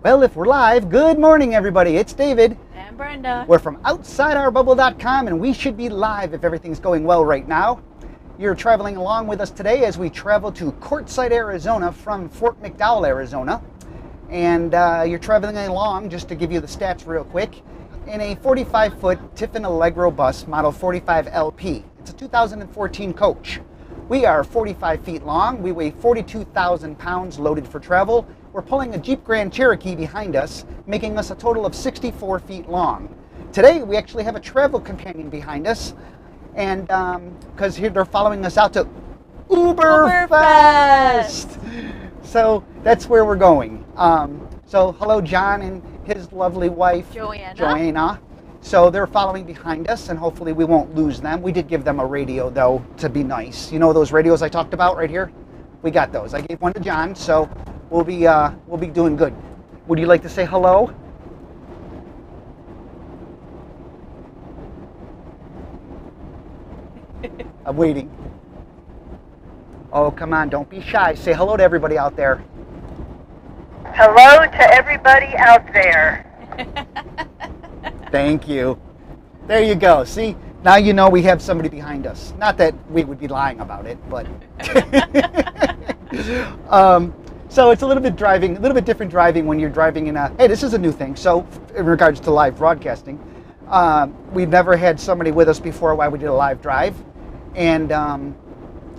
Well, if we're live, good morning, everybody. It's David. And Brenda. We're from OutsideOurBubble.com, and we should be live if everything's going well right now. You're traveling along with us today as we travel to Quartzsite, Arizona from Fort McDowell, Arizona. And you're traveling along, just to give you the stats real quick, in a 45-foot Tiffin Allegro bus, model 45LP. It's a 2014 coach. We are 45 feet long. We weigh 42,000 pounds loaded for travel. We're pulling a Jeep Grand Cherokee behind us, making us a total of 64 feet long. Today, we actually have a travel companion behind us, and because here they're following us out to OOBerfest. So that's where we're going. So hello, John and his lovely wife, Joanna. So they're following behind us, and hopefully we won't lose them. We did give them a radio, though, to be nice. You know those radios I talked about right here? We got those. I gave one to John, so we'll be doing good. Would you like to say hello? I'm waiting. Oh, come on, don't be shy. Say hello to everybody out there. Hello to everybody out there. Thank you. There you go. See, now you know we have somebody behind us. Not that we would be lying about it, but so it's a little bit different driving when you're driving in a. Hey, this is a new thing. So in regards to live broadcasting, we've never had somebody with us before while we did a live drive, and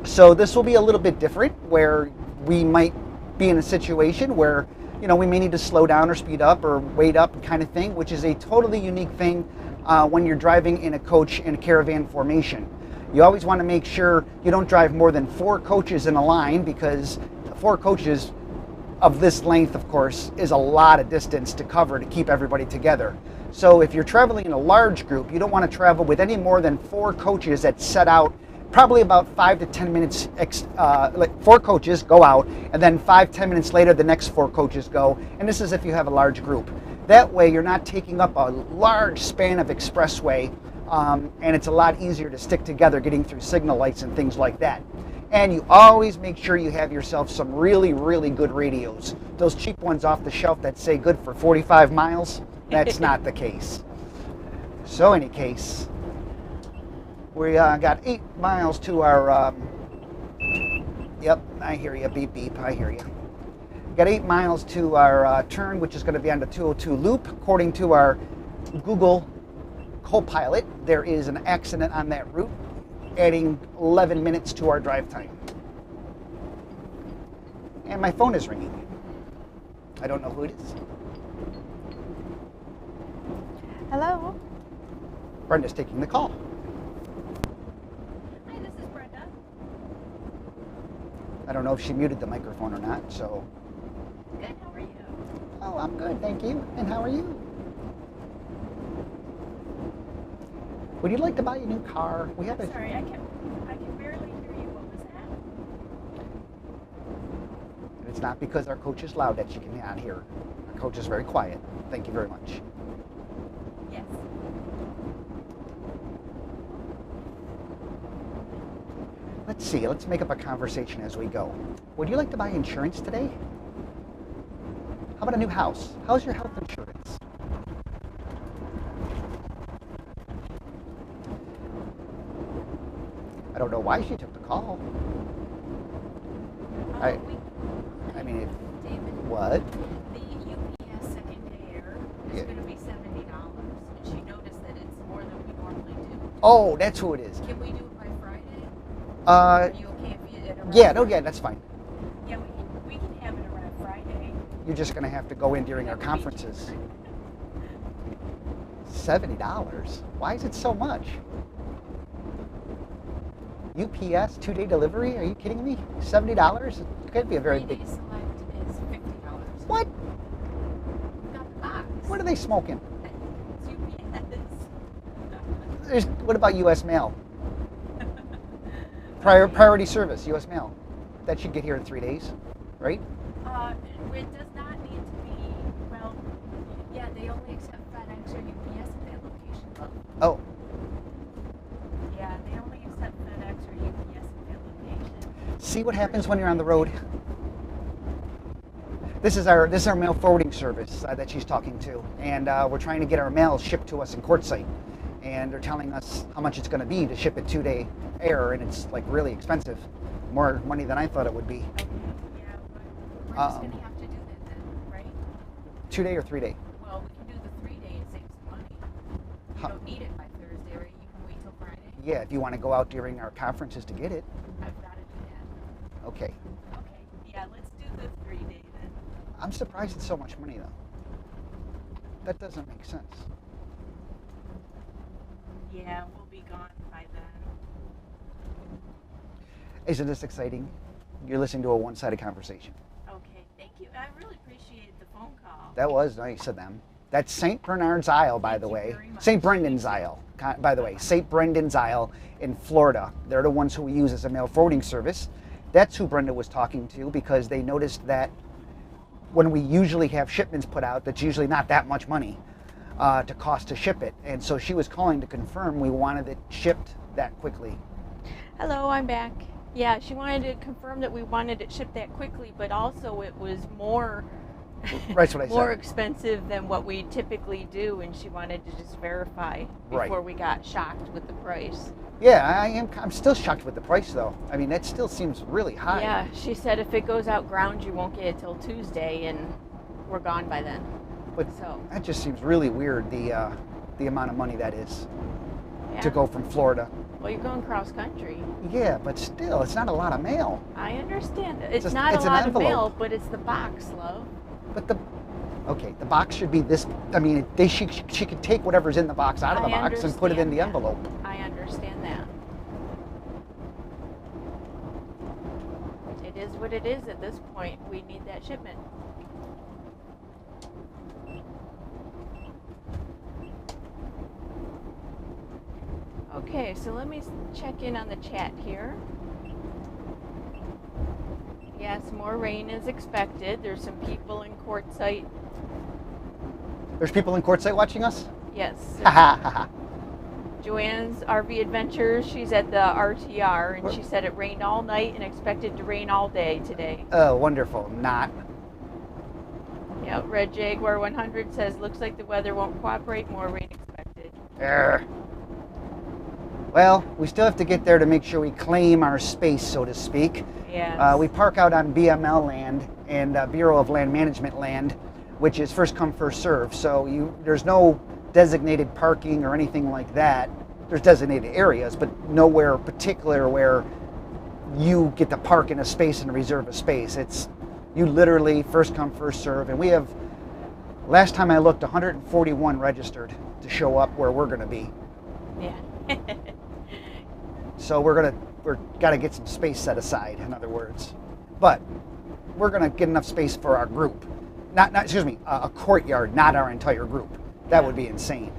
so this will be a little bit different, where we might be in a situation where, you know, we may need to slow down or speed up or wait up kind of thing, which is a totally unique thing when you're driving in a coach in a caravan formation. You always want to make sure you don't drive more than 4 coaches in a line, because 4 coaches of this length, of course, is a lot of distance to cover to keep everybody together. So if you're traveling in a large group, you don't want to travel with any more than 4 coaches that set out probably about 5 to 10 minutes, like 4 coaches go out, and then 5-10 minutes later the next 4 coaches go, and this is if you have a large group. That way you're not taking up a large span of expressway, and it's a lot easier to stick together getting through signal lights and things like that. And you always make sure you have yourself some really, really good radios. Those cheap ones off the shelf that say good for 45 miles, that's not the case. So any case, we got 8 miles to our, yep, I hear you, beep, beep, I hear you. Got 8 miles to our turn, which is going to be on the 202 loop. According to our Google Copilot, there is an accident on that route, adding 11 minutes to our drive time. And my phone is ringing. I don't know who it is. Hello. Brenda's taking the call. I don't know if she muted the microphone or not, so. Good, how are you? Oh, I'm good, thank you. And how are you? Would you like to buy a new car? We have Sorry, I can barely hear you. What was that? It's not because our coach is loud that you cannot hear. Our coach is very quiet. Thank you very much. Yes. Let's see, let's make up a conversation as we go. Would you like to buy insurance today? How about a new house? How's your health insurance? I don't know why she took the call. I mean, David, what? the UPS second day error is going to be $70, and she noticed that it's more than we normally do. Oh, that's who it is. Can we do it by Friday? Are you okay if it arrives? Yeah, that's fine. Yeah, we can have it arrive Friday. You're just going to have to go in during our conferences. $70? Why is it so much? UPS 2-day delivery? Are you kidding me? $70? It could be a very 3 big. days select is $50. What? We got the box. What are they smoking? It's UPS. What about U.S. mail? Priority service, U.S. mail. That should get here in 3 days, right? It does not need to be, well, yeah, they only accept FedEx or UPS at that location. Oh. Yeah, they only accept FedEx or UPS at that location. See what happens when you're on the road? This is our mail forwarding service that she's talking to, and we're trying to get our mail shipped to us in Quartzsite, and they're telling us how much it's going to be to ship it 2-day air, and it's like really expensive, more money than I thought it would be. Okay. Yeah, but we're just going to have to do that then, right? 2-day or 3-day? Well, we can do the 3-day and save some money. You don't need it by Thursday, right? You can wait till Friday. Yeah, if you want to go out during our conferences to get it. I've got to do that. Okay. Okay. Yeah, let's do the 3-day then. I'm surprised it's so much money though. That doesn't make sense. Yeah, we'll be gone by then. Isn't this exciting? You're listening to a one-sided conversation. Okay, thank you. I really appreciate the phone call. That was nice of them. That's St. Bernard's Isle, by the way. St. Brendan's Isle, by the way. St. Brendan's Isle in Florida. They're the ones who we use as a mail forwarding service. That's who Brenda was talking to because they noticed that when we usually have shipments put out, that's usually not that much money to cost to ship it. And so she was calling to confirm we wanted it shipped that quickly. Hello, I'm back. Yeah, she wanted to confirm that we wanted it shipped that quickly, but also it was more That's what I more said. expensive than what we typically do, and she wanted to just verify Right. before we got shocked with the price. Yeah, I'm still shocked with the price though. I mean, that still seems really high. Yeah, she said if it goes out ground, you won't get it till Tuesday, and we're gone by then. But So that just seems really weird, the amount of money that is yeah. to go from Florida. Well, you're going cross country. Yeah, but still, it's not a lot of mail. I understand. It's Just- not it's a an lot of envelope. mail, but it's the box, love. But the box should be this. I mean, she could take whatever's in the box out of the I box and put it in the understand that. envelope. I understand that. It is what it is at this point. We need that shipment. Okay, so let me check in on the chat here. Yes, more rain is expected. There's some people in Quartzsite. There's people in Quartzsite watching us? Yes. Ha ha ha ha. Joanne's RV Adventures, she's at the RTR, and she said it rained all night and expected to rain all day today. Oh, wonderful. Not. Yeah, Red Jaguar 100 says, looks like the weather won't cooperate, more rain expected. Err. Well, we still have to get there to make sure we claim our space, so to speak. Yes. We park out on BML land and Bureau of Land Management land, which is first come, first serve. So there's no designated parking or anything like that. There's designated areas, but nowhere particular where you get to park in a space and reserve a space. It's you literally first come, first serve. And we have, last time I looked, 141 registered to show up where we're going to be. Yeah. So we're got to get some space set aside, in other words. But we're going to get enough space for our group. A courtyard, not our entire group. That would be insane.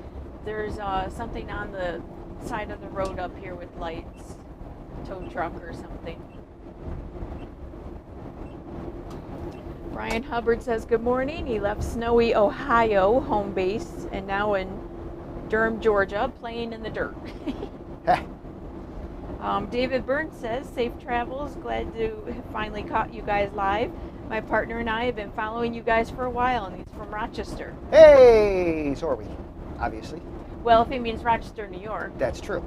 There's something on the side of the road up here with lights, tow truck or something. Brian Hubbard says good morning. He left snowy Ohio home base and now in Durham, Georgia, playing in the dirt. David Burns says, safe travels. Glad to have finally caught you guys live. My partner and I have been following you guys for a while, and he's from Rochester. Hey, so are we, obviously. Well, if he means Rochester, New York. That's true.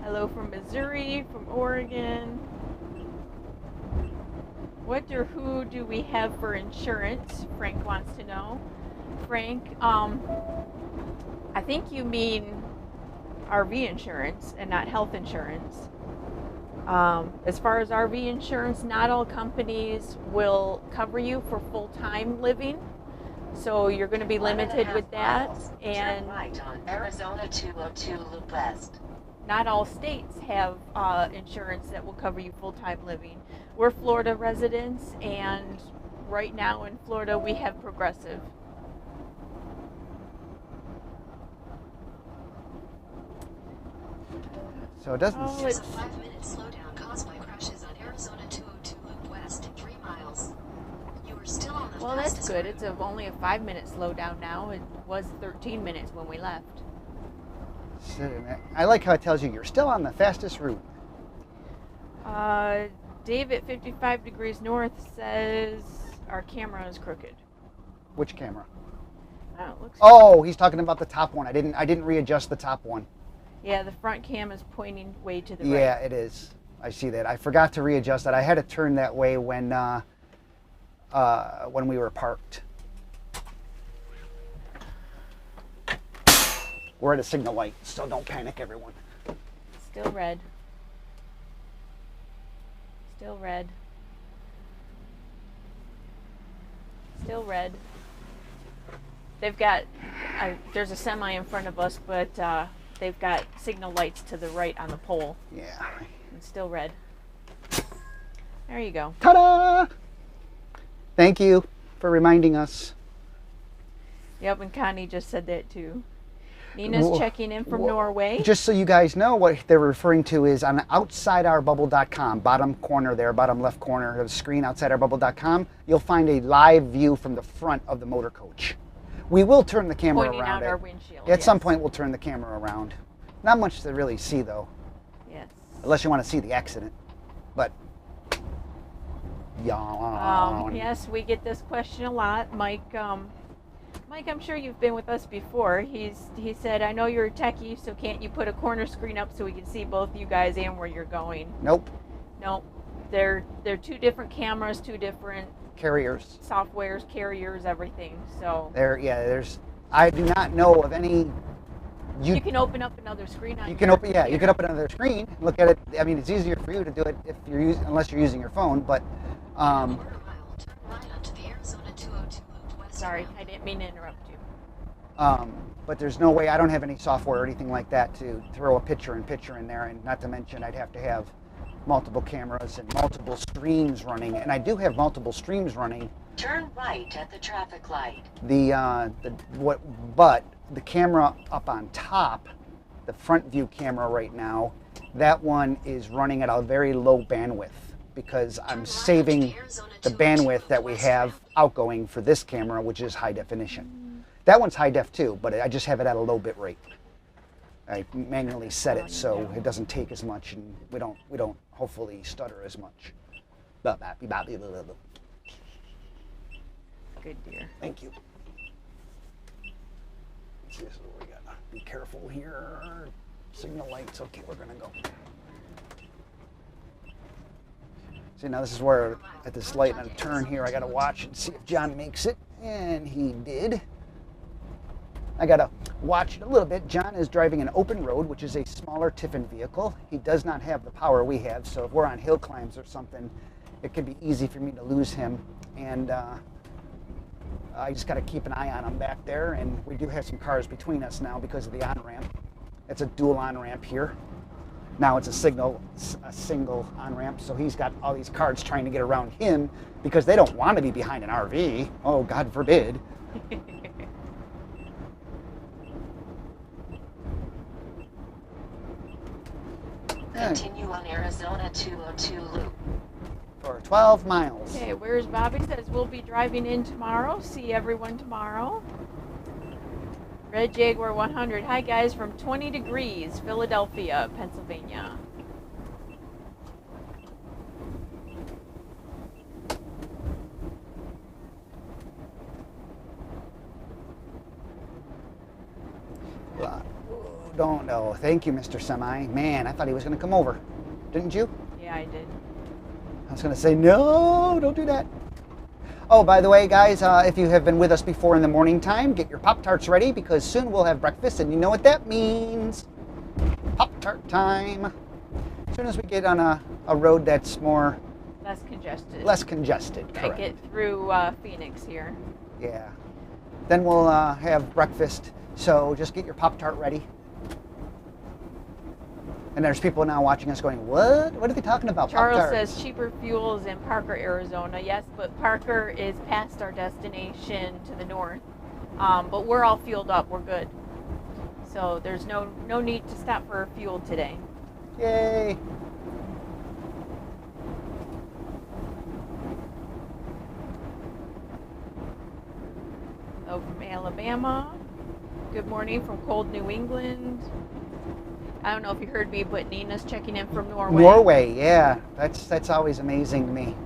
Hello from Missouri, from Oregon. What or who do we have for insurance? Frank wants to know. Frank, I think you mean RV insurance and not health insurance. As far as RV insurance, not all companies will cover you for full-time living. So you're going to be limited with that. And turn right on Arizona 202 Loop West. Not all states have insurance that will cover you full-time living. We're Florida residents, and right now in Florida we have Progressive. So it doesn't. Oh, There's it's, a 5-minute slowdown caused by crashes on Arizona 202 Loop West in 3 miles. You are still on the well, that's fastest good. route. It's only a 5-minute slowdown now. It was 13 minutes when we left. I like how it tells you you're still on the fastest route. David 55 degrees north says our camera is crooked. Which camera? Oh, it looks. Oh, he's talking about the top one. I didn't readjust the top one. Yeah, the front cam is pointing way to the Yeah, right. it is. I see that. I forgot to readjust that. I had to turn that way when we were parked. We're at a signal light, so don't panic, everyone. Still red. Still red. Still red. They've got, there's a semi in front of us, but they've got signal lights to the right on the pole. Yeah. And still red. There you go. Ta-da! Thank you for reminding us. Yep, and Connie just said that too. Nina's checking in from Norway. Just so you guys know, what they're referring to is on outsideourbubble.com, bottom corner there, bottom left corner of the screen, outsideourbubble.com, you'll find a live view from the front of the motor coach. We will turn the camera Pointing around. out our windshield. At some point, we'll turn the camera around. Not much to really see, though. Yes. Unless you want to see the accident. But, yawn. Yes, we get this question a lot. Mike, I'm sure you've been with us before. He said, I know you're a techie, so can't you put a corner screen up so we can see both you guys and where you're going? Nope. Nope. They're two different cameras, two different Carriers. softwares, carriers, everything. So I do not know of any. you can open up another screen on You can open another screen, look at it. I mean, it's easier for you to do it if unless you're using your phone. But Quarter mile, turn right onto the Arizona 202 loop west. Sorry, I didn't mean to interrupt you. but there's no way. I don't have any software or anything like that to throw a picture in there. And not to mention, I'd have to have multiple cameras and multiple streams running. And I do have multiple streams running. Turn right at the traffic light. But the camera up on top, the front view camera right now, that one is running at a very low bandwidth because I'm saving the bandwidth that we have outgoing for this camera, which is high definition. That one's high def too, but I just have it at a low bit rate. I manually set it so it doesn't take as much, and we don't hopefully stutter as much. Good dear. Thank you. Let's see, this is what we got. Be careful here. Signal lights. Okay, we're gonna go. See, now this is where at this light and a turn here, I gotta watch and see if John makes it, and he did. I gotta watch it a little bit. John is driving an open road, which is a smaller Tiffin vehicle. He does not have the power we have, so if we're on hill climbs or something, it could be easy for me to lose him. And I just gotta keep an eye on him back there, and we do have some cars between us now because of the on-ramp. It's a dual on-ramp here. Now it's a single on-ramp, so he's got all these cars trying to get around him because they don't want to be behind an RV. Oh, God forbid. Continue on Arizona 202 loop. For 12 miles. Okay, where's Bobby? Says we'll be driving in tomorrow. See everyone tomorrow. Red Jaguar 100. Hi guys from 20 degrees, Philadelphia, Pennsylvania. Don't know. Thank you, Mr. Semi. Man, I thought he was going to come over. Didn't you? Yeah, I did. I was going to say, no, don't do that. Oh, by the way, guys, if you have been with us before in the morning time, get your Pop-Tarts ready because soon we'll have breakfast, and you know what that means. Pop-Tart time. As soon as we get on a road that's more... Less congested. Less congested, correct. Make it through Phoenix here. Yeah. Then we'll have breakfast, so just get your Pop-Tart ready. And there's people now watching us going, what? What are they talking about? Charles Pop-Tarts? says cheaper fuels in Parker, Arizona. Yes, but Parker is past our destination to the north. But we're all fueled up. We're good. So there's no need to stop for fuel today. Yay. Hello from Alabama. Good morning from cold New England. I don't know if you heard me, but Nina's checking in from Norway. Norway, yeah. That's always amazing to me.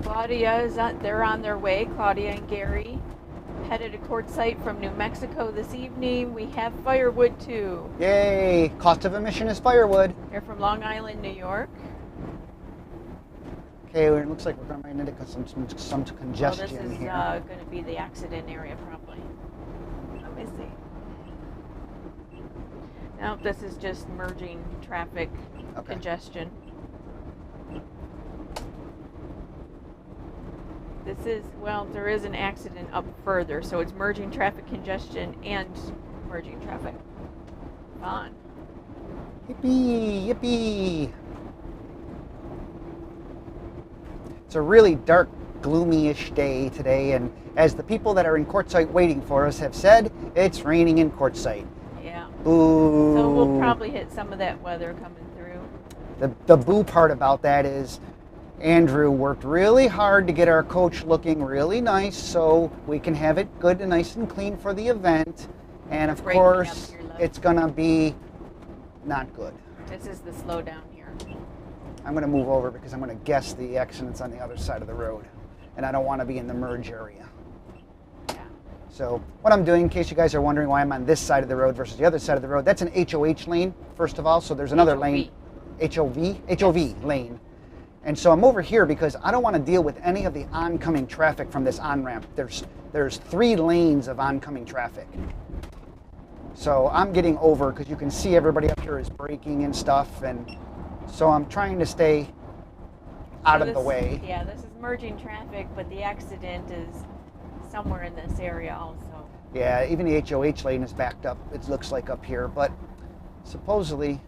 Claudia they're on their way. Claudia and Gary headed to Quartzsite from New Mexico this evening. We have firewood too. Yay! Cost of admission is firewood. They're from Long Island, New York. Okay, it looks like we're going to run into some Well, congestion this is here. going to be the accident area probably. Let me see. No, this is just merging traffic congestion. This is, well, there is an accident up further, so it's merging traffic congestion and merging traffic. Fun. Yippee! Yippee! It's a really dark, gloomy-ish day today, and as the people that are in Quartzsite waiting for us have said, it's raining in Quartzsite. Yeah. Boo! So we'll probably hit some of that weather coming through. The boo part about that is Andrew worked really hard to get our coach looking really nice so we can have it good and nice and clean for the event. And of Breaking course, up your left. it's gonna be not good. This is the slowdown here. I'm gonna move over because I'm gonna guess the accident's on the other side of the road. And I don't wanna be in the merge area. Yeah. So what I'm doing, in case you guys are wondering why I'm on this side of the road versus the other side of the road, that's an HOH lane, first of all. So there's another lane, HOV lane. And so I'm over here because I don't want to deal with any of the oncoming traffic from this on-ramp. There's 3 lanes of oncoming traffic. So I'm getting over because you can see everybody up here is braking and stuff. And so I'm trying to stay out of the way. Yeah, this is merging traffic, but the accident is somewhere in this area also. Yeah, even the HOH lane is backed up, it looks like up here. But supposedly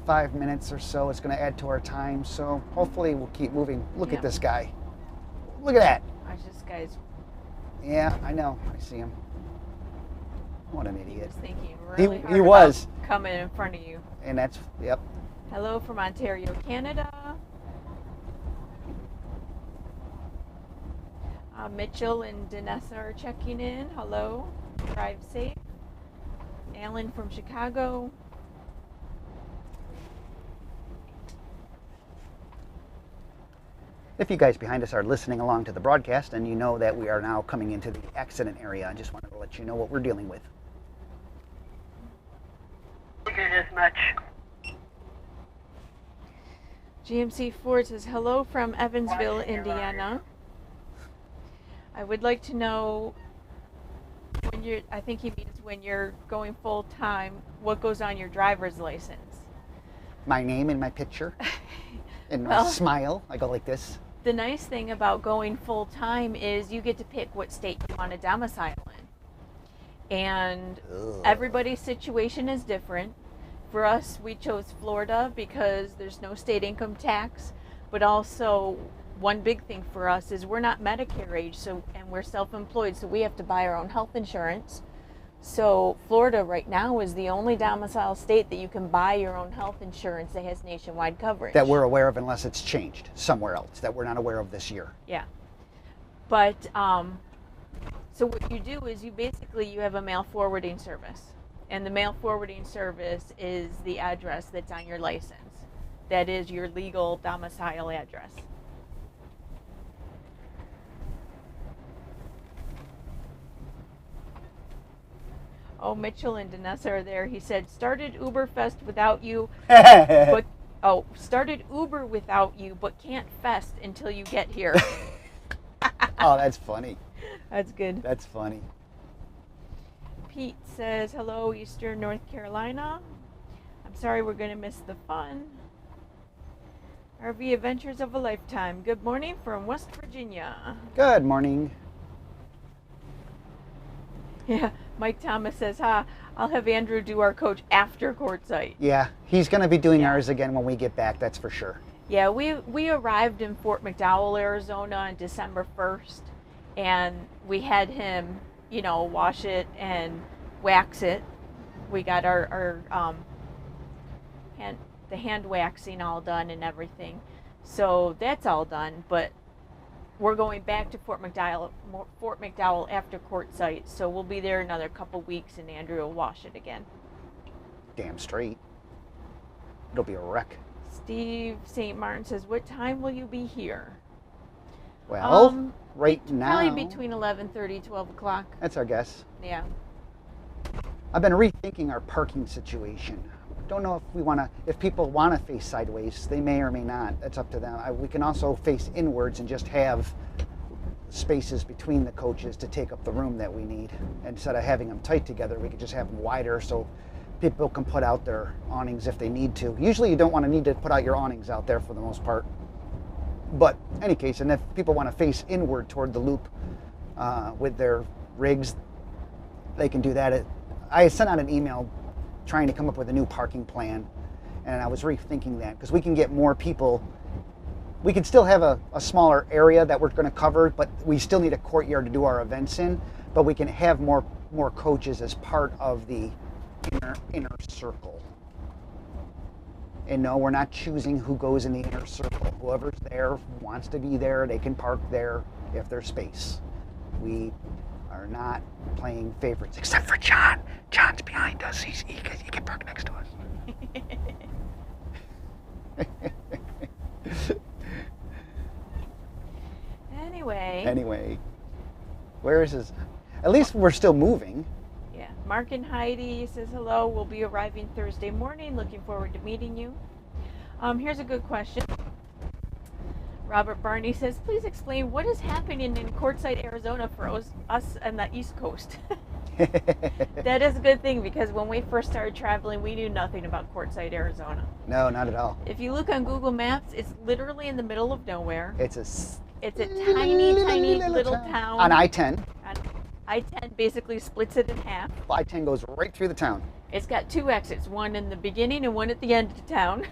5 minutes or so. It's going to add to our time, so hopefully we'll keep moving. Look at this guy. Look at that. This guy's. Yeah, I know. I see him. What an He idiot. was thinking really hard He was. about coming in front of you. And that's, yep. Hello from Ontario, Canada. Mitchell and Danessa are checking in. Hello. Drive safe. Alan from Chicago. If you guys behind us are listening along to the broadcast and you know that we are now coming into the accident area, I just wanted to let you know what we're dealing with. Figured as much. GMC Ford says, hello from Evansville, Indiana. I would like to know when you're, I think he means when you're going full time, what goes on your driver's license? My name and my picture and my smile. I go like this. The nice thing about going full time is you get to pick what state you want to domicile in. And everybody's situation is different. For us, we chose Florida because there's no state income tax, but also one big thing for us is we're not Medicare age, and we're self-employed, so we have to buy our own health insurance. So Florida right now is the only domicile state that you can buy your own health insurance that has nationwide coverage. That we're aware of unless it's changed somewhere else that we're not aware of this year. Yeah. But so what you do is you have a mail forwarding service. And the mail forwarding service is the address that's on your license. That is your legal domicile address. Oh, Mitchell and Danessa are there. He said, started OOBerfest without you, started Uber without you, but can't fest until you get here. Oh, that's funny. That's good. That's funny. Pete says, hello, Eastern North Carolina. I'm sorry we're going to miss the fun. RV Adventures of a Lifetime. Good morning from West Virginia. Good morning. Yeah, Mike Thomas says, I'll have Andrew do our coach after Quartzsite. Yeah, he's going to be doing ours again when we get back, that's for sure. Yeah, we arrived in Fort McDowell, Arizona on December 1st, and we had him, wash it and wax it. We got our hand waxing all done and everything. So that's all done, but we're going back to Fort McDowell after Quartzsite, so we'll be there another couple weeks, and Andrew will wash it again. Damn straight. It'll be a wreck. Steve St. Martin says, what time will you be here? Well, right now. Probably between 11:30, 12 o'clock. That's our guess. Yeah. I've been rethinking our parking situation. Don't know if people want to face sideways, they may or may not. That's up to them. We can also face inwards and just have spaces between the coaches to take up the room that we need. Instead of having them tight together, we could just have them wider so people can put out their awnings if they need to. Usually you don't want to need to put out your awnings out there for the most part. But in any case, and if people want to face inward toward the loop with their rigs, they can do that. I sent out an email trying to come up with a new parking plan, and I was rethinking that because we can get more people. We can still have a smaller area that we're going to cover, but we still need a courtyard to do our events in, but we can have more coaches as part of the inner circle. And no, we're not choosing who goes in the inner circle. Whoever's there wants to be there, they can park there if there's space. We are not playing favorites, except for John. John's behind us. He can park next to us. Anyway, where is his? At least we're still moving. Yeah. Mark and Heidi says hello. We'll be arriving Thursday morning. Looking forward to meeting you. Here's a good question. Robert Barney says, please explain what is happening in Quartzsite, Arizona for us on the East Coast. That is a good thing, because when we first started traveling, we knew nothing about Quartzsite, Arizona. No, not at all. If you look on Google Maps, it's literally in the middle of nowhere. It's a tiny little town. On I-10. I-10 basically splits it in half. I-10 goes right through the town. It's got two exits, one in the beginning and one at the end of the town.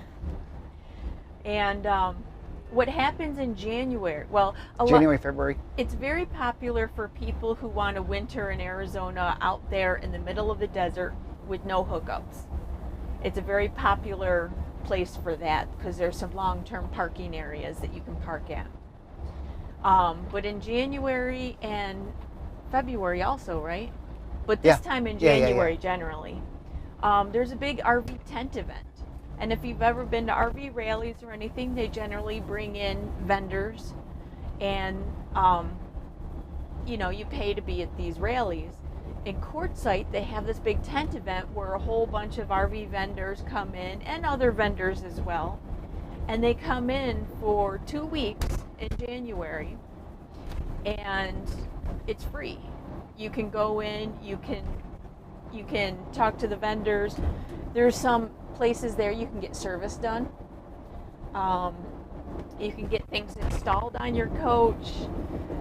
And what happens in January? Well, January, February. It's very popular for people who want to winter in Arizona out there in the middle of the desert with no hookups. It's a very popular place for that because there's some long-term parking areas that you can park at. But in January and February also, right? But this time in January generally, there's a big RV tent event. And if you've ever been to RV rallies or anything, they generally bring in vendors, and you pay to be at these rallies. In Quartzsite, they have this big tent event where a whole bunch of RV vendors come in, and other vendors as well. And they come in for 2 weeks in January, and it's free. You can go in, you can talk to the vendors. There's some places there you can get service done. You can get things installed on your coach.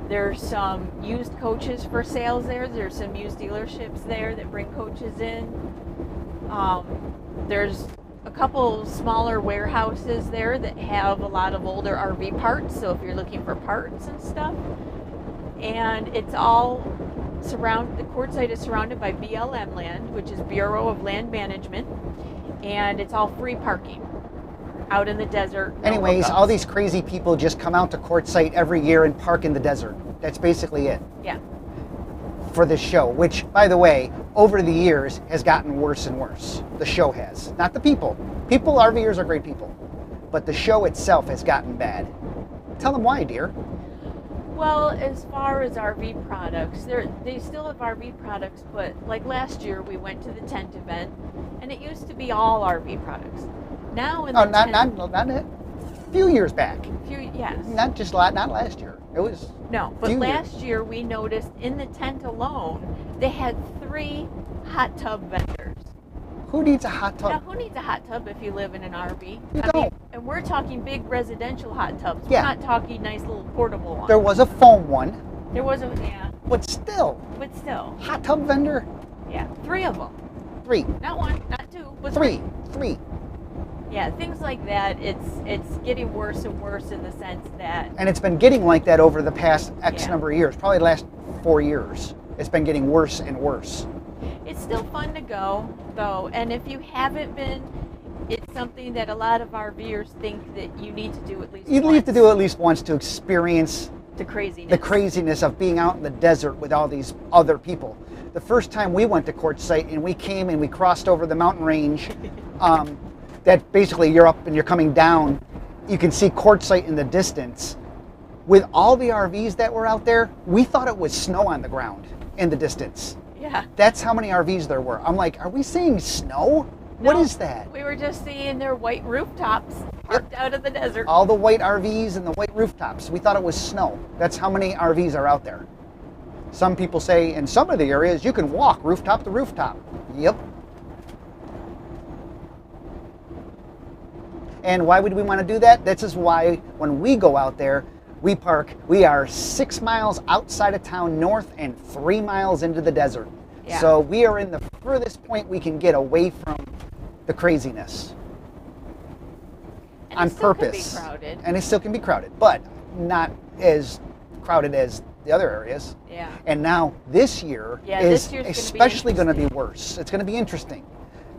There's some used coaches for sales there. There's some used dealerships there that bring coaches in. There's a couple smaller warehouses there that have a lot of older RV parts, so if you're looking for parts and stuff. And it's all the Quartzsite is surrounded by BLM land, which is Bureau of Land Management, and it's all free parking out in the desert. Anyways, all these crazy people just come out to Quartzsite every year and park in the desert. That's basically it. Yeah. For this show, which, by the way, over the years has gotten worse and worse. The show has. Not the people. RVers are great people. But the show itself has gotten bad. Tell them why, dear. Well, as far as RV products, they still have RV products, but like last year we went to the tent event, and it used to be all RV products. Now in the not a few years back. Yes. Not last year. It was but last year we noticed in the tent alone they had 3 hot tub vendors. Who needs a hot tub? Now, who needs a hot tub if you live in an RV? You don't. And we're talking big residential hot tubs. Yeah. We're not talking nice little portable ones. There was a foam one. There was But still. Hot tub vendor? Yeah, 3 of them. 3. Not 1, not 2, but 3. 3. Yeah, things like that. It's getting worse and worse in the sense that. And it's been getting like that over the past X number of years. Probably the last 4 years. It's been getting worse and worse. It's still fun to go, though, and if you haven't been, it's something that a lot of RVers think that you need to do at least once. You need to do at least once to experience The craziness. The craziness of being out in the desert with all these other people. The first time we went to Quartzsite and we came and we crossed over the mountain range, that basically you're up and you're coming down, you can see Quartzsite in the distance. With all the RVs that were out there, we thought it was snow on the ground in the distance. Yeah. That's how many RVs there were. I'm like, are we seeing snow? What No, is that? We were just seeing their white rooftops parked out of the desert. All the white RVs and the white rooftops. We thought it was snow. That's how many RVs are out there. Some people say in some of the areas you can walk rooftop to rooftop. Yep. And why would we want to do that? This is why when we go out there, we park. We are 6 miles outside of town north and 3 miles into the desert. Yeah. So we are in the furthest point we can get away from the craziness. And On it still purpose. Could be crowded. And it still can be crowded, but not as crowded as the other areas. Yeah. And now this year Yeah, is this year's gonna be especially going to be interesting. worse. It's going to be interesting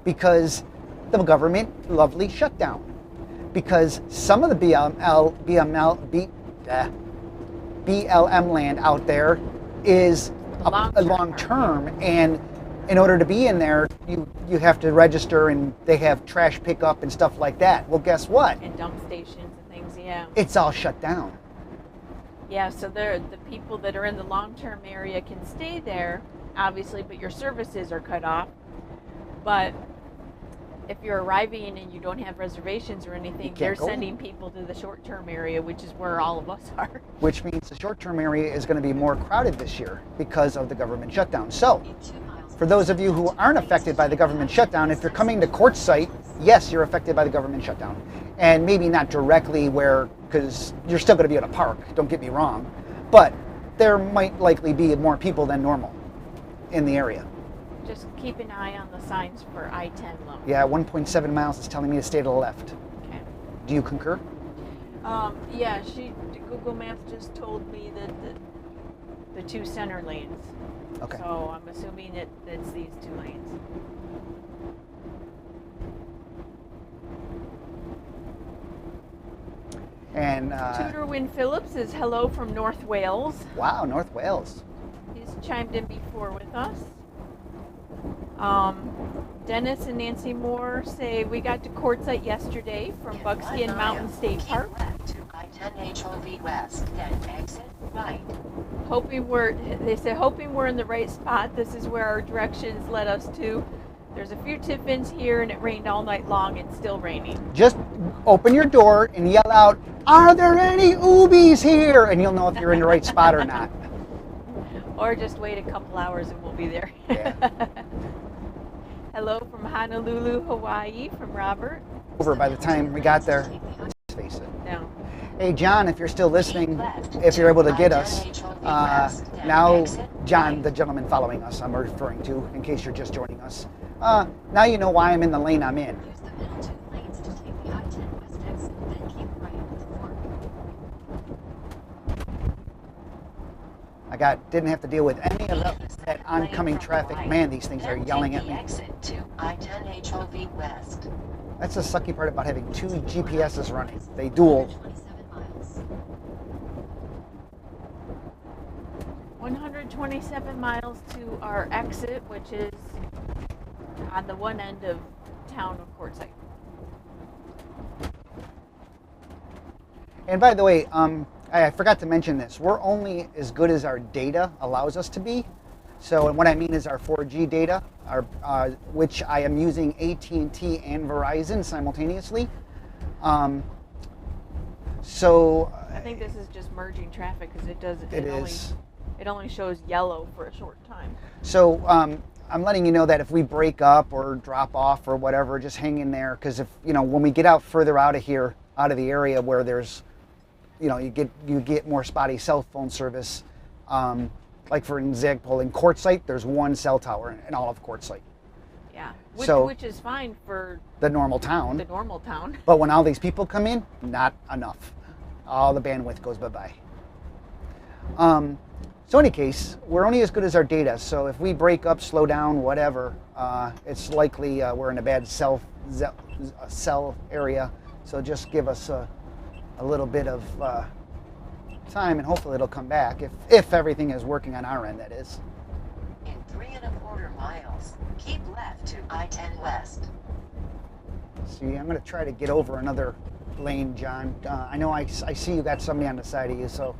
because the government lovely shutdown. Because some of the BLM land out there is a long term, and in order to be in there, you have to register, and they have trash pickup and stuff like that. Well, guess what? And dump stations and things, yeah. It's all shut down. Yeah, so the people that are in the long-term area can stay there, obviously, but your services are cut off. But if you're arriving and you don't have reservations or anything, they're go. sending people to the short-term area, which is where all of us are. Which means the short-term area is going to be more crowded this year because of the government shutdown. So, for those of you who aren't affected by the government shutdown, if you're coming to Quartzsite, yes, you're affected by the government shutdown. And maybe not directly because you're still going to be at a park, don't get me wrong, but there might likely be more people than normal in the area. Just keep an eye on the signs for I-10 loan. Yeah, 1.7 miles is telling me to stay to the left. Okay. Do you concur? Yeah, Google Maps just told me that the two center lanes. Okay. So I'm assuming it's these 2 lanes. And Tudor Wynn Phillips says hello from North Wales. wow, North Wales. He's chimed in before with us. Dennis and Nancy Moore say we got to Quartzsite yesterday from Buckskin Mountain State Park. Left to I-10 HOV West, then exit right. Hoping we're in the right spot. This is where our directions led us to. There's a few tip-ins here, and it rained all night long. It's still raining. Just open your door and yell out, "Are there any OOBs here?" And you'll know if you're in the right spot or not. Or just wait a couple hours and we'll be there. Yeah. Hello from Honolulu, Hawaii, from Robert. Over by the time we got there. Let's face it. No. Hey, John, if you're still listening, if you're able to get us, now, John, the gentleman following us, I'm referring to, in case you're just joining us. Now you know why I'm in the lane I'm in. Use the middle 2 lanes to take the I-10 West exit, then keep right at the fork. Didn't have to deal with any of that oncoming traffic. Man, these things are yelling at me. Exit to I-10 HOV West. That's the sucky part about having 2 GPSs running. They dual. 27 miles. 127 miles to our exit, which is on the one end of town of Quartzsite. And by the way, I forgot to mention this. We're only as good as our data allows us to be. So, and what I mean is our 4G data, which I am using AT&T and Verizon simultaneously. So I think this is just merging traffic because it only shows yellow for a short time. So I'm letting you know that if we break up or drop off or whatever, just hang in there, because if when we get out further out of here, out of the area where there's, you get more spotty cell phone service. Like for example, in Quartzsite, there's 1 cell tower in all of Quartzsite. Yeah, So- which is fine for The normal town. the normal town. But when all these people come in, not enough. All the bandwidth goes bye-bye. So in any case, we're only as good as our data. So if we break up, slow down, whatever, it's likely we're in a bad cell area. So just give us a little bit of time, and hopefully it'll come back if everything is working on our end, that is. In 3.25 miles, keep left to I-10 West. See, I'm going to try to get over another lane, John. I know I see you got somebody on the side of you, so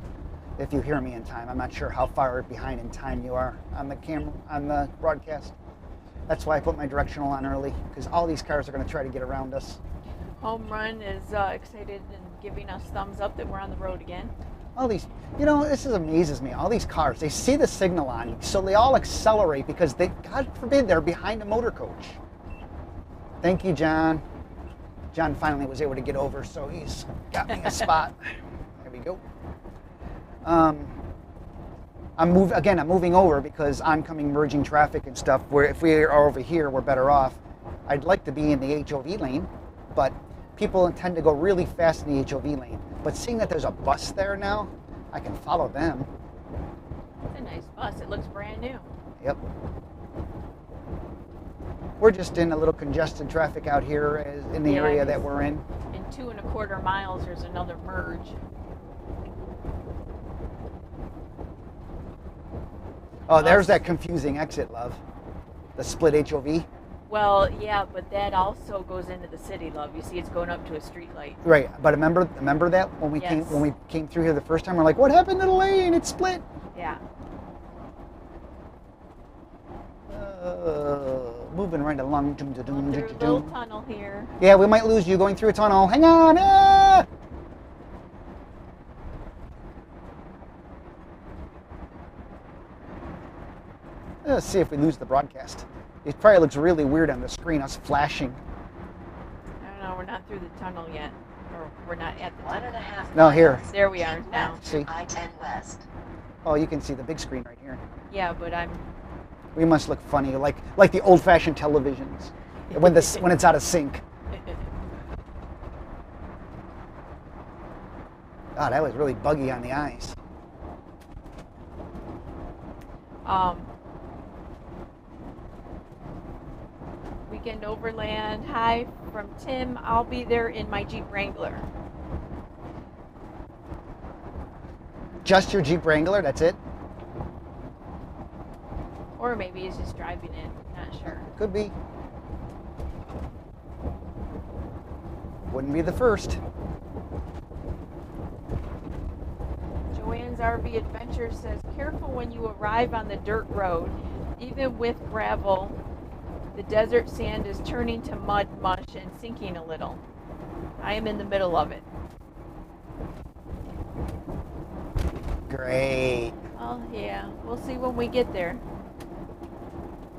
if you hear me in time, I'm not sure how far behind in time you are on the camera, on the broadcast. That's why I put my directional on early, because all these cars are going to try to get around us. Home Run is excited and giving us thumbs up that we're on the road again. All these, you know, this amazes me. All these cars, they see the signal on, so they all accelerate because they, God forbid, they're behind a motor coach. Thank you, John. John finally was able to get over, so he's got me a spot. There we go. I'm moving over because oncoming merging traffic and stuff, where if we are over here, we're better off. I'd like to be in the HOV lane, but people tend to go really fast in the HOV lane. But seeing that there's a bus there now, I can follow them. It's a nice bus. It looks brand new. Yep. We're just in a little congested traffic out here in the area that we're in. In 2.25 miles, there's another merge. Oh, there's that confusing exit, love. The split HOV. Well, yeah, but that also goes into the city, love. You see, it's going up to a street light. Right, but remember that when we came through here the first time, we're like, what happened to the lane? It's split. Yeah. Moving right along. Going through a little tunnel here. Yeah, we might lose you going through a tunnel. Hang on. Ah! Let's see if we lose the broadcast. It probably looks really weird on the screen, us flashing. I don't know, we're not through the tunnel yet. Or we're not at the tunnel. 1.5 No, here. There we are now. See? I-10 West. Oh, you can see the big screen right here. Yeah, but We must look funny, like the old-fashioned televisions, when it's out of sync. God, that was really buggy on the eyes. Weekend Overland. Hi from Tim. I'll be there in my Jeep Wrangler. Just your Jeep Wrangler, that's it? Or maybe he's just driving it. Not sure. Could be. Wouldn't be the first. Joanne's RV Adventure says, careful when you arrive on the dirt road. Even with gravel, the desert sand is turning to mud, mush, and sinking a little. I am in the middle of it. Great. Oh, yeah. We'll see when we get there.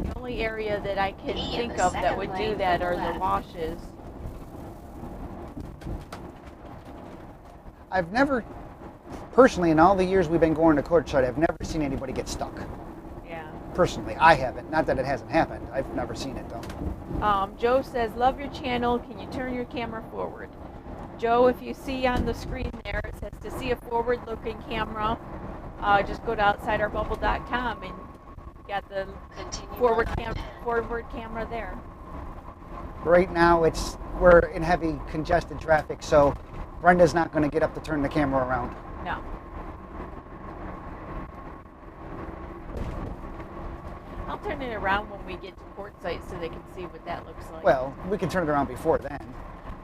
The only area that I can think of that would do that are the washes. I've never, personally, in all the years we've been going to Quartzsite, I've never seen anybody get stuck. Yeah. Personally, I haven't. Not that it hasn't happened. I've never seen it, though. Joe says, love your channel. Can you turn your camera forward? Joe, if you see on the screen there, it says to see a forward-looking camera, just go to outsideourbubble.com and you got the forward camera there. Right now, we're in heavy congested traffic, so Brenda's not going to get up to turn the camera around. No. I'll turn it around when we get to Quartzsite so they can see what that looks like. Well, we can turn it around before then.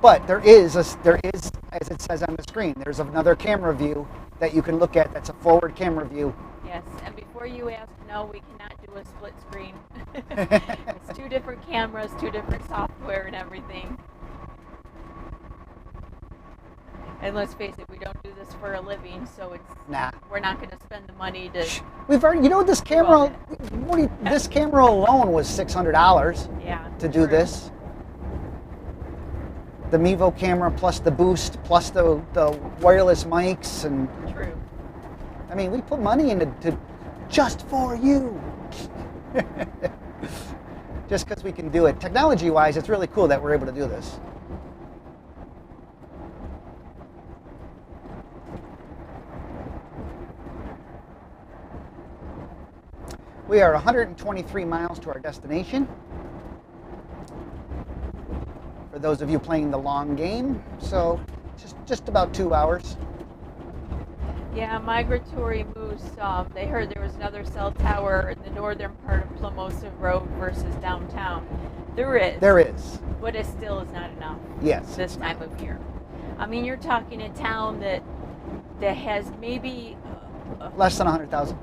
But there is, as it says on the screen, there's another camera view that you can look at that's a forward camera view. Yes, and before you ask, no, we cannot do a split screen. It's two different cameras, two different software and everything. And let's face it, we don't do this for a living, so we're not going to spend the money to... We've already, this camera, this camera alone was $600 to do this. The Mevo camera plus the boost plus the wireless mics and... True. I mean, we put money into just for you. Just because we can do it. Technology-wise, it's really cool that we're able to do this. We are 123 miles to our destination. For those of you playing the long game, so just about 2 hours. Yeah, migratory moose. They heard there was another cell tower in the northern part of Plamosa Road versus downtown. There is. There is. But it still is not enough. Yes. This time of year. I mean, you're talking a town that has maybe Less than 100,000.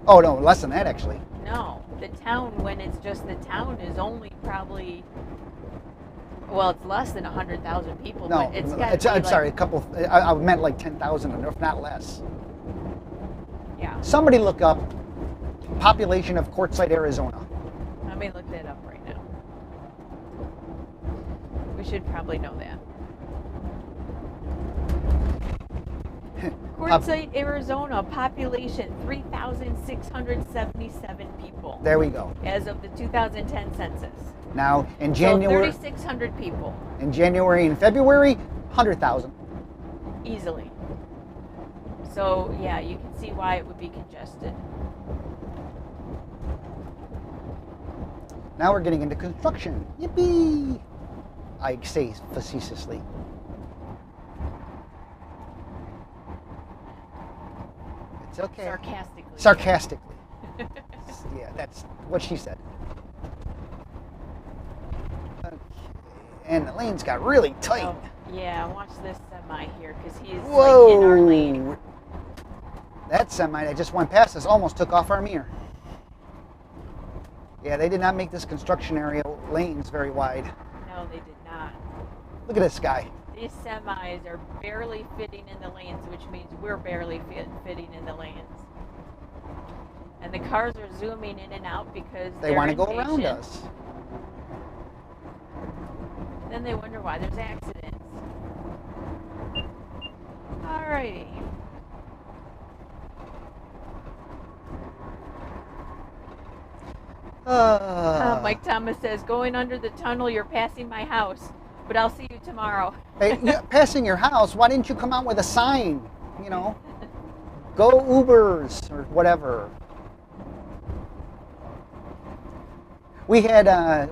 Oh no, less than that actually. no. The town, when it's just the town, is only probably, well, it's less than 100,000 people. No, but it's got to be I'm like, sorry. A couple. I meant like 10,000, if not less. Yeah. Somebody look up population of Quartzsite, Arizona. Let me look that up right now. We should probably know that. Quartzsite, Arizona, population 3,677 people There we go. as of the 2010 census. Now in So January, 3,600 people in January and February, 100,000. easily. So yeah, you can see why it would be congested. Now we're getting into construction. Yippee! I say facetiously. It's okay. Sarcastically. Sarcastically. Yeah, that's what she said. Okay. And the lanes got really tight. Oh, yeah, watch this semi here because he's Whoa! like in our lane. That semi that just went past us almost took off our mirror. Yeah, they did not make this construction area lanes very wide. No, they did not. Look at this guy. These semis are barely fitting in the lanes, which means we're barely fitting in the lanes. And the cars are zooming in and out because They they're want to go around impatient. us. Then they wonder why there's accidents. Alrighty. Mike Thomas says, going under the tunnel, you're passing my house, but I'll see you tomorrow. Hey, yeah, passing your house, why didn't you come out with a sign? You know, go Ubers or whatever. We had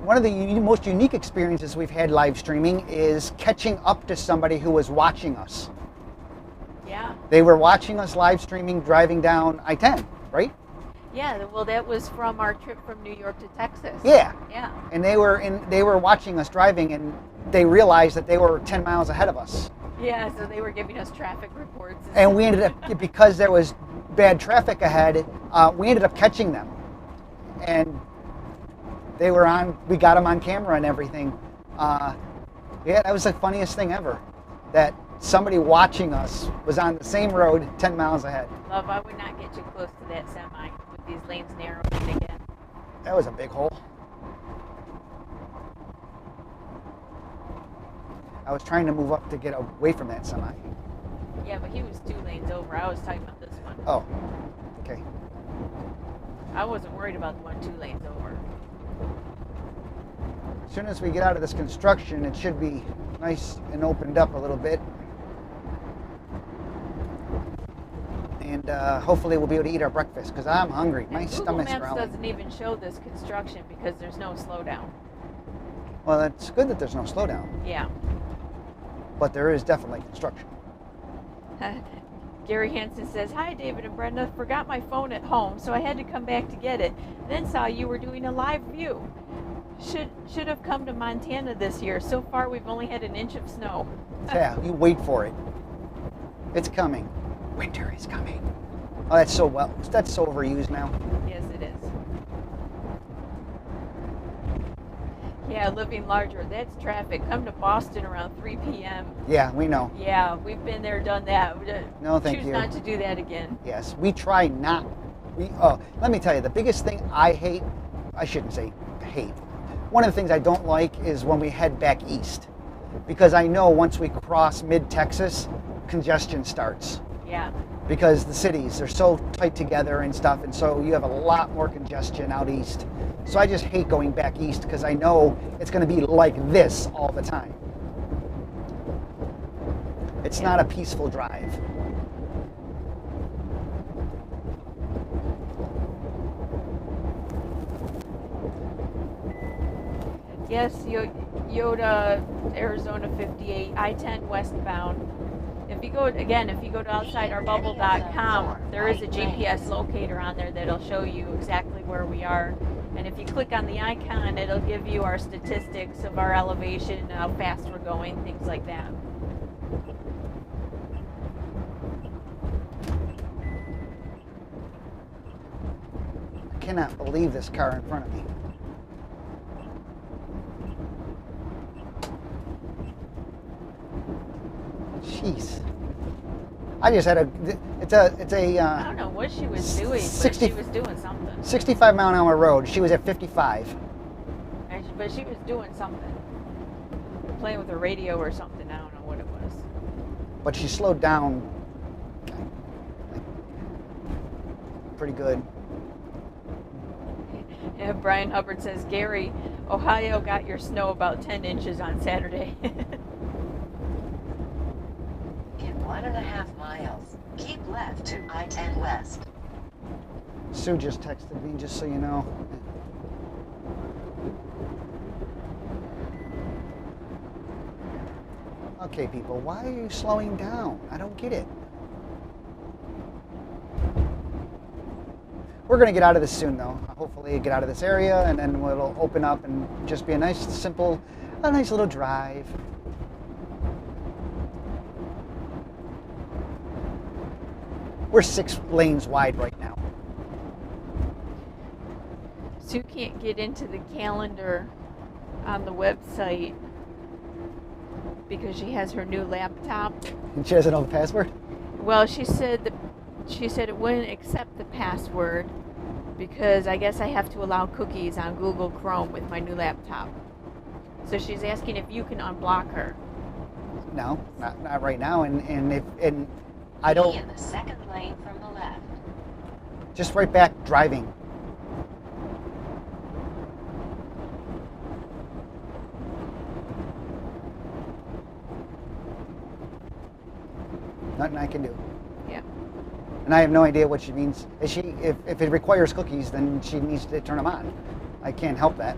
one of the most unique experiences we've had live streaming is catching up to somebody who was watching us. Yeah. They were watching us live streaming driving down I-10, right? Yeah, well, that was from our trip from New York to Texas. Yeah. Yeah. And they were watching us driving, and they realized that they were 10 miles ahead of us. Yeah, so they were giving us traffic reports. And we ended up, because there was bad traffic ahead, we ended up catching them. And they were on, we got them on camera and everything. Yeah, that was the funniest thing ever. That somebody watching us was on the same road 10 miles ahead. Love, I would not get too close to that semi with these lanes narrowing again. That was a big hole. I was trying to move up to get away from that semi. Yeah, but he was 2 lanes over. I was talking about this one. Oh, okay. I wasn't worried about the one 2 lanes over. As soon as we get out of this construction, it should be nice and opened up a little bit. And hopefully we'll be able to eat our breakfast because I'm hungry. My And Google stomach's Maps growling. doesn't even show this construction because there's no slowdown. Well, that's good that there's no slowdown, Yeah. but there is definitely construction. Gary Hansen says, hi, David and Brenda. Forgot my phone at home, so I had to come back to get it. Then saw you were doing a live view. Should have come to Montana this year. So far, we've only had an inch of snow. Yeah, you wait for it. It's coming. Winter is coming. Oh, that's so overused now. Yes, it is. Yeah, living larger. That's traffic. Come to Boston around 3 p.m. Yeah, we know. Yeah, we've been there, done that. No, thank Choose you. not to do that again. Yes, we try not. Let me tell you, the biggest thing I hate, I shouldn't say hate. One of the things I don't like is when we head back east. Because I know once we cross mid-Texas, congestion starts. Yeah. Because the cities are so tight together and stuff, and so you have a lot more congestion out east. So I just hate going back east because I know it's going to be like this all the time. It's not a peaceful drive. Yes, Yoda, Arizona 58, I-10 westbound. If you go to outsideourbubble.com, there is a GPS locator on there that'll show you exactly where we are. And if you click on the icon, it'll give you our statistics of our elevation, how fast we're going, things like that. I cannot believe this car in front of me. Jeez. I just had it's a I don't know what she was doing, but she was doing something. 65 mile an hour road. She was at 55. But she was doing something. Playing with her radio or something. I don't know what it was. But she slowed down pretty good. Yeah, Brian Hubbard says, Gary, Ohio got your snow about 10 inches on Saturday. In 1.5 miles, keep left to I-10 West. Sue just texted me, just so you know. Okay, people, why are you slowing down? I don't get it. We're going to get out of this soon, though. Hopefully get out of this area, and then it'll open up and just be a nice, simple, a nice little drive. We're 6 lanes wide right now. Sue can't get into the calendar on the website because she has her new laptop. And she doesn't know the password? Well, she said it wouldn't accept the password because I guess I have to allow cookies on Google Chrome with my new laptop. So she's asking if you can unblock her. No, not right now. And I don't. Be in the second lane from the left. Just right back driving. Nothing I can do. Yeah. And I have no idea what she means. If it requires cookies, then she needs to turn them on. I can't help that.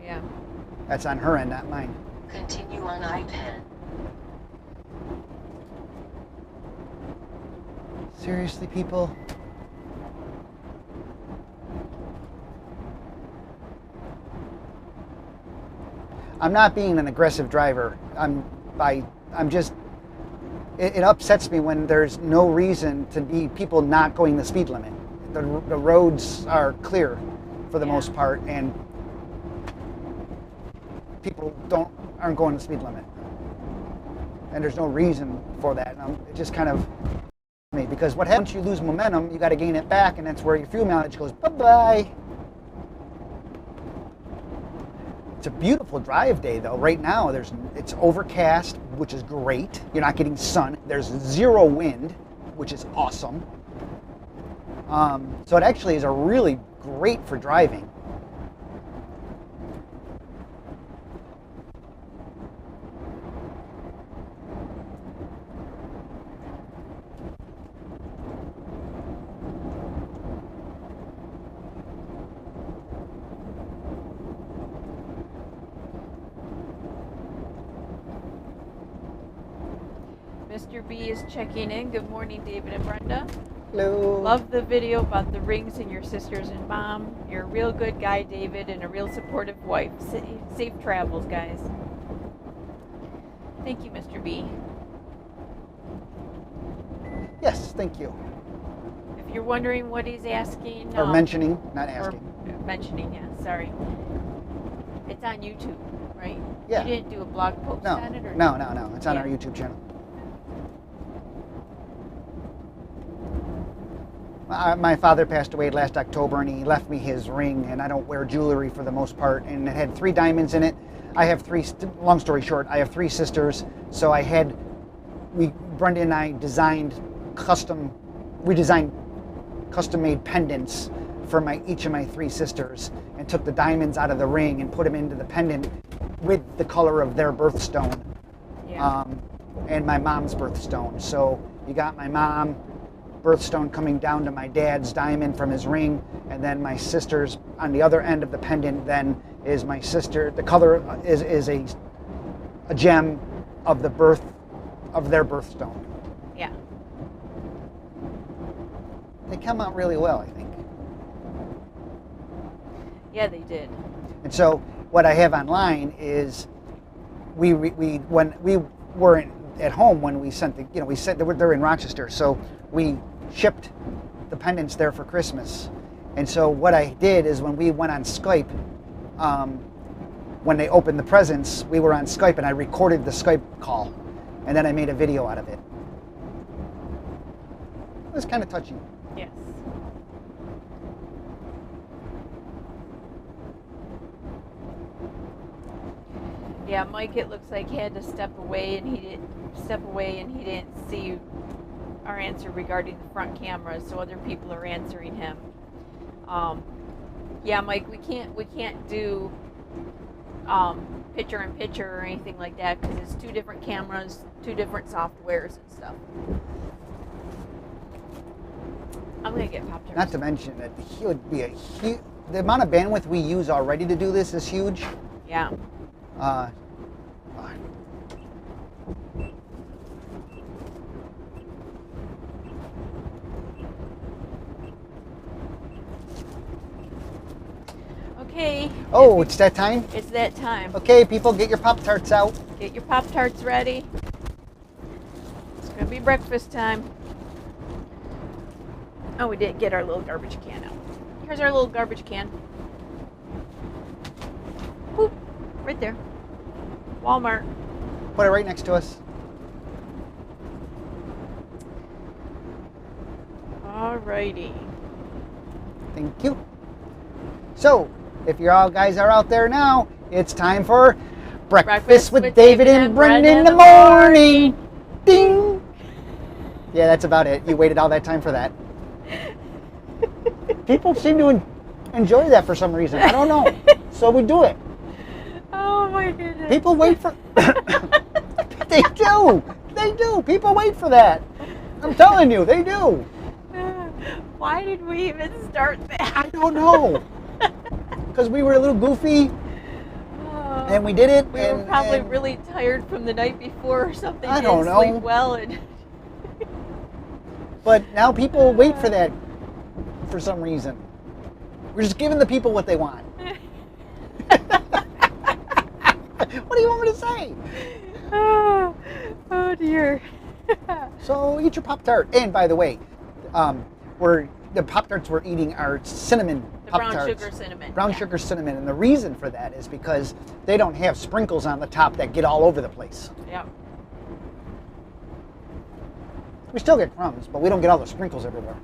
Yeah. That's on her end, not mine. Continue on I-10. Seriously, people? I'm not being an aggressive driver. It upsets me when there's no reason to be people not going the speed limit. The roads are clear for the most part, and people aren't going the speed limit. And there's no reason for that. And it just kind of me, because what happens, you lose momentum, you got to gain it back, and that's where your fuel mileage goes bye-bye. It's a beautiful drive day, though. Right now, it's overcast, which is great. You're not getting sun. There's 0 wind, which is awesome. So it actually is a really great for driving. Mr. B is checking in. Good morning, David and Brenda. Hello. Love the video about the rings and your sisters and mom. You're a real good guy, David, and a real supportive wife. Safe travels, guys. Thank you, Mr. B. Yes, thank you. If you're wondering what he's asking... Or mentioning, not asking. Or mentioning, yeah, sorry. It's on YouTube, right? Yeah. You didn't do a blog post on it? Or No. It's on our Yeah. YouTube channel. My father passed away last October, and he left me his ring, and I don't wear jewelry for the most part, and it had 3 diamonds in it. I have 3, long story short, I have 3 sisters, so Brenda and I designed custom-made pendants for each of my 3 sisters, and took the diamonds out of the ring and put them into the pendant with the color of their birthstone, and my mom's birthstone. So you got my mom birthstone coming down to my dad's diamond from his ring, and then my sister's on the other end of the pendant then is my sister. The color is a gem of their birthstone. come out really well, I think. Yeah, they did. And so what I have online is when we were at home when we sent they're in Rochester, so we shipped the pendants there for Christmas. And so what I did is when we went on Skype, when they opened the presents, we were on Skype and I recorded the Skype call, and then I made a video out of it. It was kind of touching. Yes. Yeah, Mike, it looks like he had to step away and he didn't see our answer regarding the front cameras, so other people are answering him. Yeah, Mike, we can't do picture in picture or anything like that because it's two different cameras, two different softwares and stuff. I'm gonna get Pop-Tarts. Not to mention that the amount of bandwidth we use already to do this is huge. Yeah. Okay. Oh, it's that time? It's that time. Okay, people, get your Pop-Tarts out. Get your Pop-Tarts ready. It's gonna be breakfast time. Oh, we didn't get our little garbage can out. Here's our little garbage can. Boop, right there. Walmart. Put it right next to us. Alrighty. Thank you. So, if you all guys are out there now, it's time for Breakfast with David and Brendan in the morning. Ding! Yeah, that's about it. You waited all that time for that. People seem to enjoy that for some reason. I don't know. So we do it. Oh my goodness. People wait for... They do. They do. People wait for that. I'm telling you, they do. Why did we even start that? I don't know. Because we were a little goofy, and we did it. We were probably really tired from the night before or something. I don't know. Sleep well, and but now people wait for that for some reason. We're just giving the people what they want. What do you want me to say? Oh dear. So eat your Pop-Tart. And by the way, the Pop-Tarts we're eating are cinnamon Pop-Tarts. Brown sugar cinnamon. Brown sugar cinnamon. And the reason for that is because they don't have sprinkles on the top that get all over the place. Yep. We still get crumbs, but we don't get all the sprinkles everywhere.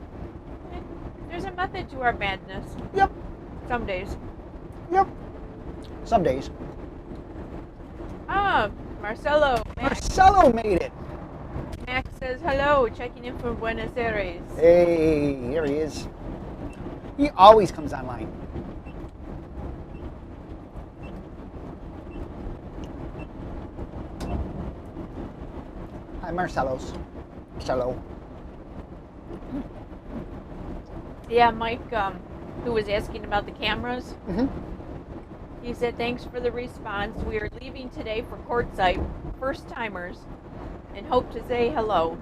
There's a method to our madness. Yep. Some days. Yep. Some days. Ah, Marcelo. Marcelo made it. Max says hello, checking in from Buenos Aires. Hey, here he is. He always comes online. Hi, Marcelo. Yeah, Mike, who was asking about the cameras, he said, thanks for the response. We are leaving today for Quartzsite, first timers, and hope to say hello.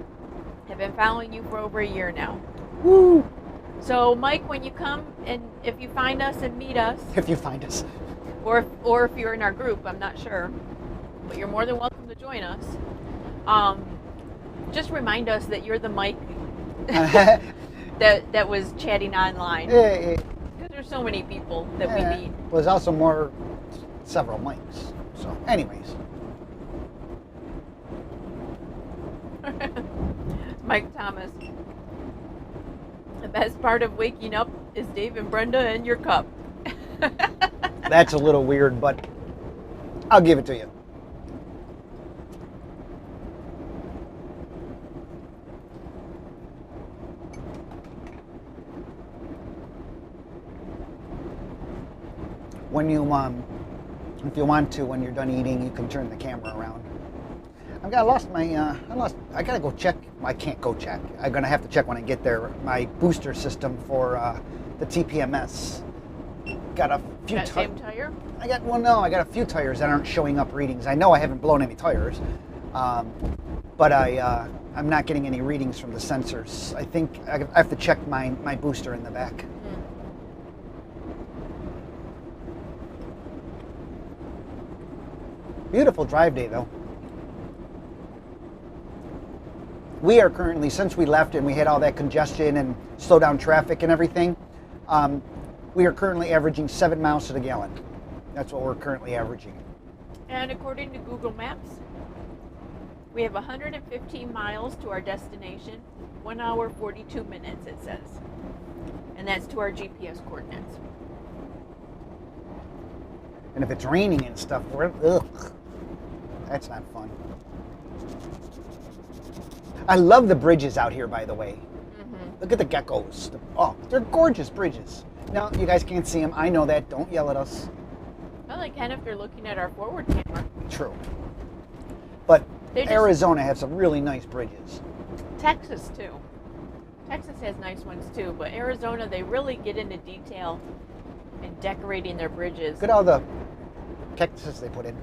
Have been following you for over a year now. Woo! So, Mike, when you come and if you find us and meet us, If you find us. or if you're in our group, I'm not sure, but you're more than welcome to join us. Just remind us that you're the Mike that was chatting online. Hey, Because there's so many people that we meet. was also several mics. So, anyways. Mike Thomas. The best part of waking up is Dave and Brenda and your cup. That's a little weird, but I'll give it to you. When you, if you want to, when you're done eating, you can turn the camera around. I gotta go check. I can't go check. I'm gonna have to check when I get there. My booster system for the TPMS. Got a few That same tire? I got a few tires that aren't showing up readings. I know I haven't blown any tires. but I'm not getting any readings from the sensors. I think I have to check my booster in the back. Beautiful drive day, though. We are currently, since we left and we had all that congestion and slow down traffic and everything, we are currently averaging 7 miles to the gallon. That's what we're currently averaging. And according to Google Maps, we have 115 miles to our destination, 1 hour, 42 minutes, it says. And that's to our GPS coordinates. And if it's raining and stuff, ugh, that's not fun. I love the bridges out here, by the way. Mm-hmm. Look at the geckos. Oh, they're gorgeous bridges. Now, you guys can't see them. I know that. Don't yell at us. Well, they can if they're looking at our forward camera. True. But They just- Arizona has some really nice bridges. Texas, too. Texas has nice ones, too. But Arizona, they really get into detail in decorating their bridges. Look at all the cactuses they put in.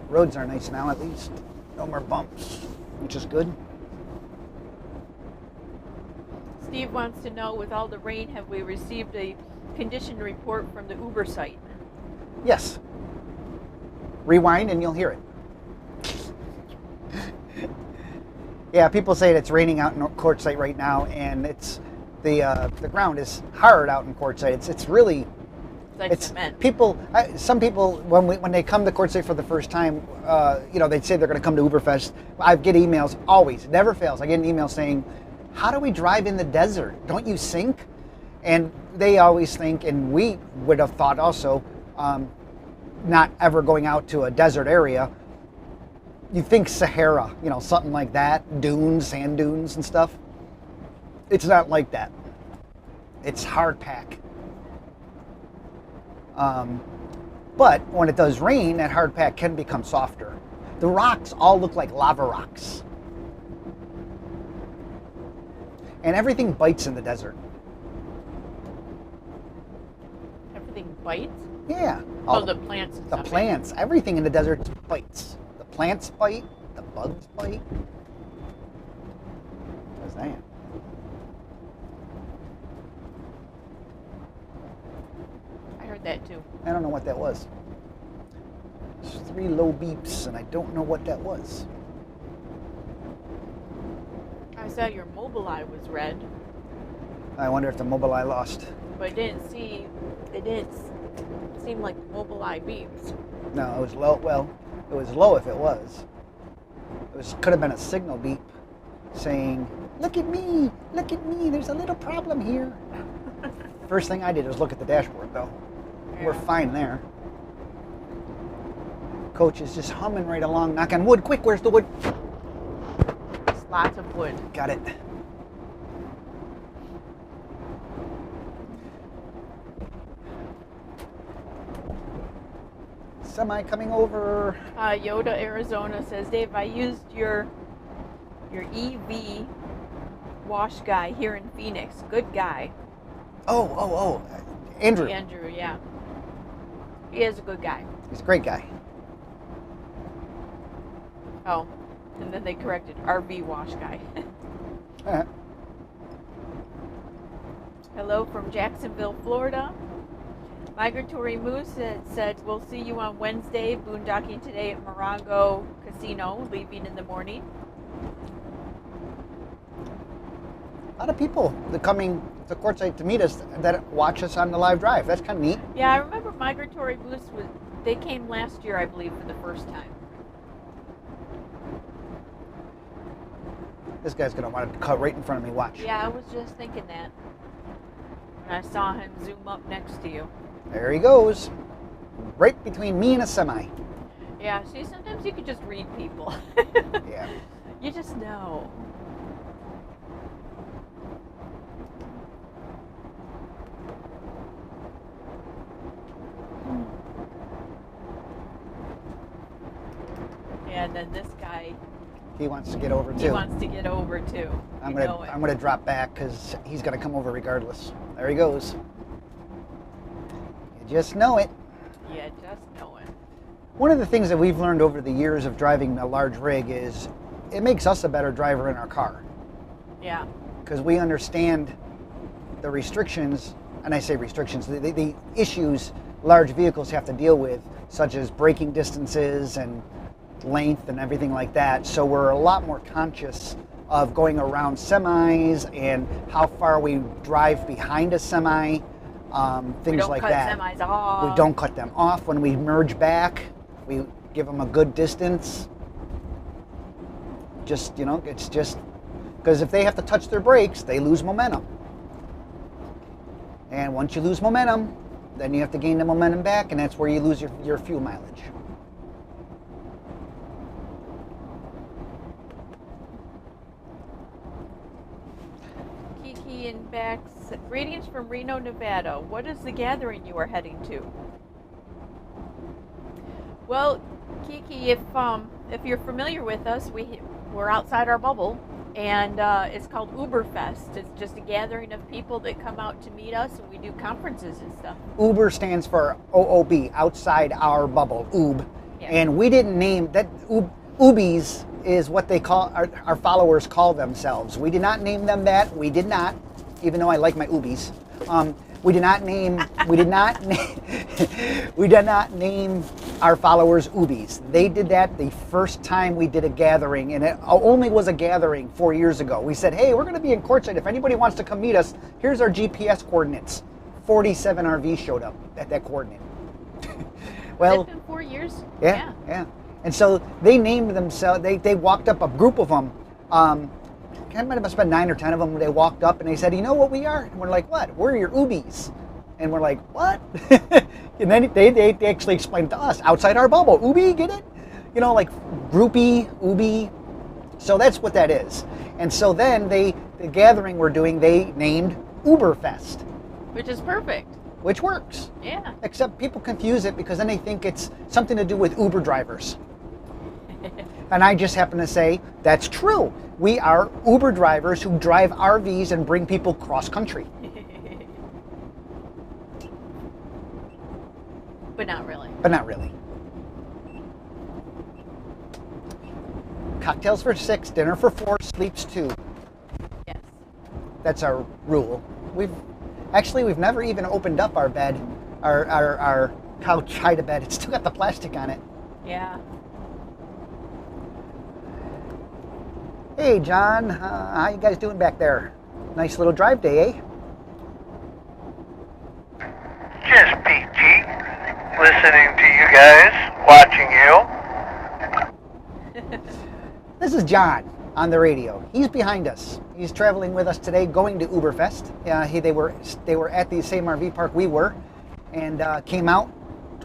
Roads are nice now, at least. No more bumps, which is good. Steve wants to know, with all the rain, have we received a condition report from the Uber site? Yes. Rewind and you'll hear it. Yeah, people say it's raining out in Quartzsite right now, and it's the ground is hard out in Quartzsite. It's really It's like cement. people. Some people when they come to Quartzsite for the first time, they say they're going to come to OOBerfest. I get emails always, it never fails. I get an email saying, "How do we drive in the desert? Don't you sink?" And they always think, and we would have thought also, not ever going out to a desert area. You think Sahara, something like that, dunes, sand dunes and stuff. It's not like that. It's hard pack. But when it does rain, that hard pack can become softer. The rocks all look like lava rocks. And everything bites in the desert. Everything bites? Yeah. Oh, the plants and The stuff. plants, everything in the desert bites. The plants bite, the bugs bite. What's that? I heard that too. I don't know what that was. There's 3 low beeps, and I don't know what that was. I saw your Mobileye was red, I wonder if the Mobileye lost. but it didn't seem like Mobileye beeps. No, it was low. Well, it was low if it was. Could have been a signal beep saying, look at me, there's a little problem here." First thing I did was look at the dashboard, though. We're fine there. Coach is just humming right along. Knock on wood. Quick, where's the wood? There's lots of wood. Got it. Semi coming over. Yoda, Arizona says, Dave, I used your EV wash guy here in Phoenix. Good guy. Oh. Andrew. Andrew, yeah. He is a good guy. He's a great guy. Oh, and then they corrected RV wash guy. Hello from Jacksonville, Florida. Migratory Moose said, we'll see you on Wednesday, boondocking today at Morongo Casino, leaving in the morning. A lot of people that coming to Quartzsite to meet us that watch us on the live drive. That's kind of neat. Yeah, I remember Migratory Moose they came last year, I believe, for the first time. This guy's going to want to cut right in front of me. Watch. Yeah, I was just thinking that when I saw him zoom up next to you. There he goes. Right between me and a semi. Yeah, see, sometimes you can just read people. Yeah. You just know. Yeah, and then this guy, He wants to get over too. he wants to get over too. I'm gonna drop back because he's gonna come over regardless. There he goes. You just know it. Yeah, just know it. One of the things that we've learned over the years of driving a large rig is it makes us a better driver in our car. Yeah. Because we understand the restrictions, and I say restrictions, the issues large vehicles have to deal with, such as braking distances and length and everything like that. So we're a lot more conscious of going around semis and how far we drive behind a semi, things like that. We don't cut semis off. We don't cut them off when we merge back. We give them a good distance. Just, it's just because if they have to touch their brakes, they lose momentum. And once you lose momentum, then you have to gain the momentum back, and that's where you lose your fuel mileage. Kiki and Bax, greetings from Reno, Nevada. What is the gathering you are heading to? Well, Kiki, if you're familiar with us, we're outside our bubble, and it's called OOBerfest. It's just a gathering of people that come out to meet us, and we do conferences and stuff. Uber stands for OOB, outside our bubble, OOB. Yeah. And we didn't name that. Oobies is what they call our followers call themselves. We did not name them that. We did not, even though I like my Oobies. We did not name our followers Oobies. They did that the first time we did a gathering, and it only was a gathering 4 years ago. We said, hey, we're going to be in Quartzsite. If anybody wants to come meet us, here's our GPS coordinates. 47 RVs showed up at that coordinate. Well, Has it been 4 years? yeah. And so they named themselves. They walked up, a group of them. It might have been 9 or 10 of them. They walked up and they said, "You know what we are?" And we're like, "What? We're your Oobies." And we're like, "What?" And then they actually explained to us, outside our bubble. Oobi, get it? Like groupie, Oobi. So that's what that is. And so then the gathering we're doing, they named OOBerfest. Which is perfect. Which works. Yeah. Except people confuse it because then they think it's something to do with Uber drivers. And I just happen to say, that's true. We are Uber drivers who drive RVs and bring people cross country. But not really. But not really. Cocktails for 6, dinner for 4, sleeps 2. Yes. That's our rule. We've never even opened up our bed, our couch hide-a-bed. It's still got the plastic on it. Yeah. Hey, John, how you guys doing back there? Nice little drive day, eh? Just peachy. Listening to you guys, watching you. This is John on the radio. He's behind us. He's traveling with us today, going to OOBerfest. They were at the same RV park we were, and came out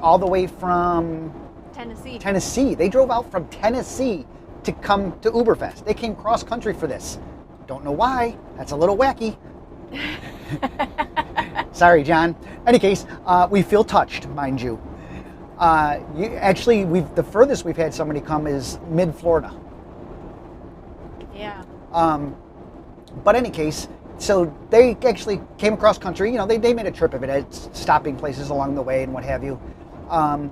all the way from Tennessee. They drove out from Tennessee to come to OOBerfest. They came cross country for this. Don't know why. That's a little wacky. Sorry, John. Any case, we feel touched, mind you. The furthest we've had somebody come is mid-Florida. Yeah. But any case, so they actually came across country. They made a trip of it, stopping places along the way and what have you. And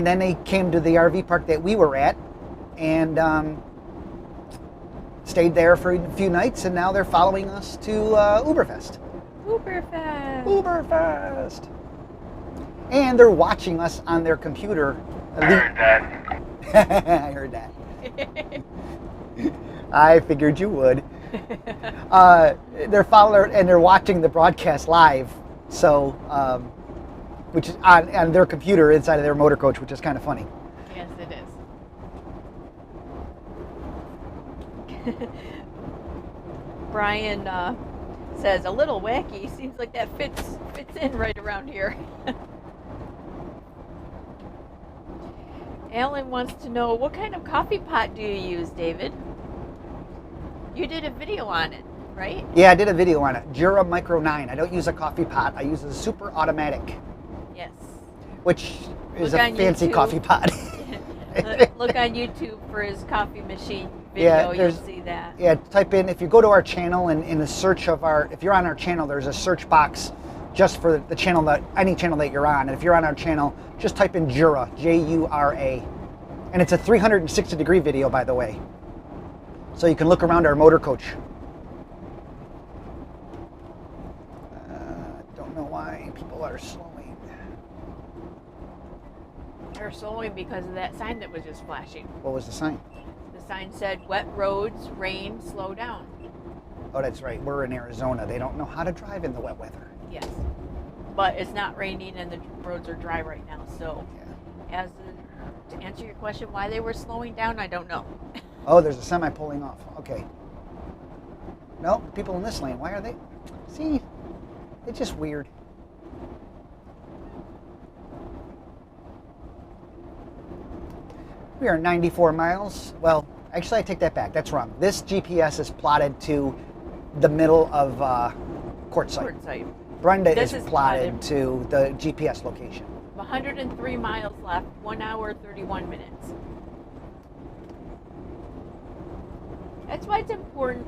then they came to the RV park that we were at, and stayed there for a few nights, and now they're following us to OOBerfest. OOBerfest. And they're watching us on their computer. I heard that. I heard that. I figured you would. They're following and they're watching the broadcast live, so which is on their computer inside of their motor coach, which is kind of funny. Yes, it is. Brian says, a little wacky. Seems like that fits in right around here. Alan wants to know, what kind of coffee pot do you use, David? You did a video on it, right? Yeah, I did a video on it. Jura Micro 9. I don't use a coffee pot. I use a super automatic. Yes. Which is Look a on fancy YouTube. coffee pot. Look on YouTube for his coffee machine video. You'll see that. Yeah, type in, if you go to our channel and in the search of if you're on our channel, there's a search box just for the channel, any channel that you're on. And if you're on our channel, just type in Jura, Jura. And it's a 360-degree video, by the way. So you can look around our motor coach. Don't know why people are slowing. They're slowing because of that sign that was just flashing. What was the sign? The sign said, wet roads, rain, slow down. Oh, that's right. We're in Arizona. They don't know how to drive in the wet weather. Yes. But it's not raining and the roads are dry right now. So, to answer your question, why they were slowing down, I don't know. Oh, there's a semi pulling off. Okay. No, people in this lane. Why are they? See, it's just weird. We are 94 miles. Well, actually, I take that back. That's wrong. This GPS is plotted to the middle of Quartzsite. Brenda is plotted to the GPS location. 103 miles left, 1 hour, 31 minutes. That's why it's important.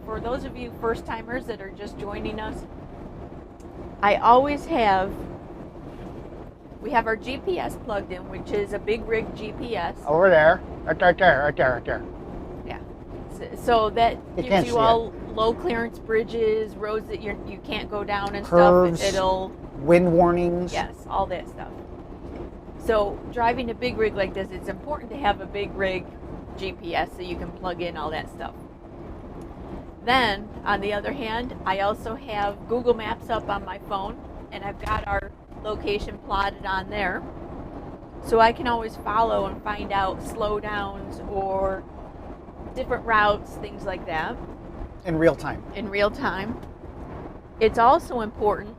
For those of you first timers that are just joining us, we have our GPS plugged in, which is a big rig GPS. Over there, right there. Yeah. So that gives you all low clearance bridges, roads that you can't go down and curves, stuff. It'll wind warnings. Yes, all that stuff. So driving a big rig like this, it's important to have a big rig GPS so you can plug in all that stuff. Then, on the other hand, I also have Google Maps up on my phone, and I've got our location plotted on there. So I can always follow and find out slowdowns or different routes, things like that. In real time. In real time. It's also important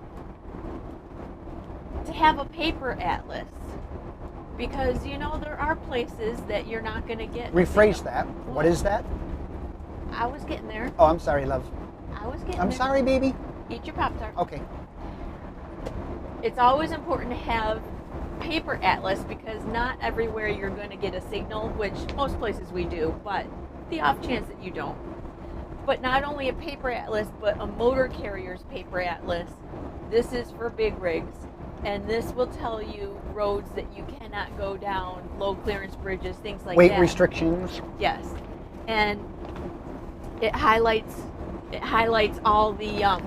to have a paper atlas, because there are places that you're not going to get. Rephrase that. What is that? I was getting there. Oh, I'm sorry, love. I'm there. sorry, baby. Eat your Pop-Tart. Okay. It's always important to have paper atlas, because not everywhere you're going to get a signal, which most places we do, but the off chance that you don't. But not only a paper atlas, but a motor carrier's paper atlas. This is for big rigs, and this will tell you roads that you cannot go down, low clearance bridges, things like that. Weight restrictions. Yes, and it highlights all the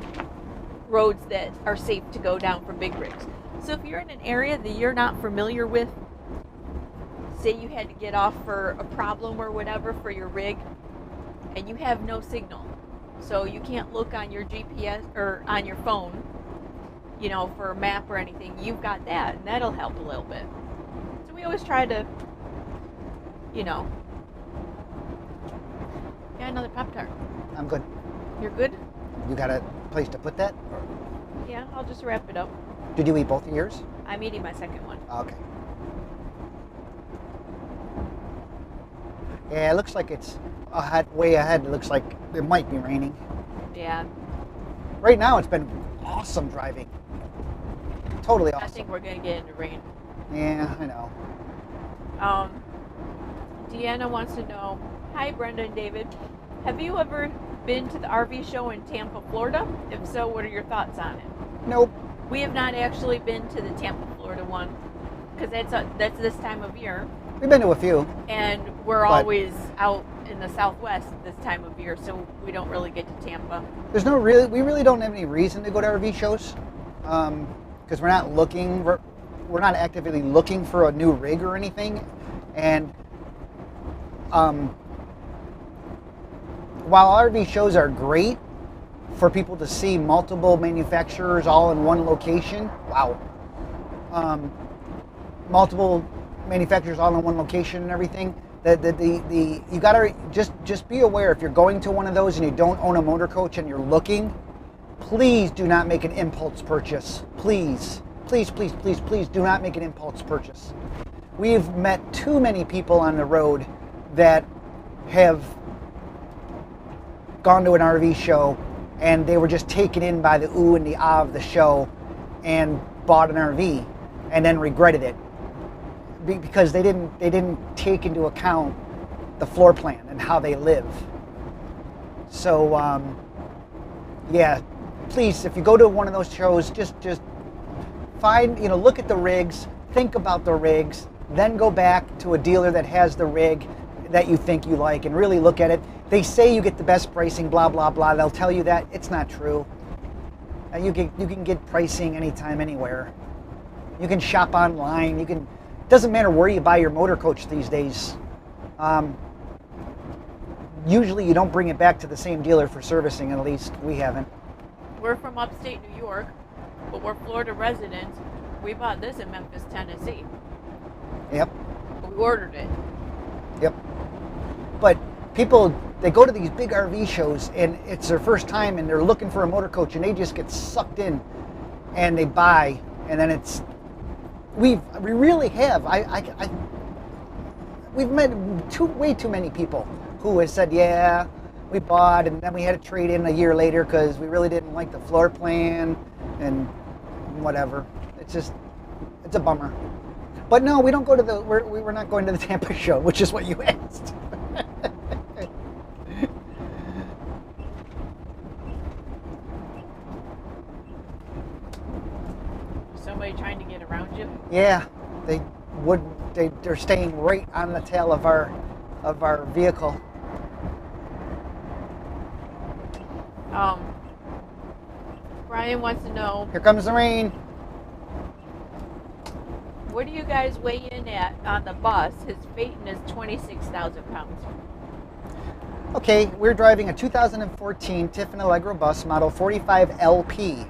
roads that are safe to go down for big rigs. So if you're in an area that you're not familiar with, say you had to get off for a problem or whatever for your rig, and you have no signal, so you can't look on your GPS or on your phone, for a map or anything, you've got that, and that'll help a little bit. So we always try to, Yeah, another Pop-Tart. I'm good. You're good? You got a place to put that? Yeah, I'll just wrap it up. Did you eat both of yours? I'm eating my second one. Okay. Yeah, it looks like it's way ahead. It looks like it might be raining. Yeah. Right now, it's been awesome driving. Totally awesome. I think we're going to get into rain. Yeah, I know. Deanna wants to know, hi Brenda and David, have you ever been to the RV show in Tampa, Florida? If so, what are your thoughts on it? Nope. We have not actually been to the Tampa, Florida one, because that's this time of year. We've been to a few. And we're always out in the Southwest this time of year, so we don't really get to Tampa. We really don't have any reason to go to RV shows, because we're not actively looking for a new rig or anything. And while RV shows are great for people to see multiple manufacturers all in one location, multiple manufacturers all in one location and everything, you gotta just be aware, if you're going to one of those and you don't own a motor coach and you're looking, please do not make an impulse purchase. Please do not make an impulse purchase. We've met too many people on the road that have gone to an RV show and they were just taken in by the ooh and the ah of the show and bought an RV and then regretted it. because they didn't take into account the floor plan and how they live. So yeah, please, if you go to one of those shows, just find, look at the rigs, think about the rigs, then go back to a dealer that has the rig that you think you like and really look at it. They say you get the best pricing, blah, blah, blah. They'll tell you that. It's not true. You can get pricing anytime, anywhere. You can shop online. Doesn't matter where you buy your motor coach these days. Usually you don't bring it back to the same dealer for servicing, at least we haven't. We're from upstate New York, but we're Florida residents. We bought this in Memphis, Tennessee. Yep. We ordered it. Yep. But people, they go to these big RV shows and it's their first time and they're looking for a motor coach and they just get sucked in and they buy, and then we really have. We've met way too many people who has said, yeah, we bought and then we had to trade in a year later because we really didn't like the floor plan and whatever. It's a bummer. But no, we don't go to we're not going to the Tampa show, which is what you asked. Somebody trying to get around you? Yeah, they're staying right on the tail of our vehicle. Brian wants to know, Here comes the rain. what do you guys weigh in at on the bus? His Phaeton is 26,000 pounds. Okay, we're driving a 2014 Tiffin Allegro bus, model 45 LP.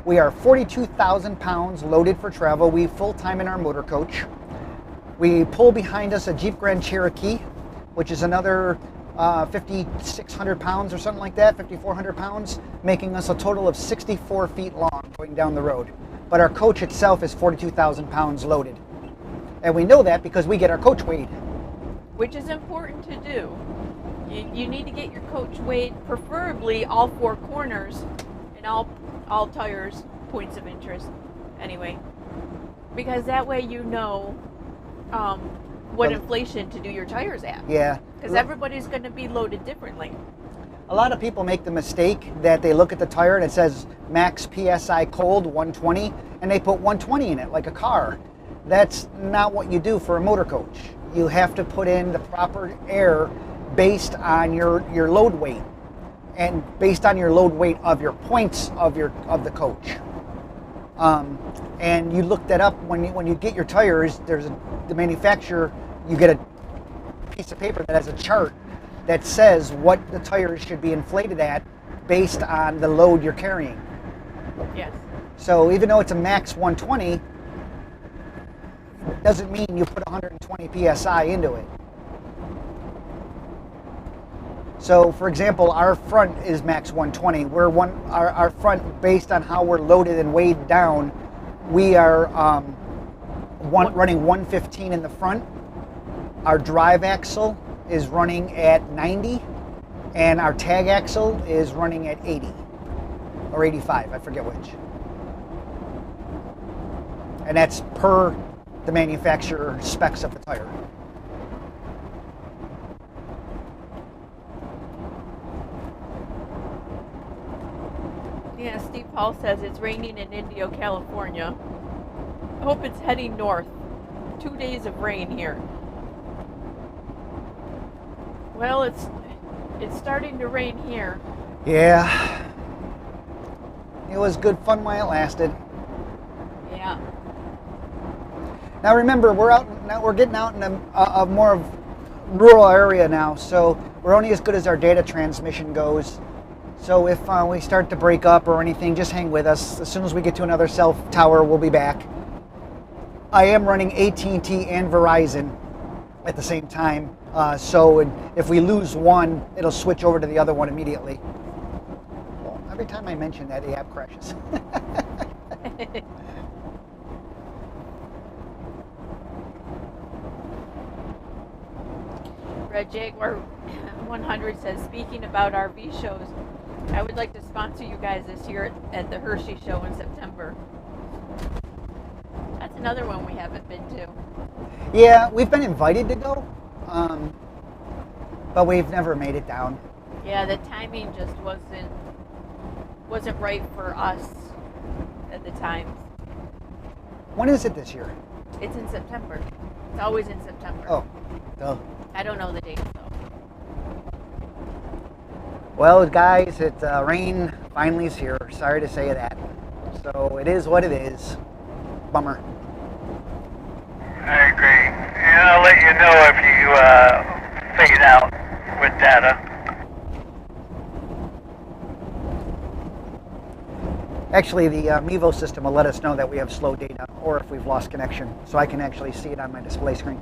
We are 42,000 pounds loaded for travel. We full-time in our motor coach. We pull behind us a Jeep Grand Cherokee, which is another 5,600 pounds or something like that, 5,400 pounds, making us a total of 64 feet long going down the road. But our coach itself is 42,000 pounds loaded. And we know that because we get our coach weighed. Which is important to do. You need to get your coach weighed, preferably all four corners and all tires, points of interest, anyway. Because that way you know what inflation to do your tires at. Yeah. Because everybody's going to be loaded differently. A lot of people make the mistake that they look at the tire and it says max PSI cold 120 and they put 120 in it like a car. That's not what you do for a motor coach. You have to put in the proper air based on your load weight and based on your load weight of your points of the coach. And you look that up when you get your tires. The manufacturer, you get a piece of paper that has a chart that says what the tires should be inflated at based on the load you're carrying. Yes. So even though it's a max 120, doesn't mean you put 120 PSI into it. So for example, our front is max 120. Our front, based on how we're loaded and weighed down, we are running 115 in the front. Our drive axle is running at 90, and our tag axle is running at 80 or 85, I forget which. And that's per the manufacturer specs of the tire. Yeah, Steve Paul says it's raining in Indio, California. I hope it's heading north. 2 days of rain here. Well, it's starting to rain here. Yeah. It was good fun while it lasted. Yeah. Now remember, we're getting out in a more of rural area now, so we're only as good as our data transmission goes. So if we start to break up or anything, just hang with us. As soon as we get to another cell tower, we'll be back. I am running AT&T and Verizon at the same time. So if we lose one, it'll switch over to the other one immediately. Well, every time I mention that, the app crashes. Red Jaguar 100 says, speaking about RV shows, I would like to sponsor you guys this year at the Hershey show in September. That's That's another one we haven't been to. Yeah, we've been invited to go, but we've never made it down. Yeah, the timing just wasn't right for us at the time. When is it this year? It's in September. It's always in September. Oh, duh. I don't know the date though. Well, guys, rain finally is here. Sorry to say that. So it is what it is. Bummer. I agree. And I'll let you know if you fade out with data. Actually, the Mevo system will let us know that we have slow data or if we've lost connection, so I can actually see it on my display screen.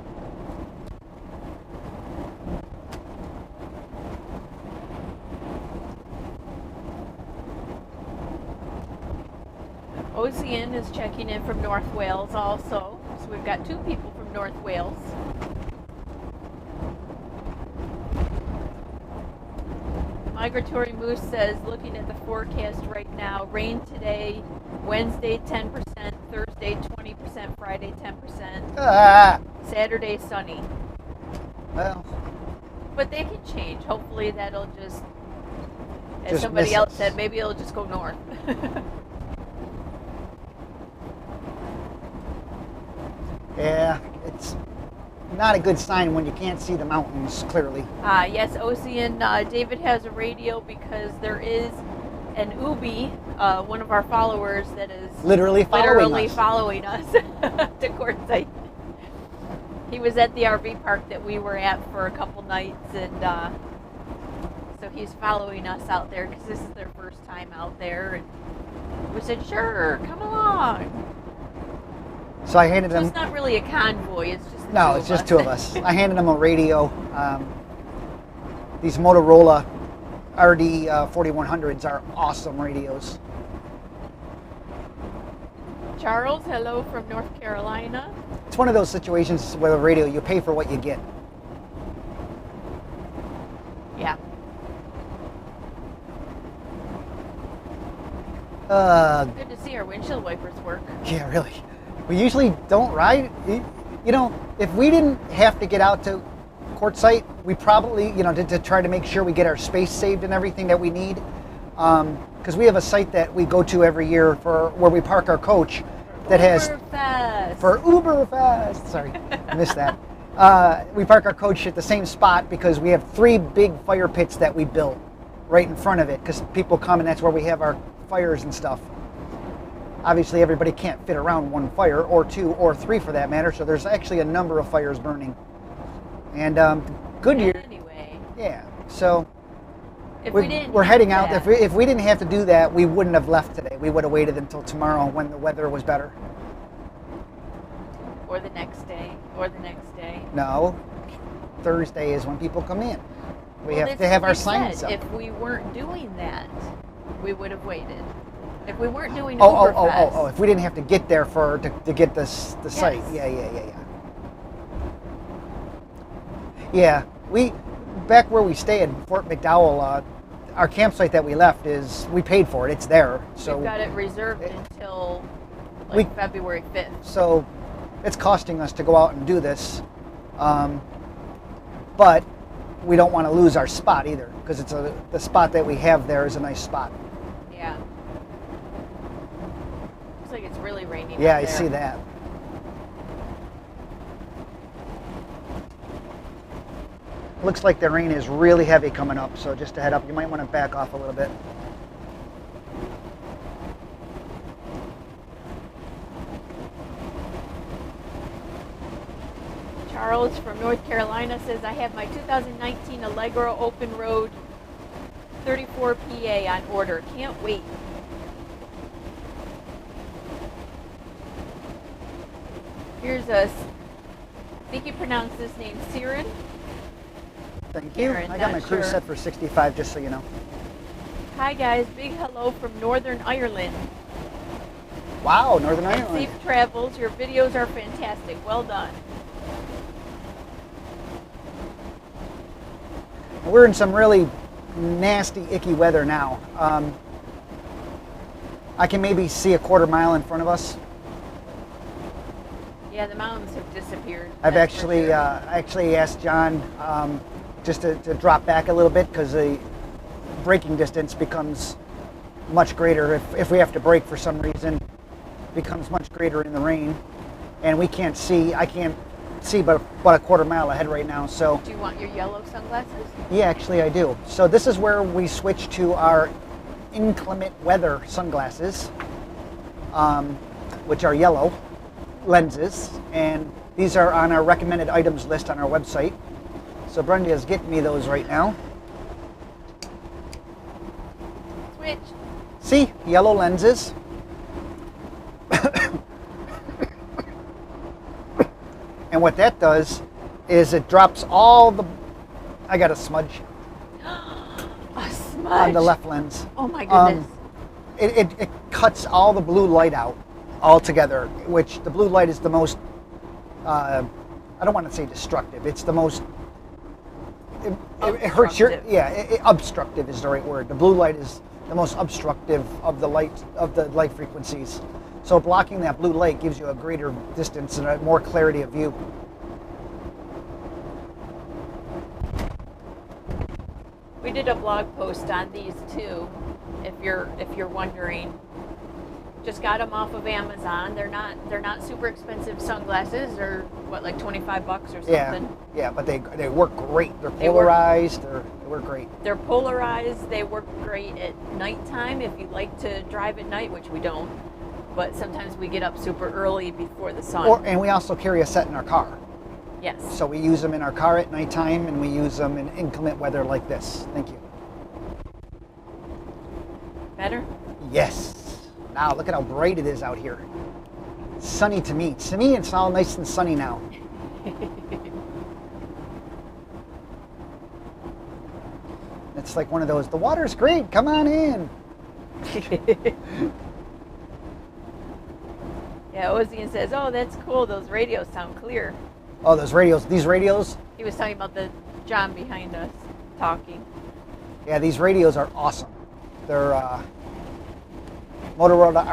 Ocean is checking in from North Wales also. So we've got 2 people from North Wales. Migratory Moose says, looking at the forecast right now, rain today, Wednesday 10%, Thursday 20%, Friday 10%, Saturday sunny. Well, But they can change. Hopefully that'll just Just somebody miss else us. said, maybe it'll just go north. yeah, it's not a good sign when you can't see the mountains clearly. Yes, Ocean, David has a radio because there is an OOBie, one of our followers that is Literally following us. following us to Quartzsite. He was at the RV park that we were at for a couple nights, and so he's following us out there because this is their first time out there. And we said, sure, come along. So I handed So him. it's not really a convoy, it's just the No, two it's of just us. 2 of us. I handed him a radio. These Motorola RD 4100s are awesome radios. Charles, hello from North Carolina. It's one of those situations with a radio, you pay for what you get. Yeah. Good to see our windshield wipers work. Yeah, really. We usually don't ride. You know, if we didn't have to get out to Quartzsite, we probably, to try to make sure we get our space saved and everything that we need. Because we have a site that we go to every year for where we park our coach that has OOBerfest. for OOBerfest. Sorry, missed that. We park our coach at the same spot because we have 3 big fire pits that we built right in front of it because people come and that's where we have our fires and stuff. Obviously, everybody can't fit around 1 fire or 2 or 3 for that matter, so there's actually a number of fires burning. And Goodyear, Anyway, yeah. So if we didn't we're have heading out. that- If we didn't have to do that, we wouldn't have left today. We would have waited until tomorrow when the weather was better. or the next day, or the next day. No, Thursday is when people come in. We Well, have that's to have what our they signs said. up. If we weren't doing that, we would have waited. If we weren't doing Oh, OOBerfest, if we didn't have to get there to get the site. Yes. Yeah, we, back where we stay in Fort McDowell, our campsite that we left we paid for it. It's there. So we've got it reserved until We- February 5th. So it's costing us to go out and do this. But we don't want to lose our spot either because the spot that we have there is a nice spot. Yeah. Looks like it's really raining. Yeah, out I there. see that. Looks like the rain is really heavy coming up, so just a head up, you might want to back off a little bit. Charles from North Carolina says, I have my 2019 Allegro Open Road 34 PA on order. Can't wait. Here's I think you pronounce this name Siren. Thank you. Karen, I got my not cruise sure. set for 65, just so you know. Hi guys, big hello from Northern Ireland. Wow, Northern And Ireland. safe travels. Your videos are fantastic. Well done. We're in some really nasty, icky weather now. I can maybe see a quarter mile in front of us. Yeah, the mountains have disappeared. I've that's for actually, sure. I actually asked John just to drop back a little bit because the braking distance becomes much greater if we have to brake for some reason. Becomes much greater in the rain, and we can't see. I can't see but about a quarter mile ahead right now. So Do you want your yellow sunglasses? yeah, actually I do. So this is where we switch to our inclement weather sunglasses, which are yellow lenses, and these are on our recommended items list on our website. So Brenda is getting me those right now. Switch. See, yellow lenses. And what that does is it drops all the, I got a smudge A smudge. on the left lens. Oh my goodness. It cuts all the blue light out altogether, which the blue light is the most, I don't want to say destructive, it's the most, it hurts your, Obstructive. yeah, obstructive is the right word. The blue light is the most obstructive of the light frequencies. So blocking that blue light gives you a greater distance and a more clarity of view. We did a blog post on these too, if you're wondering. Just got them off of Amazon. They're not super expensive sunglasses. They're what, like $25 or something. Yeah, but they work great. They're They work- polarized. They work great. They're polarized. They work great at nighttime if you like to drive at night, which we don't. But sometimes we get up super early before the sun. And we also carry a set in our car. Yes. So we use them in our car at nighttime, and we use them in inclement weather like this. Thank you. Better? Yes. Now look at how bright it is out here. Sunny to me. To me, it's all nice and sunny now. It's like one of those, the water's great, come on in. Yeah, Ozian says, oh, that's cool. Those radios sound clear. Oh, these radios, He was talking about the John behind us talking. yeah, these radios are awesome. They're Motorola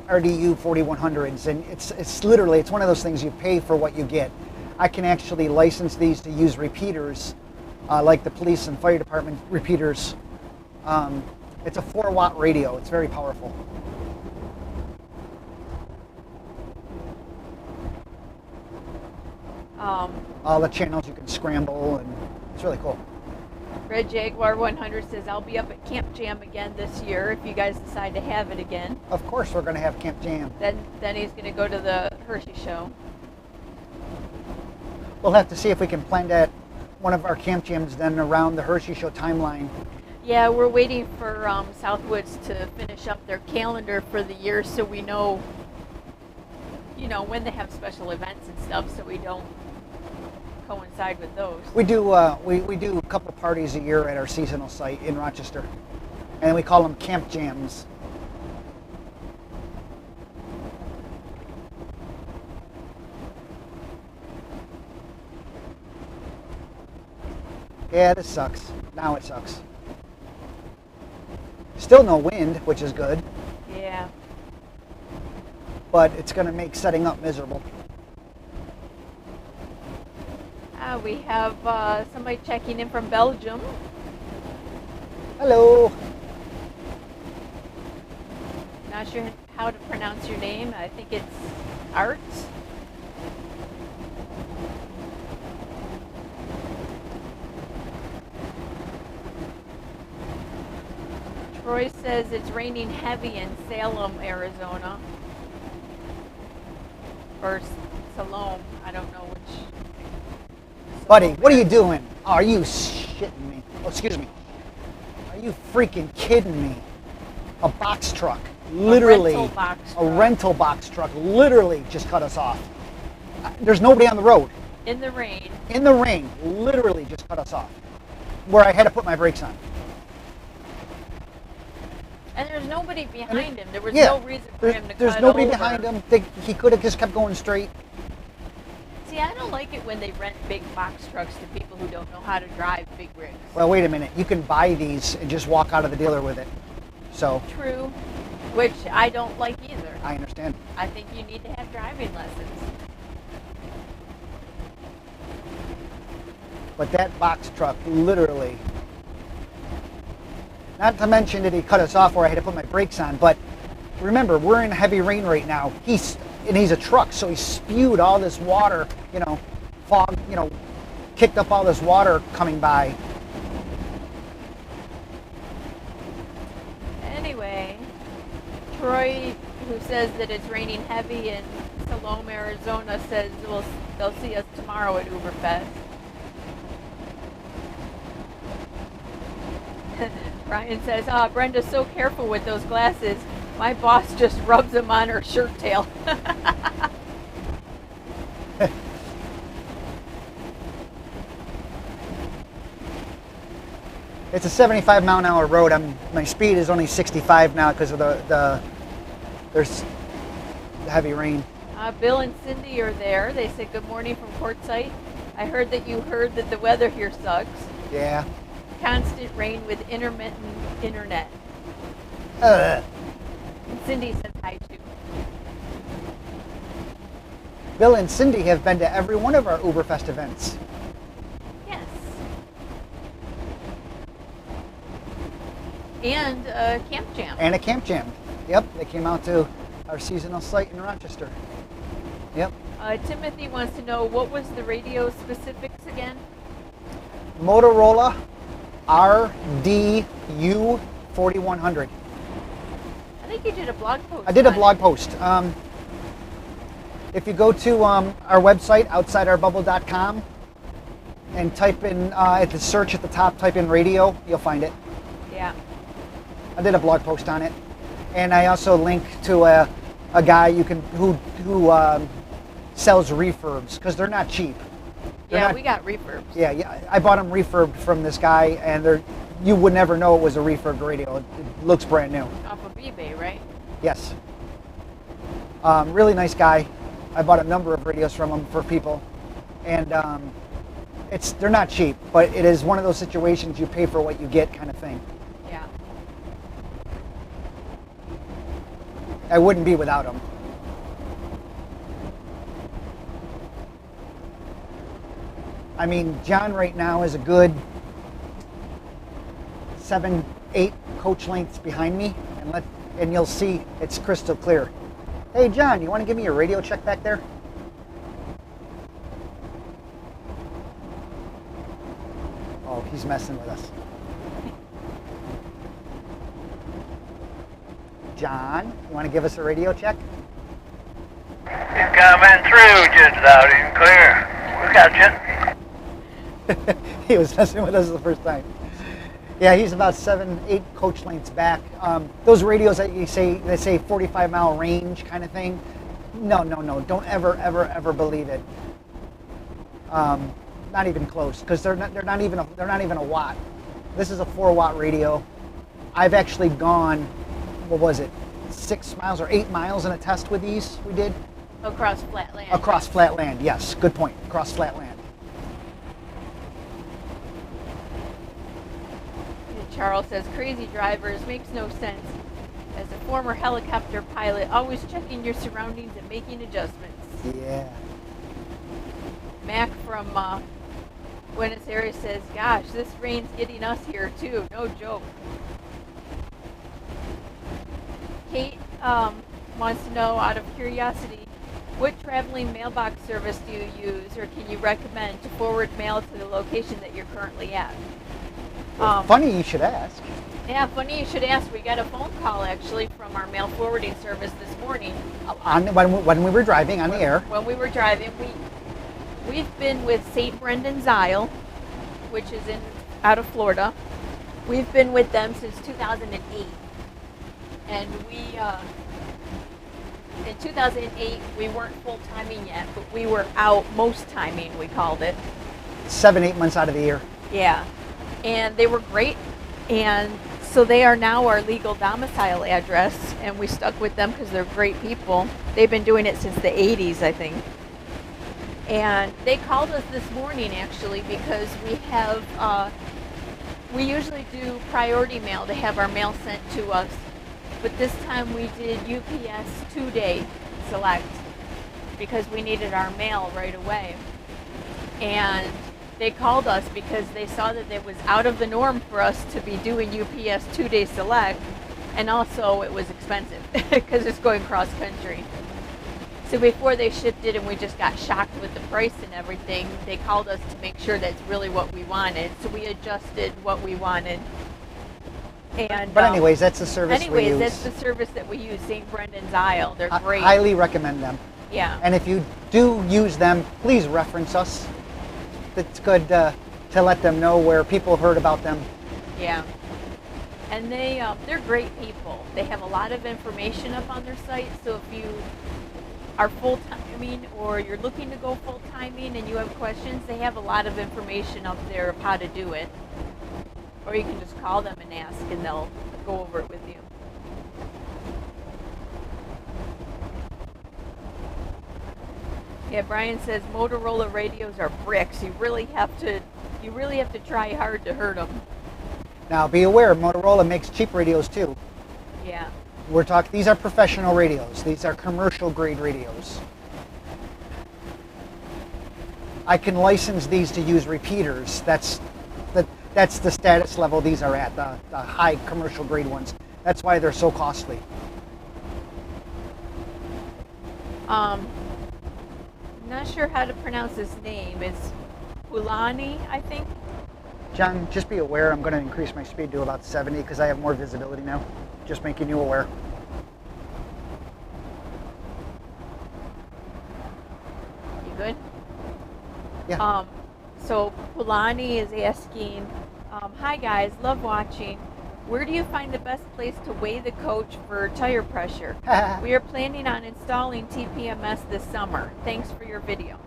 RDU 4100s, and it's literally, it's one of those things you pay for what you get. I can actually license these to use repeaters, like the police and fire department repeaters. It's a 4-watt radio. It's very powerful. All the channels you can scramble, and it's really cool. Red Jaguar 100 says, I'll be up at Camp Jam again this year if you guys decide to have it again. Of course we're going to have Camp Jam. Then he's going to go to the Hershey show. We'll have to see if we can plan that one of our Camp Jams then around the Hershey Show timeline. Yeah, we're waiting for Southwoods to finish up their calendar for the year so we know, when they have special events and stuff, so we don't coincide with those. We do we do a couple parties a year at our seasonal site in Rochester, and we call them Camp Jams. Yeah, this sucks. Now it sucks. Still no wind, which is good, Yeah. but it's going to make setting up miserable. We have somebody checking in from Belgium. Hello. Not sure how to pronounce your name. I think it's Art. Troy says it's raining heavy in Salem, Arizona. Or Salome. I don't know which. Buddy, what are you doing? Oh, are you shitting me? Oh, excuse me. Are you freaking kidding me? A box truck, literally, a rental box truck, literally just cut us off. There's nobody on the road. In the rain. In the rain, literally just cut us off. Where I had to put my brakes on. And there's nobody behind him. There was Yeah, no reason for him to there's cut nobody over. behind him. He could have just kept going straight. See, I don't like it when they rent big box trucks to people who don't know how to drive big rigs. Well, wait a minute. You can buy these and just walk out of the dealer with it. So, True. which I don't like either. I understand. I think you need to have driving lessons. But that box truck literally, not to mention that he cut us off where I had to put my brakes on, but remember, we're in heavy rain right now. He's a truck, so he spewed all this water, fog, kicked up all this water coming by. Anyway, Troy, who says that it's raining heavy in Salome, Arizona, says they'll see us tomorrow at OOBerfest. Ryan says, Brenda's so careful with those glasses. My boss just rubs them on her shirt tail. It's a 75 mile an hour road. My speed is only 65 now because of there's heavy rain. Bill and Cindy are there. They say good morning from Quartzsite. I heard that you heard that the weather here sucks. Yeah. Constant rain with intermittent internet. Uh, And Cindy says hi too. Bill and Cindy have been to every one of our OOBerfest events. Yes. And Camp Jam. And a camp jam. Yep, they came out to our seasonal site in Rochester. Yep. Timothy wants to know, what was the radio specifics again? Motorola RDU 4100. I think you did a blog post. I did a on blog it. post. If you go to our website, outsideourbubble.com, and type in, at the search at the top, type in radio, you'll find it. Yeah. I did a blog post on it. And I also link to a guy who sells refurbs, because they're not cheap. We got refurbs. Yeah, I bought them refurbed from this guy, and you would never know it was a refurbed radio. It looks brand new. Off of eBay, right? Yes. Really nice guy. I bought a number of radios from him for people, and they're not cheap, but it is one of those situations you pay for what you get kind of thing. Yeah. I wouldn't be without them. I mean, John right now is a good 7, 8 coach lengths behind me, and you'll see it's crystal clear. Hey, John, you want to give me a radio check back there? Oh, he's messing with us. John, you want to give us a radio check? He's coming through just loud and clear. We got you. He was messing with us the first time. Yeah, he's about 7, 8 coach lengths back. Those radios that they say 45 mile range kind of thing. No. Don't ever believe it. Not even close, because they're not even a watt. This is a 4-watt radio. I've actually gone, 6 miles or 8 miles in a test with these. We did Across flat land. across flat land. Yes, good point. Across flat land. Charles says, crazy drivers, makes no sense. As a former helicopter pilot, always checking your surroundings and making adjustments. Yeah. Mac from Buenos Aires says, gosh, this rain's getting us here too, no joke. Kate wants to know, out of curiosity, what traveling mailbox service do you use, or can you recommend to forward mail to the location that you're currently at? Funny you should ask. Yeah, funny you should ask. We got a phone call actually from our mail forwarding service this morning. When we were driving on the air. When we were driving, we've been with St. Brendan's Isle, which is out of Florida. We've been with them since 2008, and in 2008 we weren't full timing yet, but we were out most timing, we called it. 7, 8 months out of the year. Yeah. And they were great, and so they are now our legal domicile address, and we stuck with them because they're great people. They've been doing it since the 80s, I think. And they called us this morning actually because we usually do priority mail to have our mail sent to us but this time we did UPS 2-day select because we needed our mail right away. And they called us because they saw that it was out of the norm for us to be doing UPS 2-day select, and also it was expensive because it's going cross country. So before they shipped it and we just got shocked with the price and everything, they called us to make sure that's really what we wanted. So we adjusted what we wanted. And But anyways, that's the service we use. that's the service that we use, St. Brendan's Isle. They're I great. highly recommend them. Yeah. And if you do use them, please reference us. It's good to let them know where people heard about them. Yeah. And they're great people. They have a lot of information up on their site. So if you are full-timing or you're looking to go full-timing and you have questions, they have a lot of information up there of how to do it. Or you can just call them and ask and they'll go over it with you. Yeah, Brian says Motorola radios are bricks. You really have to try hard to hurt them. Now be aware, Motorola makes cheap radios too. Yeah. We're talking, these are professional radios. These are commercial grade radios. I can license these to use repeaters. That's the status level these are at, the high commercial grade ones. That's why they're so costly. I'm not sure how to pronounce his name. It's Hulani, I think. John, just be aware, I'm going to increase my speed to about 70 because I have more visibility now. Just making you aware. You good? Yeah. So Pulani is asking, hi guys, love watching. Where do you find the best place to weigh the coach for tire pressure? We are planning on installing TPMS this summer. Thanks for your video.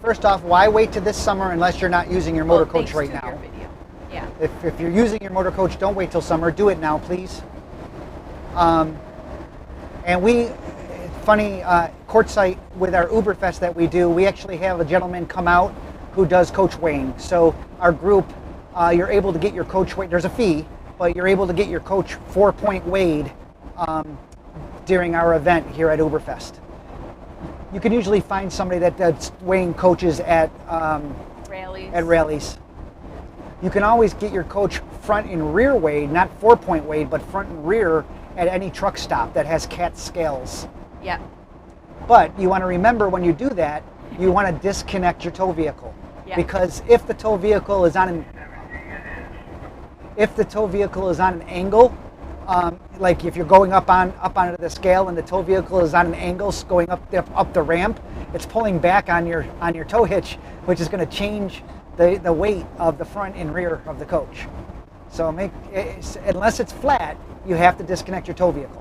First off, why wait to this summer unless you're not using your motor coach right now? Your video. Yeah. If you're using your motor coach, don't wait till summer. Do it now, please. And Quartzsite, with our OOBerfest that we do, we actually have a gentleman come out who does coach weighing. So our group, you're able to get your coach weight. There's a fee, but you're able to get your coach 4-point weighed during our event here at OOBerfest. You can usually find somebody that's weighing coaches at rallies. You can always get your coach front and rear weighed, not 4-point weighed, but front and rear at any truck stop that has CAT scales. Yeah. But you want to remember when you do that, you want to disconnect your tow vehicle. Yeah. Because if the tow vehicle is on an angle, like if you're going up onto the scale and the tow vehicle is on an angle going up the ramp, it's pulling back on your tow hitch, which is going to change the weight of the front and rear of the coach. So unless it's flat, you have to disconnect your tow vehicle.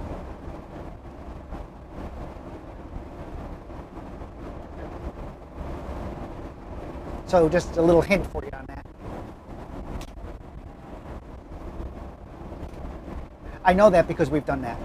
So just a little hint for you on that. I know that because we've done that.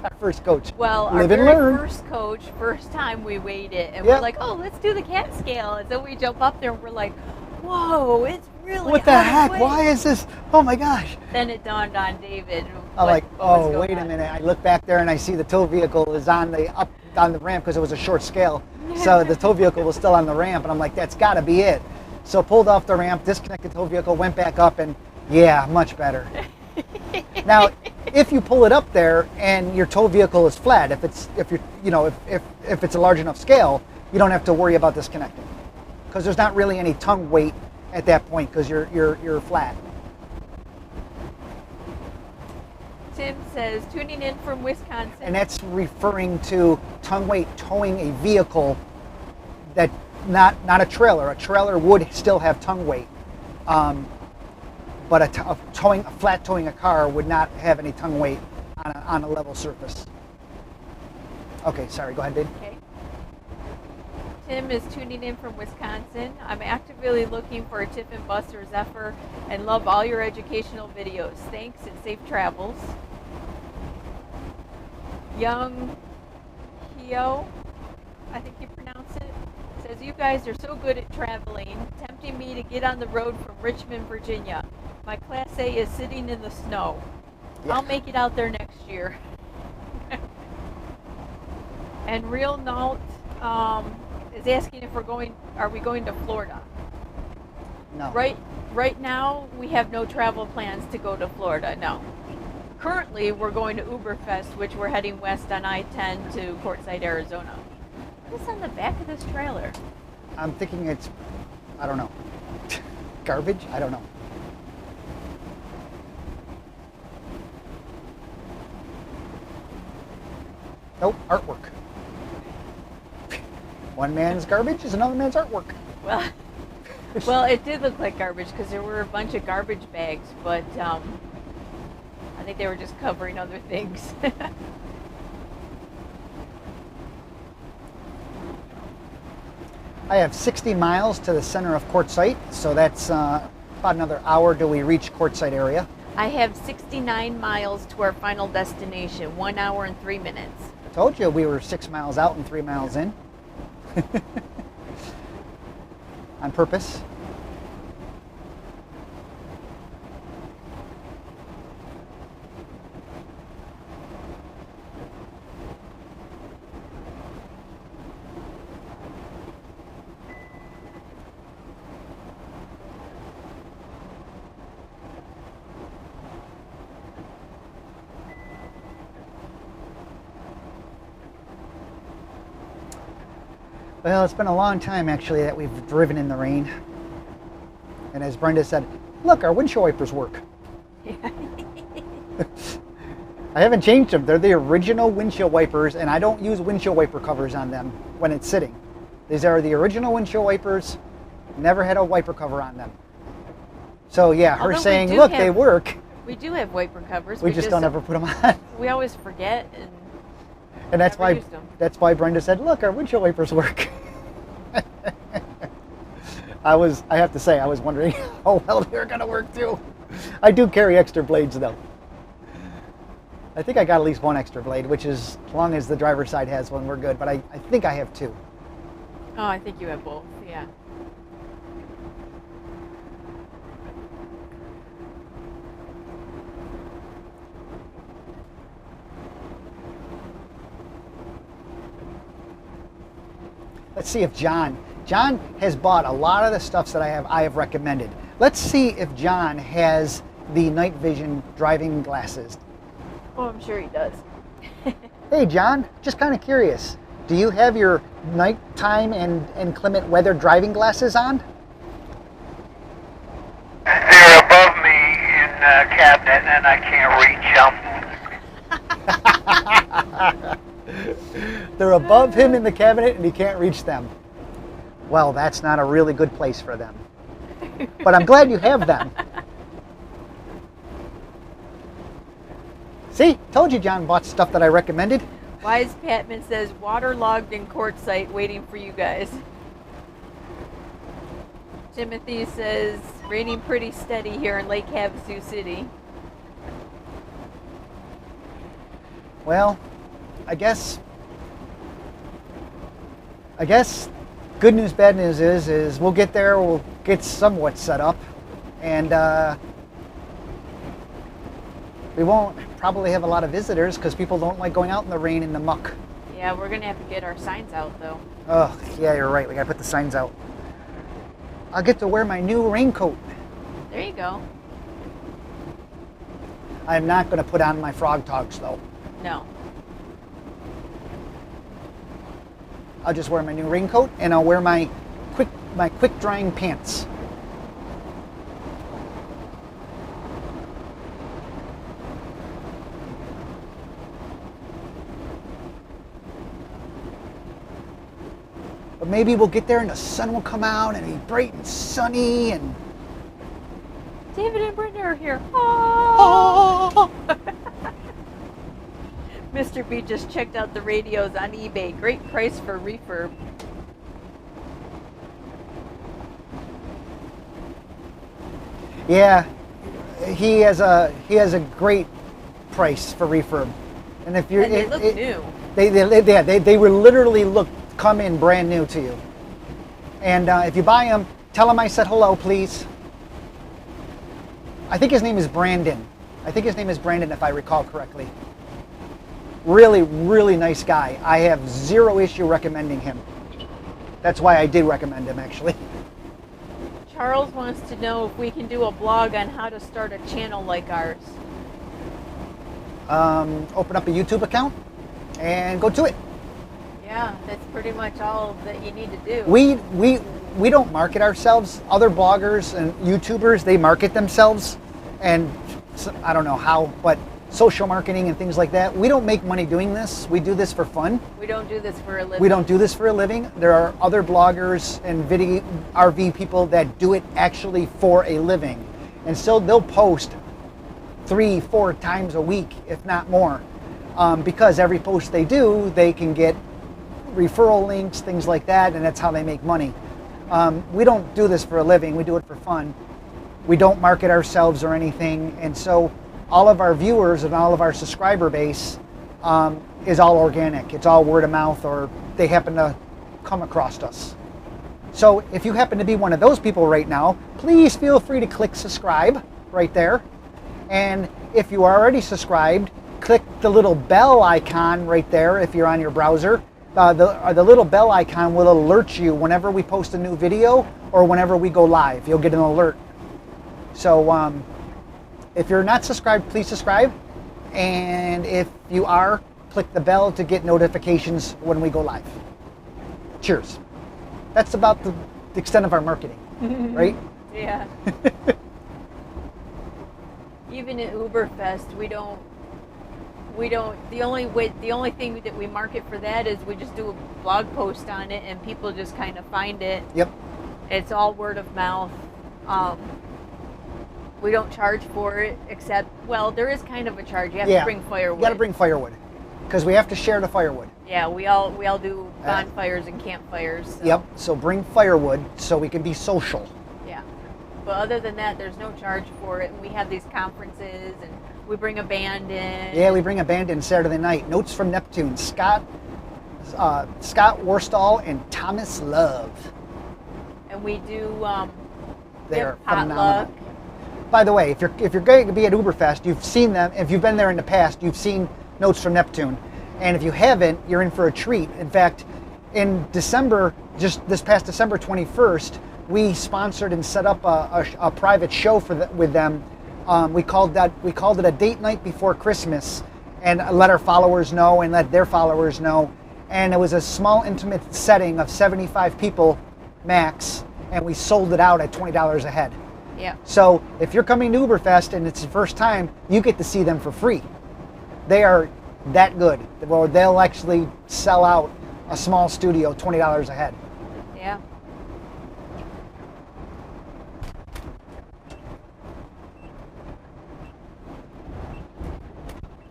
Our first coach. Well, our very first coach, first time we weighed it, and we're like, oh, let's do the CAT scale. And so we jump up there and we're like, whoa, it's really what the heck? Why is this? Oh my gosh. Then it dawned on David. I'm like, oh, wait a minute. I look back there and I see the tow vehicle is on the ramp because it was a short scale. So the tow vehicle was still on the ramp, and I'm like, that's got to be it. So pulled off the ramp, disconnected the tow vehicle, went back up, and yeah, much better. Now, if you pull it up there and your tow vehicle is flat, if it's a large enough scale, you don't have to worry about disconnecting because there's not really any tongue weight at that point because you're flat. Tim says, tuning in from Wisconsin. And that's referring to tongue weight towing a vehicle that not a trailer. A trailer would still have tongue weight. But flat towing a car would not have any tongue weight on a level surface. Okay, sorry, go ahead, Dave. Okay. Tim is tuning in from Wisconsin. I'm actively looking for a Tiffin bus or Zephyr and love all your educational videos. Thanks and safe travels. Young Hio, I think you pronounce it, says, you guys are so good at traveling, tempting me to get on the road from Richmond, Virginia. My Class A is sitting in the snow. Yeah. I'll make it out there next year. And Real Note is asking if are we going to Florida? No. Right now, we have no travel plans to go to Florida, no. Currently, we're going to OOBerfest, which we're heading west on I-10 to Quartzsite, Arizona. What's on the back of this trailer? I'm thinking it's, I don't know, garbage? I don't know. Nope, artwork. One man's garbage is another man's artwork. Well, it did look like garbage because there were a bunch of garbage bags, but I think they were just covering other things. I have 60 miles to the center of Quartzsite, so that's about another hour till we reach Quartzsite area. I have 69 miles to our final destination, 1 hour and 3 minutes. I told you we were 6 miles out and 3 miles in. On purpose. Well, it's been a long time actually that we've driven in the rain. And as Brenda said, look, our windshield wipers work. I haven't changed them. They're the original windshield wipers, and I don't use windshield wiper covers on them when it's sitting. These are the original windshield wipers. Never had a wiper cover on them. So yeah, her Although saying, look, they work. We do have wiper covers. We just don't ever put them on. We always forget And that's never why used 'em. that's why Brenda said, look, our windshield wipers work. I have to say, I was wondering how well they were going to work too. I do carry extra blades though. I think I got at least one extra blade, which is, as long as the driver's side has one, we're good. But I think I have two. Oh, I think you have both, yeah. Let's see if John has bought a lot of the stuff that I have recommended. Let's see if John has the night vision driving glasses. Oh, I'm sure he does. Hey John, just kind of curious. Do you have your nighttime and inclement weather driving glasses on? They're above me in the cabinet and I can't reach them. They're above him in the cabinet and he can't reach them. Well, that's not a really good place for them. But I'm glad you have them. See, told you John bought stuff that I recommended. Wise Patman says, waterlogged in Quartzsite waiting for you guys. Timothy says, raining pretty steady here in Lake Havasu City. Well, I guess good news, bad news is we'll get there, we'll get somewhat set up, and we won't probably have a lot of visitors because people don't like going out in the rain and the muck. Yeah, we're going to have to get our signs out though. Oh, yeah, you're right. We got to put the signs out. I'll get to wear my new raincoat. There you go. I'm not going to put on my frog togs though. No. I'll just wear my new raincoat and I'll wear my quick drying pants. But maybe we'll get there and the sun will come out and it'll be bright and sunny and... David and Brenda are here. Oh. Mr. B just checked out the radios on eBay. Great price for refurb. Yeah, he has a great price for refurb. And if you're, And they look new. They were literally come in brand new to you. And if you buy them, tell him I said hello, please. I think his name is Brandon. I think his name is Brandon, if I recall correctly. Really, really nice guy. I have zero issue recommending him. That's why I did recommend him, actually. Charles wants to know if we can do a blog on how to start a channel like ours. Open up a YouTube account and go to it. Yeah, that's pretty much all that you need to do. We don't market ourselves. Other bloggers and YouTubers, they market themselves, and I don't know how, but social marketing and things like that. We don't make money doing this. We do this for fun. We don't do this for a living. We don't do this for a living. There are other bloggers and video RV people that do it actually for a living, and so they'll post 3-4 times a week, if not more, because every post they do, they can get referral links, things like that, and that's how they make money. We don't do this for a living. We do it for fun. We don't market ourselves or anything, and so all of our viewers and all of our subscriber base is all organic. It's all word of mouth, or they happen to come across us. So if you happen to be one of those people right now, please feel free to click subscribe right there. And if you are already subscribed, click the little bell icon right there if you're on your browser. The little bell icon will alert you whenever we post a new video or whenever we go live. You'll get an alert. So if you're not subscribed, please subscribe. And if you are, click the bell to get notifications when we go live. Cheers. That's about the extent of our marketing, right? Yeah. Even at OOBerfest, we don't. The only thing that we market for that is we just do a blog post on it, and people just kind of find it. Yep. It's all word of mouth. We don't charge for it, except, well, there is kind of a charge. You have to bring firewood. You got to bring firewood, because we have to share the firewood. Yeah, we all do bonfires and campfires. So. Yep. So bring firewood so we can be social. Yeah. But other than that, there's no charge for it. And we have these conferences, and we bring a band in. Yeah, we bring a band in Saturday night. Notes from Neptune. Scott Worstall and Thomas Love. And we do they're potluck. phenomenal. By the way, if you're going to be at OOBerfest, you've seen them. If you've been there in the past, you've seen Notes from Neptune. And if you haven't, you're in for a treat. In fact, in December, just this past December 21st, we sponsored and set up a private show with them. We called it a date night before Christmas, and let our followers know and let their followers know. And it was a small, intimate setting of 75 people max, and we sold it out at $20 a head. Yeah. So if you're coming to OOBerfest and it's your first time, you get to see them for free. They are that good. Well, they'll actually sell out a small studio $20 a head. Yeah.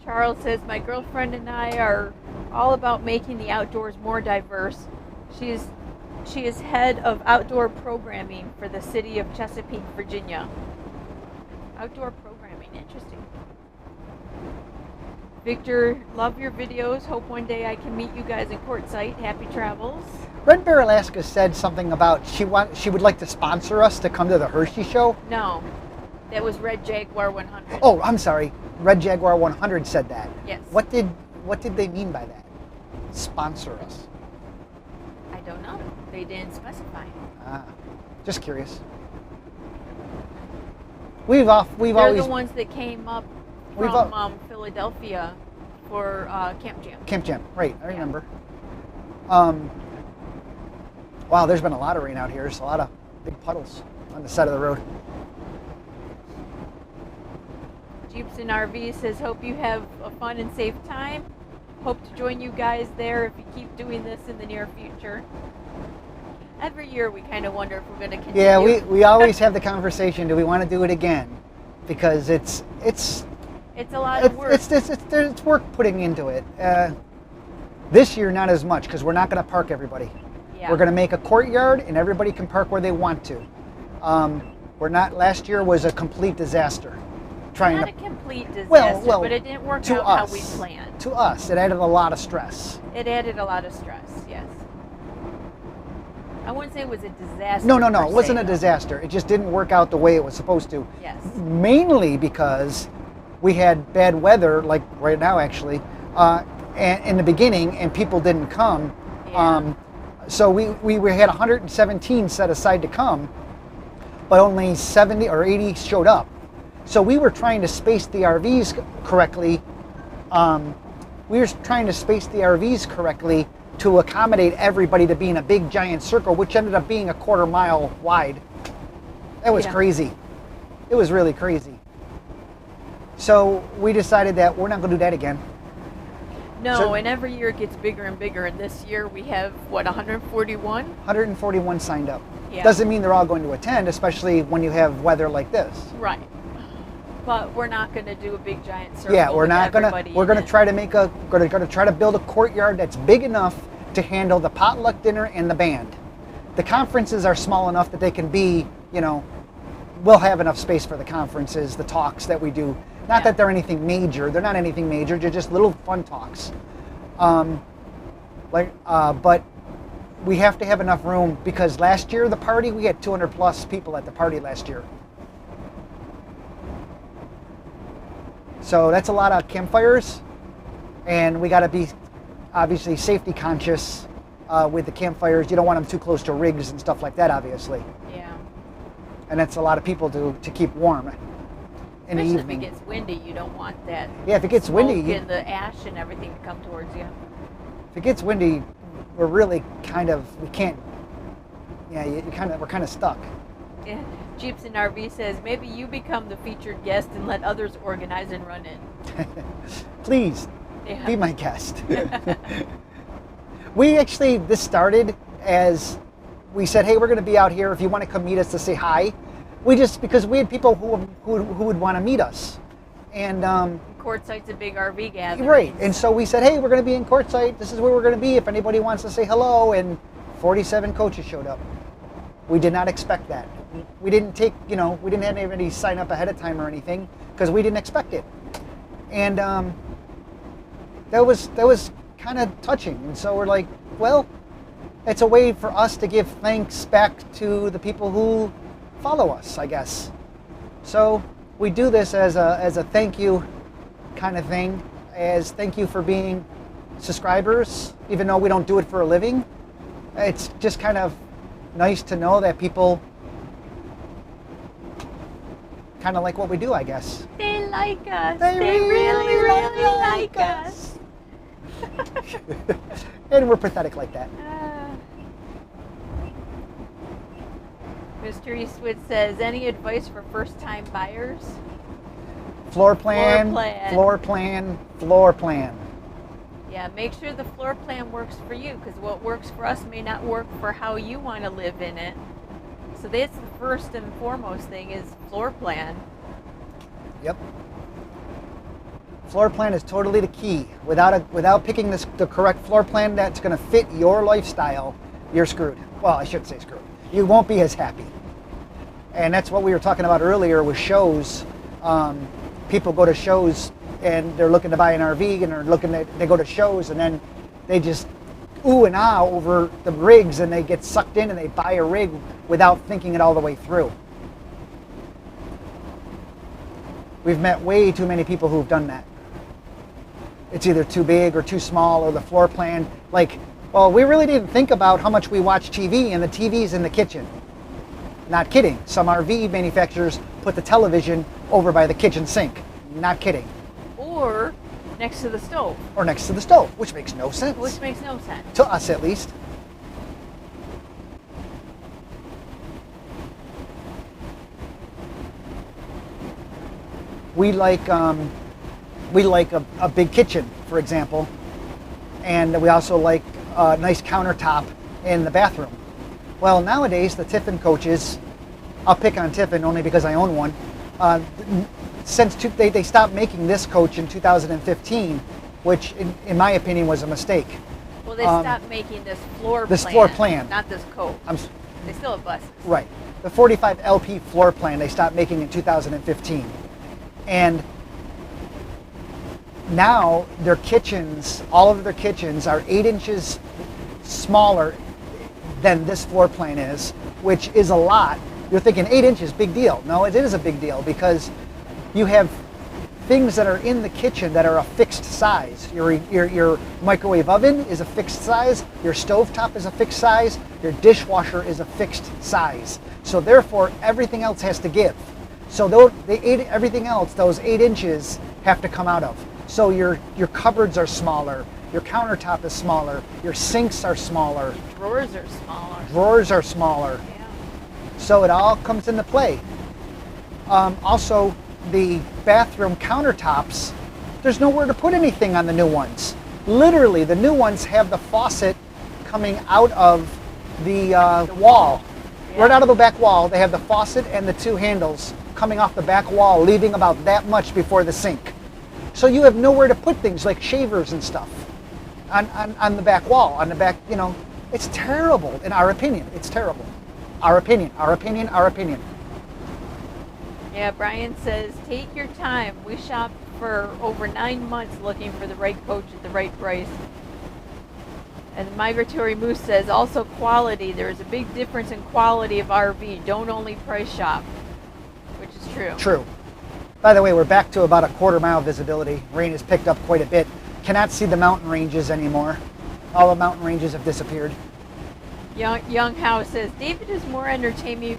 Charles says, my girlfriend and I are all about making the outdoors more diverse. She is head of outdoor programming for the city of Chesapeake, Virginia. Outdoor programming, interesting. Victor, love your videos. Hope one day I can meet you guys in Quartzsite. Happy travels. Red Bear Alaska said something about she would like to sponsor us to come to the Hershey show. No, that was Red Jaguar 100. Oh, I'm sorry. Red Jaguar 100 said that. Yes. What did they mean by that? Sponsor us. I don't know. They didn't specify. Just curious. They're the ones that came up from Philadelphia for Camp Jam. Camp Jam, right? I remember. Wow, there's been a lot of rain out here. There's a lot of big puddles on the side of the road. Jeeps and RV says, hope you have a fun and safe time. Hope to join you guys there if you keep doing this in the near future. Every year we kind of wonder if we're going to continue. Yeah, we always have the conversation, do we want to do it again? Because it's a lot of work. It's work putting into it. This year, not as much, because we're not going to park everybody. Yeah. We're going to make a courtyard, and everybody can park where they want to. Last year was a complete disaster. Not a complete disaster, but it didn't work out how we planned. To us, it added a lot of stress. It added a lot of stress, yes. I wouldn't say it was a disaster. No, it wasn't a disaster. It just didn't work out the way it was supposed to. Yes. Mainly because we had bad weather, like right now actually, and in the beginning, and people didn't come. Yeah. So we had 117 set aside to come, but only 70 or 80 showed up. So we were trying to space the RVs correctly. We were trying to space the RVs correctly to accommodate everybody to be in a big giant circle, which ended up being a 1/4 mile wide. That was Yeah. crazy. It was really crazy. So we decided that we're not going to do that again. No, So- and every year it gets bigger and bigger. And this year we have, what, 141? 141 signed up. Yeah. Doesn't mean they're all going to attend, especially when you have weather like this. Right. But we're not going to do a big giant circle. Yeah, we're with not gonna. everybody We're in gonna it. try to make a. Gonna try to build a courtyard that's big enough to handle the potluck dinner and the band. The conferences are small enough that they can be. You know, we'll have enough space for the conferences, the talks that we do. Not Yeah. that they're anything major. They're not anything major. They're just little fun talks. But we have to have enough room because last year the party we had 200 plus people at the party last year. So that's a lot of campfires, and we got to be obviously safety conscious with the campfires. You don't want them too close to rigs and stuff like that, obviously. Yeah. And that's a lot of people to keep warm in the Especially evening. if it gets windy, you don't want that. Yeah, if it gets smoke windy, and the ash and everything to come towards you. if it gets windy, we're really we can't. Yeah, we're kind of stuck. Yeah. Jeeps and RV says maybe you become the featured guest and let others organize and run it. Please Yeah. be my guest. This started as we said, hey, we're going to be out here. If you want to come meet us to say hi, because we had people who would want to meet us, and Quartzsite's a big RV gathering. right. And so we said, hey, we're going to be in Quartzsite. This is where we're going to be. If anybody wants to say hello, and 47 coaches showed up. We did not expect that. We didn't we didn't have anybody sign up ahead of time or anything because we didn't expect it. And that was kind of touching. And so we're like, well, it's a way for us to give thanks back to the people who follow us, I guess. So we do this as a thank you kind of thing, as thank you for being subscribers, even though we don't do it for a living. It's just kind of nice to know that people kind of like what we do, I guess. They like us. They really like us. And we're pathetic like that. Mr. Eastwood says, any advice for first-time buyers? Floor plan. Yeah, make sure the floor plan works for you, because what works for us may not work for how you want to live in it. So that's the first and foremost thing is floor plan. Yep. Floor plan is totally the key. Without picking the correct floor plan that's going to fit your lifestyle, you're screwed. Well, I shouldn't say screwed. You won't be as happy. And that's what we were talking about earlier with shows. People go to shows and they're looking to buy an RV, and they go to shows, and then they just ooh and ah over the rigs, and they get sucked in and they buy a rig without thinking it all the way through. We've met way too many people who've done that. It's either too big or too small, or the floor plan. Well, we really didn't think about how much we watch TV, and the TV's in the kitchen. Not kidding. Some RV manufacturers put the television over by the kitchen sink. Not kidding. Or next to the stove. Or next to the stove, which makes no sense. Which makes no sense. To us, at least. We like a big kitchen, for example, and we also like a nice countertop in the bathroom. Well, nowadays the Tiffin coaches, I'll pick on Tiffin only because I own one. They stopped making this coach in 2015, which in my opinion was a mistake. Well, they stopped making this floor plan. This floor plan. Not this coach. They still have buses. Right. The 45 LP floor plan they stopped making in 2015. And now their kitchens, all of their kitchens are 8 inches smaller than this floor plan is, which is a lot. You're thinking 8 inches, big deal. No, it is a big deal because you have things that are in the kitchen that are a fixed size. Your microwave oven is a fixed size, your stovetop is a fixed size, your dishwasher is a fixed size. So therefore, everything else has to give. So everything else, those 8 inches, have to come out of. So your cupboards are smaller, your countertop is smaller, your sinks are smaller. Drawers are smaller. Drawers are smaller. Yeah. So it all comes into play. Also, the bathroom countertops, there's nowhere to put anything on the new ones. Literally, the new ones have the faucet coming out of the wall. Yeah. Right out of the back wall, they have the faucet and the 2 handles coming off the back wall, leaving about that much before the sink. So you have nowhere to put things like shavers and stuff on the back wall, on the back, you know. It's terrible, in our opinion. It's terrible. Our opinion, our opinion, our opinion. Yeah, Brian says, take your time. We shopped for over 9 months looking for the right coach at the right price. And the Migratory Moose says, also quality. There is a big difference in quality of RV. Don't only price shop, which is true. True. By the way, we're back to about a 1/4 mile visibility. Rain has picked up quite a bit. Cannot see the mountain ranges anymore. All the mountain ranges have disappeared. Young House says, David is more entertaining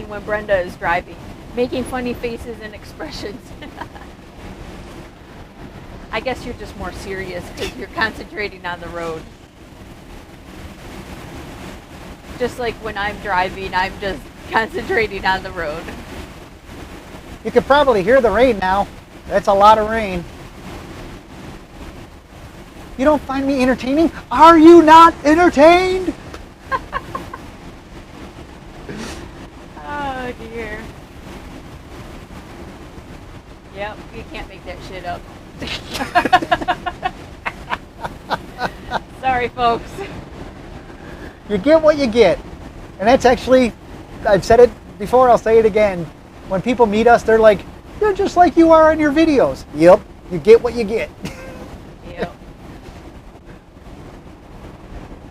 when Brenda is driving, making funny faces and expressions. I guess you're just more serious because you're concentrating on the road. Just like when I'm driving, I'm just concentrating on the road. You can probably hear the rain now. That's a lot of rain. You don't find me entertaining? Are you not entertained? Oh dear. Yep, you can't make that shit up. Sorry, folks. You get what you get. And that's actually, I've said it before, I'll say it again. When people meet us, they're like, you're just like you are in your videos. Yep, you get what you get. Yep.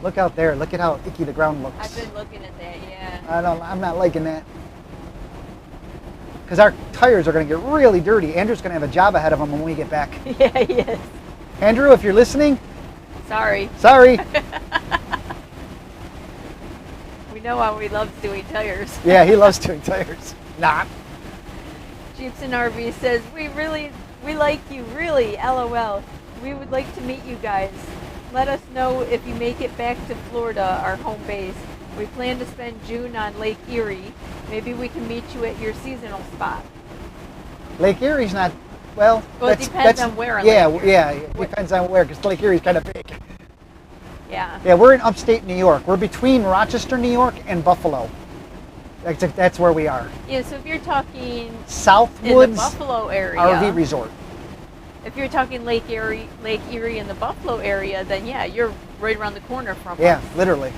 Look out there. Look at how icky the ground looks. I've been looking at that, yeah. I'm not liking that. Because our tires are going to get really dirty. Andrew's going to have a job ahead of him when we get back. Yeah, he is. Andrew, if you're listening, Sorry. sorry. We know how he loves doing tires. Yeah, he loves doing tires. Not. Jeeps and RV says, we like you, really, LOL. We would like to meet you guys. Let us know if you make it back to Florida, our home base. We plan to spend June on Lake Erie. Maybe we can meet you at your seasonal spot. Lake Erie's not, well, It depends on where in yeah, Lake Erie. yeah, it depends on where, because Lake Erie's kind of big. Yeah. Yeah, we're in upstate New York. We're between Rochester, New York, and Buffalo. That's where we are. Yeah, so if you're talking in the Southwoods Buffalo area, RV Resort. if you're talking Lake Erie in the Buffalo area, then yeah, you're right around the corner from Yeah, us. literally.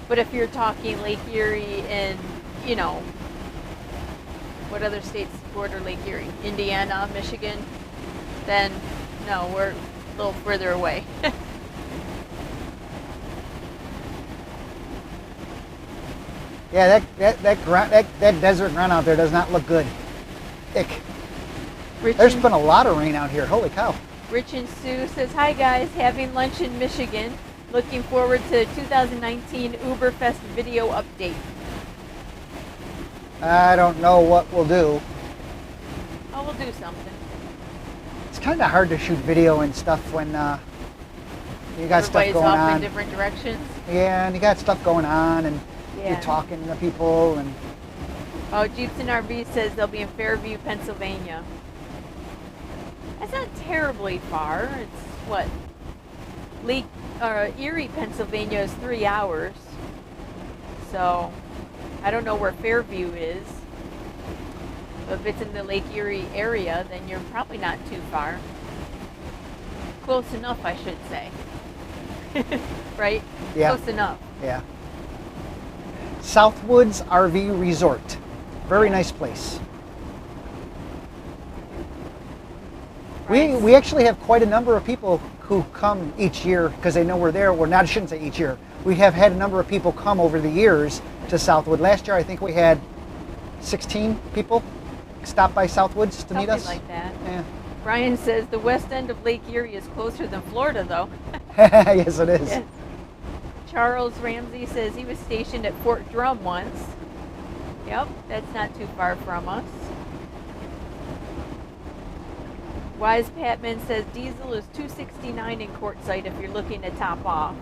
But if you're talking Lake Erie in, you know, what other states border Lake Erie? Indiana, Michigan? Then, no, we're a little further away. Yeah, that desert run out there does not look good. Ick. There's been a lot of rain out here. Holy cow. Rich and Sue says, hi guys, having lunch in Michigan. Looking forward to 2019 OOBerfest video update. I don't know what we'll do. Oh, we'll do something. It's kind of hard to shoot video and stuff when you got stuff Everybody's going off on. in different directions. Yeah, and you got stuff going on, and Yeah. you're talking to people, and Oh, Jeeps and RV says they'll be in Fairview, Pennsylvania. That's not terribly far. It's what? Erie, Pennsylvania is 3 hours. So, I don't know where Fairview is. But if it's in the Lake Erie area, then you're probably not too far. Close enough, I should say. Right? Yeah. Close enough. yeah. Southwoods RV Resort. Very nice place. Right. We actually have quite a number of people who come each year because they know we're there. Well, not, I shouldn't say each year. We have had a number of people come over the years to Southwood. Last year, I think we had 16 people stop by Southwoods to meet Something us? like that. Yeah. Brian says the west end of Lake Erie is closer than Florida, though. Yes, it is. Yes. Charles Ramsey says he was stationed at Fort Drum once. Yep, that's not too far from us. Wise Patman says diesel is $2.69 in Quartzsite if you're looking to top off.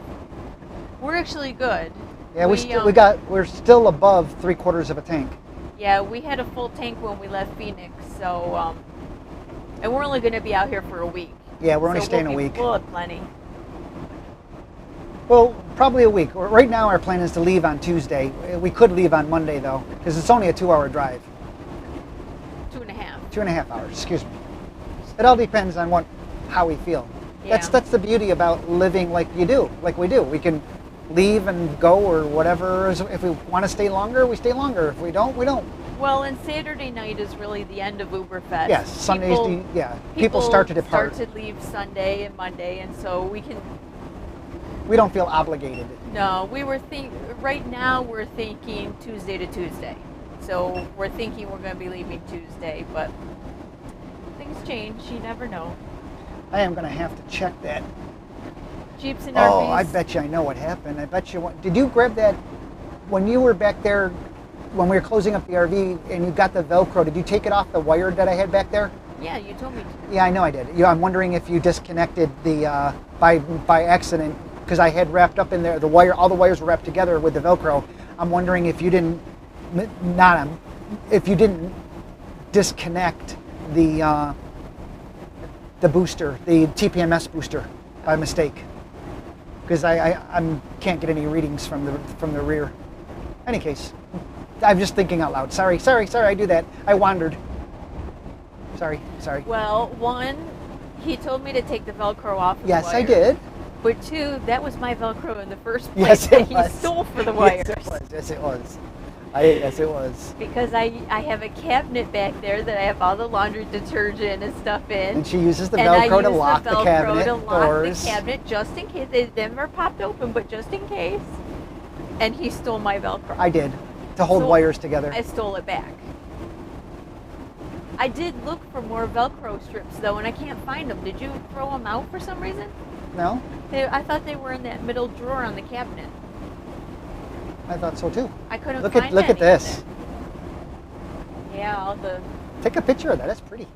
We're actually good. Yeah, we're still above 3/4 of a tank. Yeah, we had a full tank when we left Phoenix, so and we're only going to be out here for a week. Yeah, we're only So staying we'll a be week. We'll have plenty. Well, probably a week. Right now, our plan is to leave on Tuesday. We could leave on Monday though, because it's only a 2-hour drive. 2.5. 2.5 hours. Excuse me. It all depends on how we feel. Yeah. That's the beauty about living like we do. We can leave and go or whatever. If we want to stay longer, we stay longer. If we don't, we don't. Well, and Saturday night is really the end of OOBerfest. Yes, Sundays. People start to depart. Start to leave Sunday and Monday, and so we can. We don't feel obligated. No, right now we're thinking Tuesday to Tuesday. So we're thinking we're going to be leaving Tuesday, but things change. You never know. I am going to have to check that. Jeeps and RVs. Oh, I bet you I know what happened. I bet you. Did you grab that when you were back there, when we were closing up the RV and you got the Velcro? Did you take it off the wire that I had back there? Yeah, you told me to. Yeah, I know I did. I'm wondering if you disconnected the by accident, because I had wrapped up in there the wire. All the wires were wrapped together with the Velcro. I'm wondering if you didn't disconnect the booster, the TPMS booster, by mistake, because I can't get any readings from the rear. Any case, I'm just thinking out loud. Sorry. I do that. I wandered. Sorry. Well, one, he told me to take the Velcro off. Of Yes, the I wire. did. But two, that was my Velcro in the first place Yes, that it he was. stole for the wires. Yes, it was. Yes, it was. Because I have a cabinet back there that I have all the laundry detergent and stuff in. And she uses the And I Velcro to use lock the the Velcro cabinet to lock doors. the cabinet just in case. They never popped open, but just in case. And he stole my Velcro. I did, to hold So wires together. I stole it back. I did look for more Velcro strips though, and I can't find them. Did you throw them out for some reason? No, I thought they were in that middle drawer on the cabinet. I thought so too. I couldn't Look find at any of this. it. Yeah, all the. Take a picture of that. That's pretty.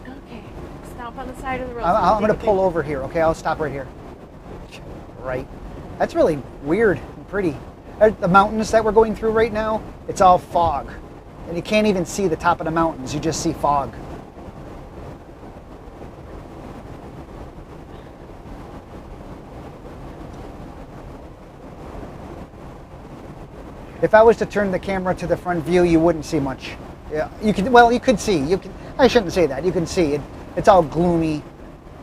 Okay, stop on the side of the road. I'm going to pull over here. Okay, I'll stop right here. Right. That's really weird and pretty. The mountains that we're going through right now, it's all fog. And you can't even see the top of the mountains. You just see fog. If I was to turn the camera to the front view, you wouldn't see much. Yeah, you could see. I shouldn't say that. You can see it. It's all gloomy.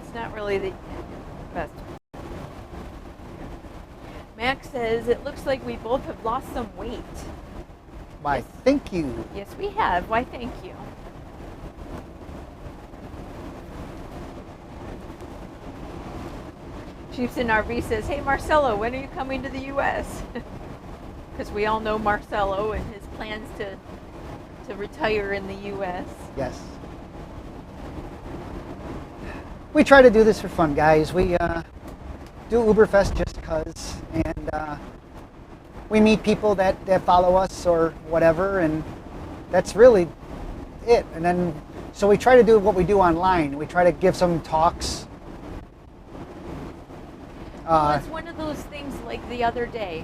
It's not really the best. Max says it looks like we both have lost some weight. Why, thank you. Yes, we have. Why, thank you. Chiefs in RV says, "Hey Marcelo, when are you coming to the U.S.?" Because we all know Marcelo and his plans to retire in the U.S. Yes. We try to do this for fun, guys. We do OOBerfest just because, and we meet people that follow us or whatever, and that's really it. And then, so we try to do what we do online. We try to give some talks. Well, it's one of those things like the other day.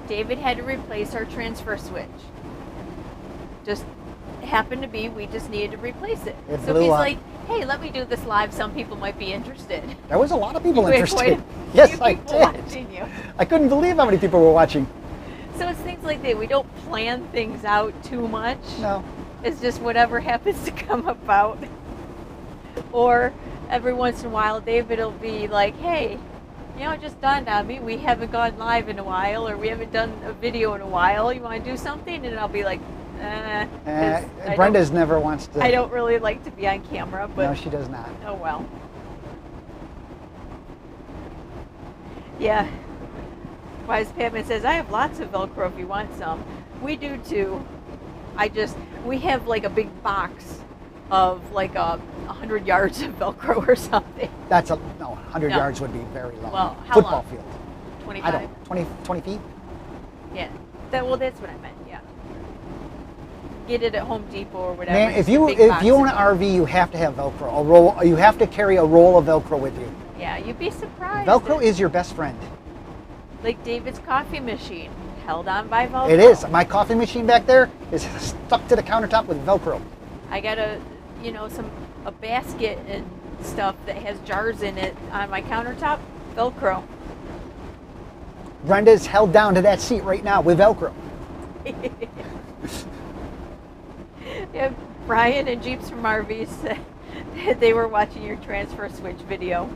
David had to replace our transfer switch. Just happened to be, we just needed to replace it. It So blew he's up. like, hey, let me do this live. Some people might be interested. There was a lot of people You had interested. quite a Yes, few I people did. watching you. I couldn't believe how many people were watching. So it's things like that. We don't plan things out too much. No. It's just whatever happens to come about. Or every once in a while, David will be like, hey, you know, it just dawned on me, we haven't gone live in a while, or we haven't done a video in a while. You want to do something? And I'll be like, 'cause Brenda's never wants to. I don't really like to be on camera, but No, she does not. oh well. Yeah. Wise Patman says, I have lots of Velcro if you want some. We do too. We have like a big box of like 100 yards of Velcro or something. 100 No. yards would be very long. Well, how Football long? field. 25. I don't, 20 feet? Yeah. That's what I meant. Yeah. Get it at Home Depot or whatever. Man, if Just a you big if box you own of an RV, you have to have Velcro. You have to carry a roll of Velcro with you. Yeah, you'd be surprised. Velcro that- is your best friend. like David's coffee machine, held on by Velcro. It is. My coffee machine back there is stuck to the countertop with Velcro. I got a basket and stuff that has jars in it on my countertop. Velcro. Brenda's held down to that seat right now with Velcro. Yeah, Brian and Jeeps from RV said that they were watching your transfer switch video.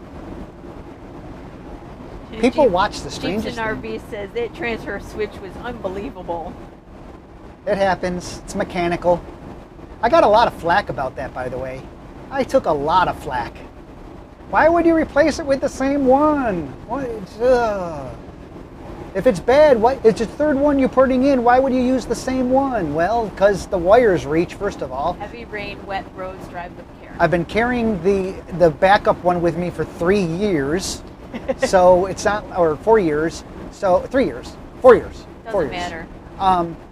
And People watch the strangest Jeeps and RV says that transfer switch was unbelievable. It happens. It's mechanical. I got a lot of flack about that, by the way. I took a lot of flack. Why would you replace it with the same one? What? If it's bad, it's your third one you're putting in. Why would you use the same one? Well, because the wires reach, first of all. Heavy rain, wet roads, drive with care. I've been carrying the backup one with me for 3 years. So it's not, or 4 years. So 3 years. 4 years. Doesn't 4 years. matter.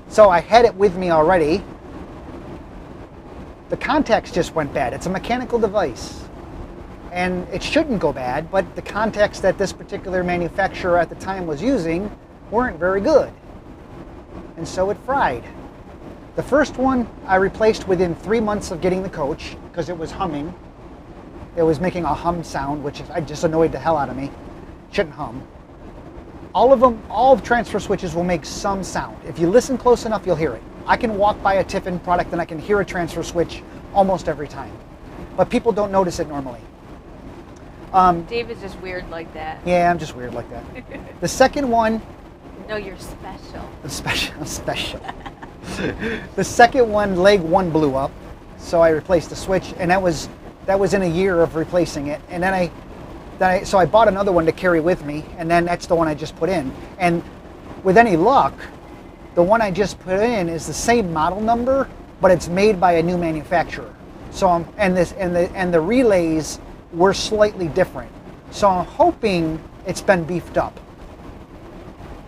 So I had it with me already. The contacts just went bad. It's a mechanical device. And it shouldn't go bad, but the contacts that this particular manufacturer at the time was using weren't very good. And so it fried. The first one I replaced within 3 months of getting the coach because it was humming. It was making a hum sound, which just annoyed the hell out of me. Shouldn't hum. All transfer switches will make some sound. If you listen close enough, you'll hear it. I can walk by a Tiffin product and I can hear a transfer switch almost every time. But people don't notice it normally. David's just weird like that. Yeah, I'm just weird like that. The second one, No, you're special. special. The second one, leg one blew up, so I replaced the switch, and that was in a year of replacing it. And so I bought another one to carry with me, and then that's the one I just put in. And with any luck, the one I just put in is the same model number, but it's made by a new manufacturer. So and the relays were slightly different. So I'm hoping it's been beefed up.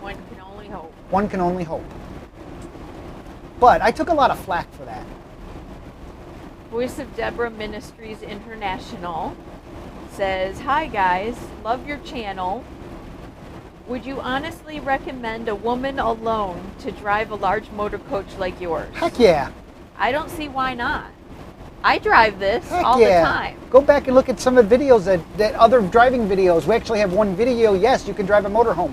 One can only hope. One can only hope. But I took a lot of flack for that. Voice of Deborah Ministries International says, "Hi guys, love your channel. Would you honestly recommend a woman alone to drive a large motor coach like yours?" Heck yeah. I don't see why not. I drive this Heck all yeah. the time. Go back and look at some of the videos that other driving videos. We actually have one video, yes, you can drive a motorhome.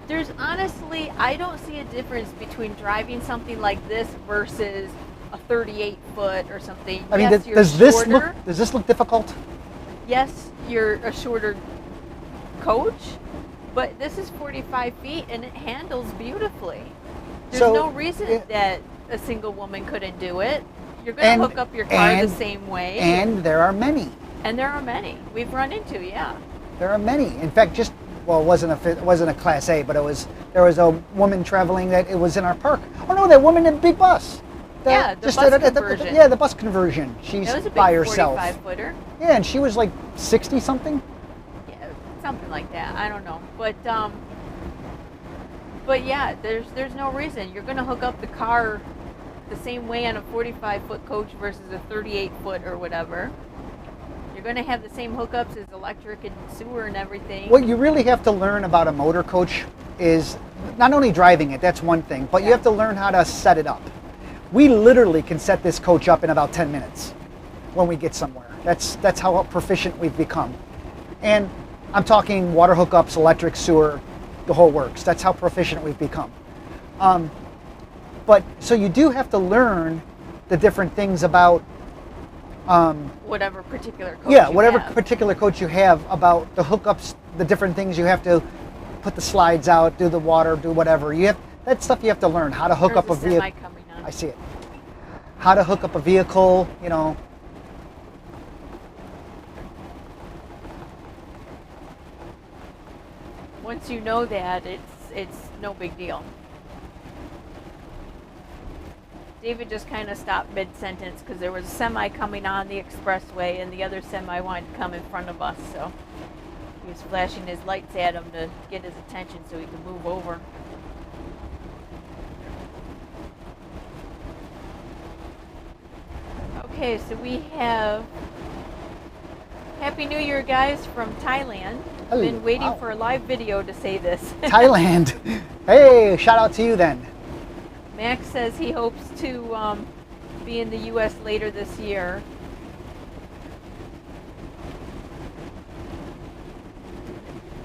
There's honestly, I don't see a difference between driving something like this versus a 38 foot or something. I mean, Yes, you're does shorter. this look difficult? Yes, you're a shorter coach, but this is 45 feet and it handles beautifully. There's So, no reason yeah. that a single woman couldn't do it. You're going to hook up your car the same way. And there are many. And there are many. We've run into, yeah. There are many. In fact, it wasn't a Class A, but there was a woman traveling that it was in our park. Oh no, that woman in the big bus. Yeah, the bus conversion. Yeah, the bus conversion. She's It was a big by herself. 45 footer. Yeah, and she was like 60 something. Yeah, something like that. I don't know. But yeah, there's no reason. You're going to hook up the car the same way on a 45 foot coach versus a 38 foot or whatever. You're going to have the same hookups as electric and sewer and everything. What you really have to learn about a motor coach is not only driving it, that's one thing, but you have to learn how to set it up. We literally can set this coach up in about 10 minutes when we get somewhere. That's how proficient we've become. And I'm talking water hookups, electric, sewer, the whole works. That's how proficient we've become. But so you do have to learn the different things about whatever particular coach whatever you have. particular coach you have, about the hookups, the different things you have to put the slides out, do the water, do whatever. That stuff you have to learn, how to hook up a There's vehicle. semi coming on. I see it. How to hook up a vehicle, Once you know that, it's no big deal. David just kind of stopped mid-sentence because there was a semi coming on the expressway and the other semi wanted to come in front of us, so he was flashing his lights at him to get his attention so he could move over. Okay, so we have Happy New Year, guys, from Thailand. I've Oh, been waiting wow. for a live video to say this. Thailand. Hey, shout out to you then. Max says he hopes to be in the U.S. later this year.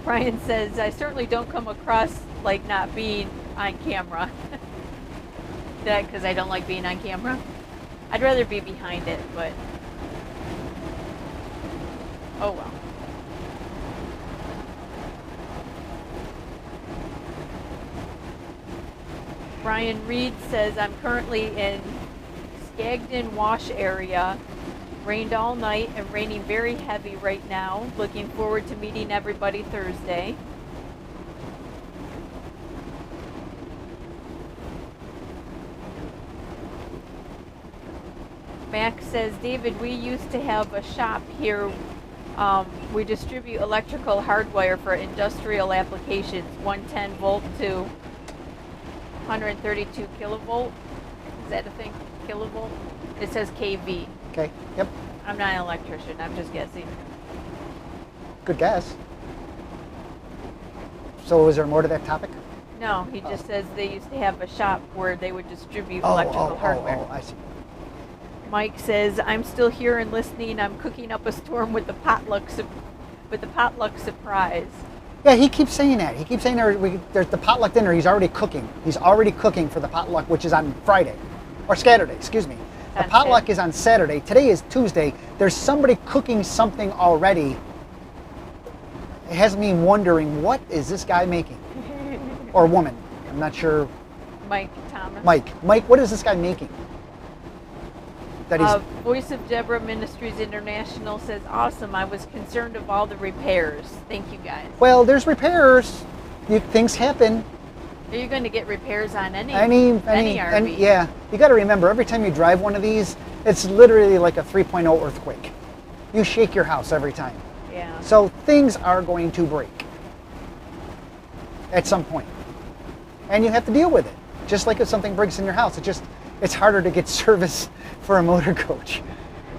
Brian says, I certainly don't come across like not being on camera. That because I don't like being on camera. I'd rather be behind it, but oh well. Brian Reed says, I'm currently in Skagden Wash area. Rained all night and raining very heavy right now. Looking forward to meeting everybody Thursday. Max says, David, we used to have a shop here. We distribute electrical hardwire for industrial applications, 110 volt to 132 kilovolt. Is that a thing? Kilovolt? It says kV. Okay, yep, I'm not an electrician, I'm just guessing. good guess. So is there more to that topic? No, he just says they used to have a shop where they would distribute electrical hardware. I see. Mike says, I'm still here and listening. I'm cooking up a storm with the potluck surprise. Yeah, he keeps saying that. He keeps saying there's the potluck dinner. He's already cooking. He's already cooking for the potluck, which is on Friday. Or Saturday, excuse me. The On potluck Saturday. is on Saturday. Today is Tuesday. There's somebody cooking something already. It has me wondering, what is this guy making? Or woman. I'm not sure. Mike Thomas. Mike, what is this guy making? That he's Voice of Deborah Ministries International says, awesome. I was concerned of all the repairs. Thank you, guys. well, there's repairs. Things happen. Are you going to get repairs on any RV? Yeah, you got to remember, every time you drive one of these, it's literally like a 3.0 earthquake. You shake your house every time. Yeah. So things are going to break at some point, and you have to deal with it. Just like if something breaks in your house, it's harder to get service for a motor coach.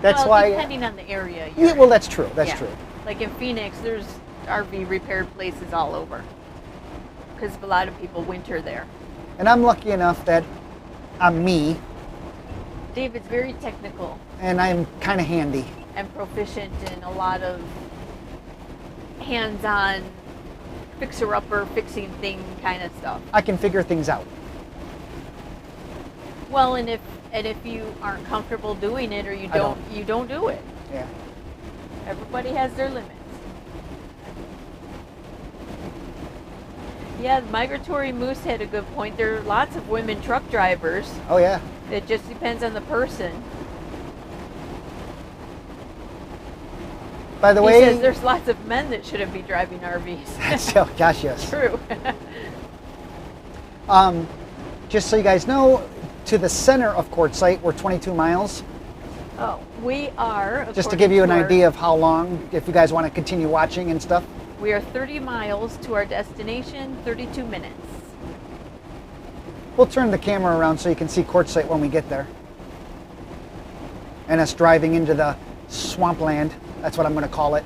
That's well, why. depending on the area. Yeah, well, that's true. That's Yeah. true. Like in Phoenix, there's RV repair places all over because a lot of people winter there. And I'm lucky enough that I'm me, David's very technical and I'm kind of handy. and proficient in a lot of hands-on, fixer-upper, fixing thing kind of stuff. I can figure things out. Well, and if you aren't comfortable doing it or you I don't do it. Yeah. Everybody has their limits. Yeah, the Migratory Moose had a good point. There are lots of women truck drivers. Oh yeah. It just depends on the person. By the He way, says there's lots of men that shouldn't be driving RVs. oh, gosh, yes. True. Just so you guys know, to the center of Quartzsite, we're 22 miles. Oh, we are. Just to give you an according to idea of how long, if you guys want to continue watching and stuff. We are 30 miles to our destination, 32 minutes. We'll turn the camera around so you can see Quartzsite when we get there. And us driving into the swampland. That's what I'm going to call it.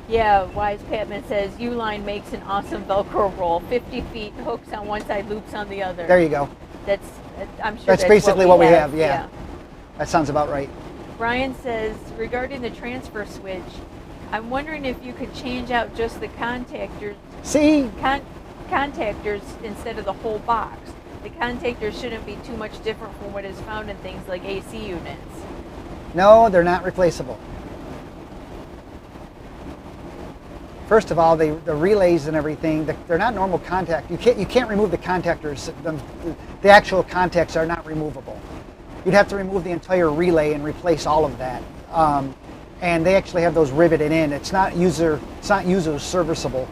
Yeah, Wise Patman says Uline makes an awesome Velcro roll. 50 feet, hooks on one side, loops on the other. There you go. I'm sure That's basically what we have, yeah. yeah. That sounds about right. Brian says, regarding the transfer switch, I'm wondering if you could change out just the contactors See? contactors instead of the whole box. The contactors shouldn't be too much different from what is found in things like AC units. No, they're not replaceable. First of all, the relays and everything, they're not normal contact. You can't remove the contactors. The actual contacts are not removable. You'd have to remove the entire relay and replace all of that. And they actually have those riveted in. It's not user serviceable.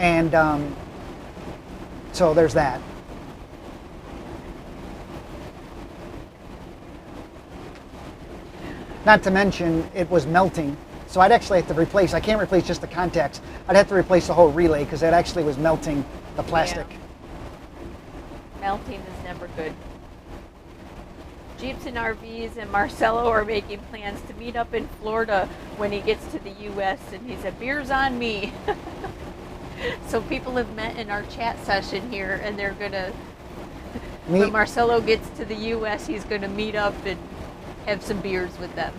And so there's that. Not to mention it was melting. So I'd actually have to replace, I can't replace just the contacts. I'd have to replace the whole relay because it actually was melting the plastic. Yeah. Melting is never good. Jeeps and RVs and Marcelo are making plans to meet up in Florida when he gets to the U.S. and he said, beer's on me. So people have met in our chat session here and they're going to, when Marcelo gets to the U.S., he's going to meet up and have some beers with them.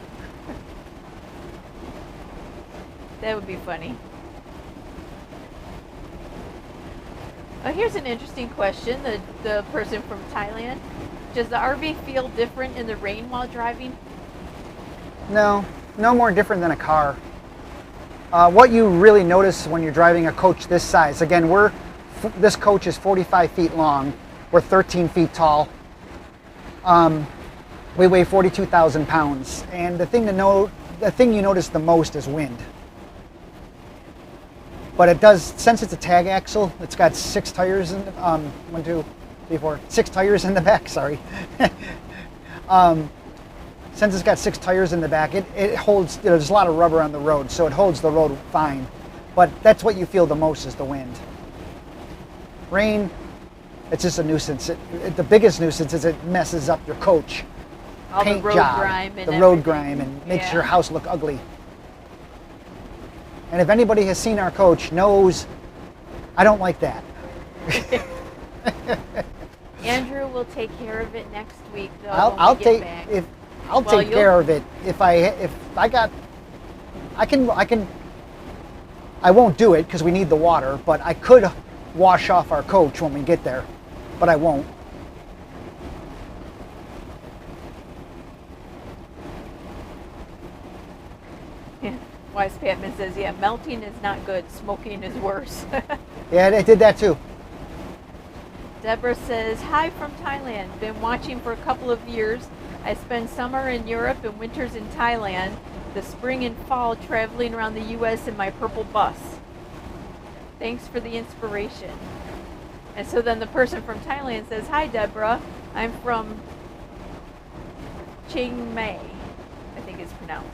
That would be funny. Here's an interesting question. The person from Thailand. Does the RV feel different in the rain while driving? No, no more different than a car. What you really notice when you're driving a coach this size, again, this coach is 45 feet long. We're 13 feet tall. We weigh 42,000 pounds. And the thing you notice the most is wind. But it does, since it's a tag axle, it's got 6 tires in, 1, 2, 3, 4, 6 tires in the back, sorry. Since it's got 6 tires in the back, it holds, there's a lot of rubber on the road, so it holds the road fine. But that's what you feel the most is the wind. Rain, it's just a nuisance. The biggest nuisance is it messes up your coach. All Paint the road job, grime and the everything. road grime, and makes your house look ugly. And if anybody has seen our coach knows I don't like that. Andrew will take care of it next week though. I'll take care of it I won't do it because we need the water, but I could wash off our coach when we get there, but I won't. Yeah. Wise Patman says, yeah, melting is not good. Smoking is worse. Yeah, they did that too. Deborah says, hi from Thailand. Been watching for a couple of years. I spend summer in Europe and winters in Thailand. The spring and fall traveling around the U.S. in my purple bus. Thanks for the inspiration. And so then the person from Thailand says, hi Deborah. I'm from Chiang Mai, I think it's pronounced.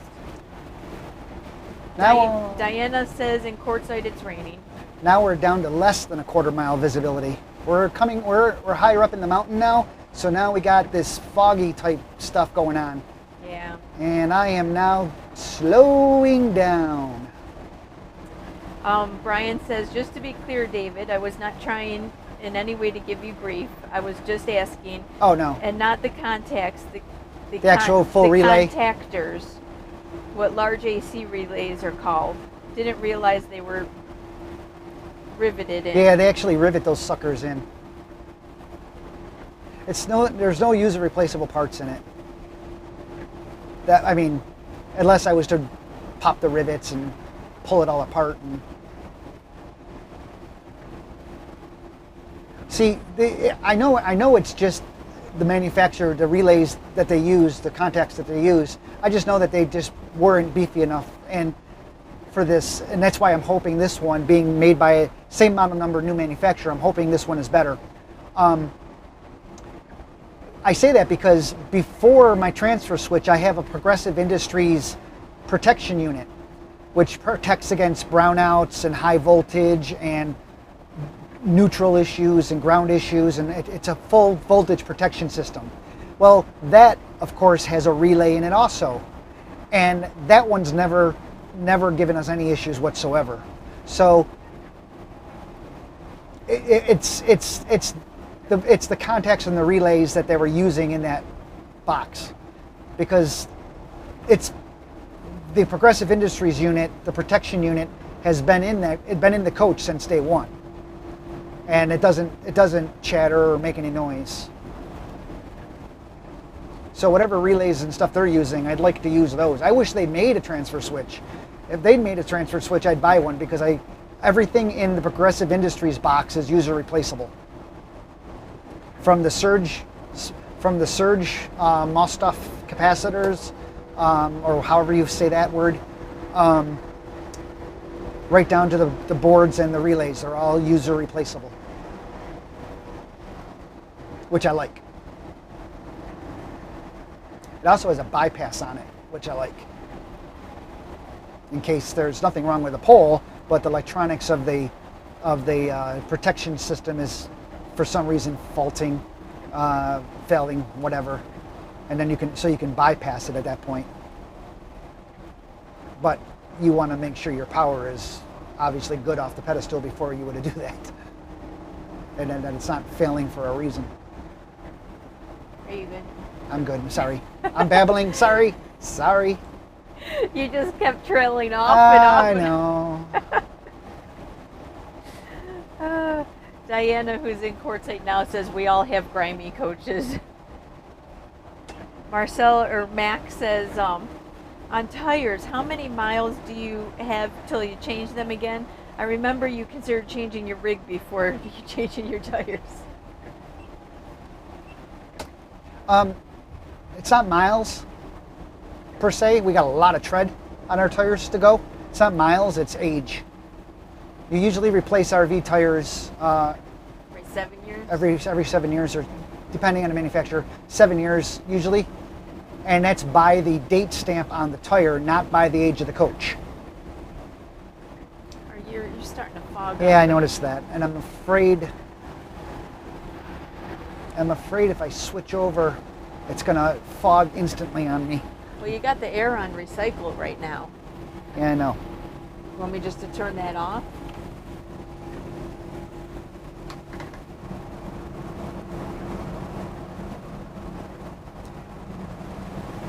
Now, Diana says in Quartzsite it's raining. now we're down to less than a quarter-mile visibility. We're higher up in the mountain now, so now we got this foggy type stuff going on. Yeah. And I am now slowing down. Brian says, just to be clear, David, I was not trying in any way to give you grief. I was just asking. Oh no. And not the contacts, the actual full relay? contactors, what large AC relays are called. Didn't realize they were riveted in. Yeah, they actually rivet those suckers in. There's no user replaceable parts in it. I mean, unless I was to pop the rivets and pull it all apart. And see, I know it's just the manufacturer, the relays that they use, the contacts that they use. I just know that they just weren't beefy enough, and for this, and that's why I'm hoping this one, being made by a same model number new manufacturer, I'm hoping this one is better. I say that because before my transfer switch, I have a Progressive Industries protection unit, which protects against brownouts and high voltage and neutral issues and ground issues, and it's a full voltage protection system. Well, that of course has a relay in it also, and that one's never given us any issues whatsoever. So it's the contacts and the relays that they were using in that box, because it's the Progressive Industries unit, the protection unit, has been in the coach since day one, and it doesn't chatter or make any noise. So whatever relays and stuff they're using, I'd like to use those. I wish they made a transfer switch. If they'd made a transfer switch, I'd buy one, because everything in the Progressive Industries box is user replaceable. From the surge Mostoff capacitors, or however you say that word, right down to the boards and the relays are all user replaceable, which I like. It also has a bypass on it. which I like. In case there's nothing wrong with the pole, but the electronics of the protection system is for some reason faulting, failing, whatever, and then you can bypass it at that point. But you want to make sure your power is obviously good off the pedestal before you would do that, and then that it's not failing for a reason. Are you good? I'm good. I'm sorry. I'm babbling. Sorry. You just kept trailing off and off. I know. Diana, who's in Quartzsite now, says we all have grimy coaches. Marcel or Mac says, on tires, how many miles do you have till you change them again? I remember you considered changing your rig before you changing your tires. It's not miles per se. We got a lot of tread on our tires to go. It's not miles, it's age. You usually replace RV tires Every 7 years? every 7 years, or depending on the manufacturer, 7 years usually. And that's by the date stamp on the tire, not by the age of the coach. You're starting to fog Yeah, up. I noticed that, and I'm afraid if I switch over, it's gonna fog instantly on me. Well, you got the air on recycle right now. Yeah, I know. You want me just to turn that off?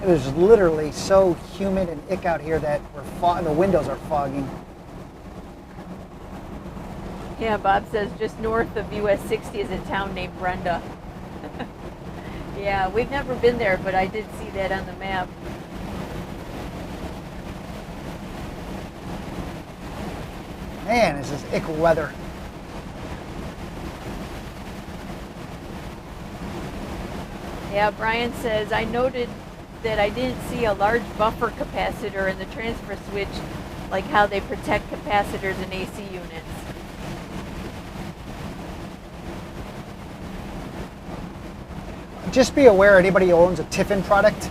It was literally so humid and ick out here that the windows are fogging. Yeah, Bob says just north of US 60 is a town named Brenda. Yeah, we've never been there, but I did see that on the map. Man, this is ick weather. Yeah, Brian says, I noted that I didn't see a large buffer capacitor in the transfer switch, like how they protect capacitors in AC units. Just be aware, anybody who owns a Tiffin product,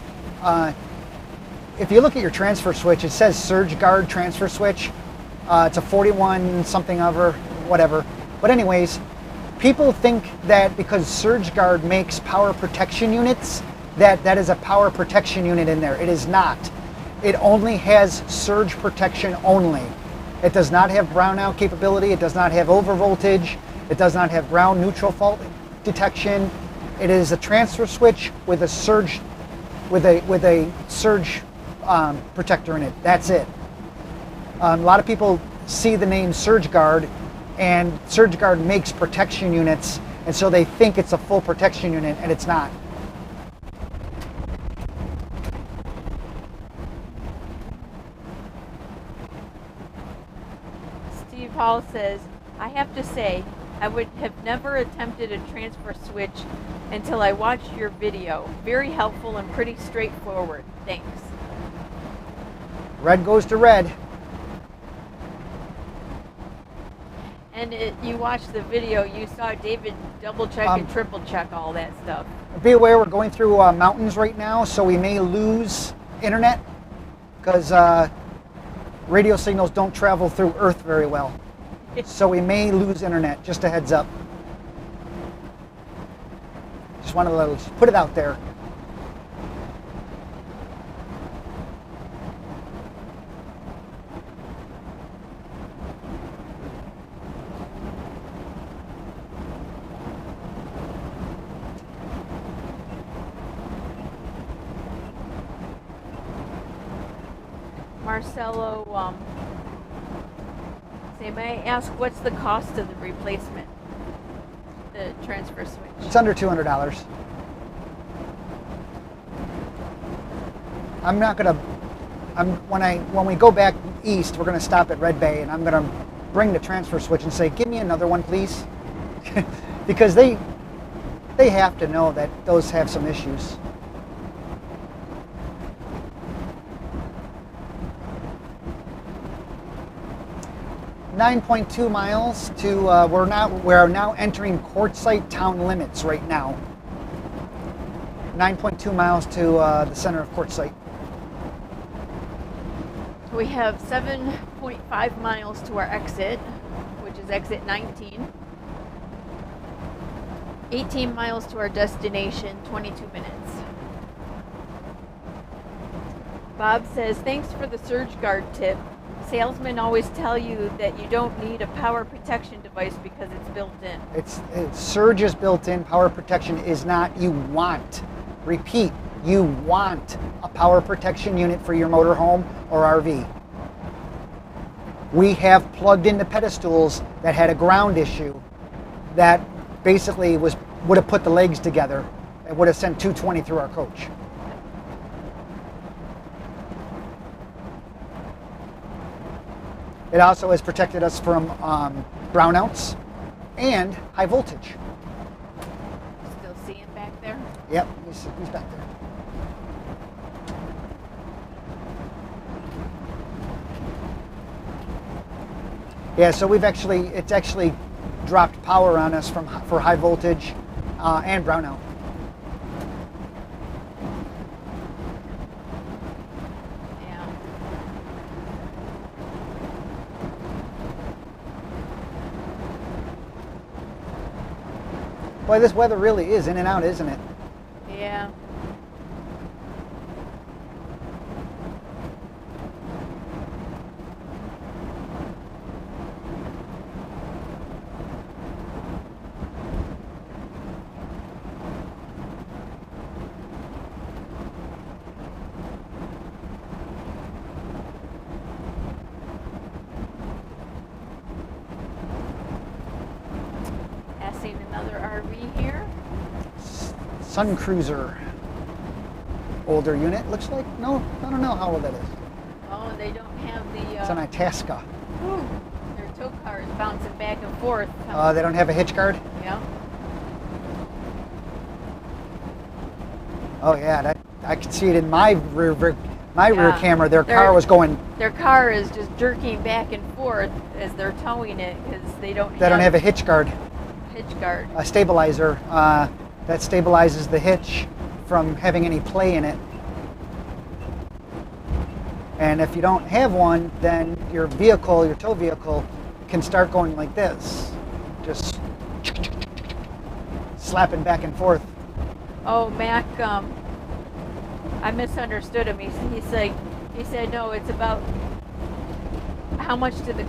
if you look at your transfer switch, it says Surge Guard transfer switch. It's a 41 something over, whatever. But anyways, people think that because Surge Guard makes power protection units, that is a power protection unit in there. It is not. It only has surge protection only. It does not have brownout capability. It does not have overvoltage. It does not have ground neutral fault detection. It is a transfer switch with a surge, surge protector in it. That's it. A lot of people see the name Surge Guard, and Surge Guard makes protection units, and so they think it's a full protection unit, and it's not. Steve Hall says, I have to say, I would have never attempted a transfer switch until I watched your video. Very helpful and pretty straightforward. Thanks. Red goes to red. And you watched the video, you saw David double check and triple check all that stuff. Be aware, we're going through mountains right now, so we may lose internet because radio signals don't travel through Earth very well. So we may lose internet, just a heads up. Just wanted to put it out there. Marcelo, say, may I ask what's the cost of the replacement? The transfer switch. It's under $200. I'm not gonna. When we go back east, we're gonna stop at Red Bay, and I'm gonna bring the transfer switch and say, "Give me another one, please," because they have to know that those have some issues. .2 miles to we're now entering Quartzsite town limits right now. 9.2 miles to the center of Quartzsite. We have 7.5 miles to our exit, which is exit 19. 18 miles to our destination, 22 minutes. Bob says, thanks for the surge guard tip. Salesmen always tell you that you don't need a power protection device because it's built in. It's surge is built in. Power protection is not. You want. Repeat. You want a power protection unit for your motorhome or RV. We have plugged into pedestals that had a ground issue that basically would have put the legs together and would have sent 220 through our coach. It also has protected us from brownouts and high voltage. Still see him back there? Yep, he's back there. Yeah, so it's actually dropped power on us for high voltage and brownout. Yeah. Boy, this weather really is in and out, isn't it? Yeah. Passing another RV here. Sun Cruiser. Older unit, looks like. No, I don't know how old that is. Oh, they don't have the. It's an Itasca. Their tow car is bouncing back and forth. They don't have a hitch guard? Yeah. Oh yeah, I could see it in my rear camera. Their car was going. Their car is just jerking back and forth as they're towing it because they don't have a hitch guard. Hitch guard. A stabilizer that stabilizes the hitch from having any play in it. And if you don't have one, then your tow vehicle, can start going like this, just slapping back and forth. Oh, Mac, I misunderstood him. He said no, it's about how much do the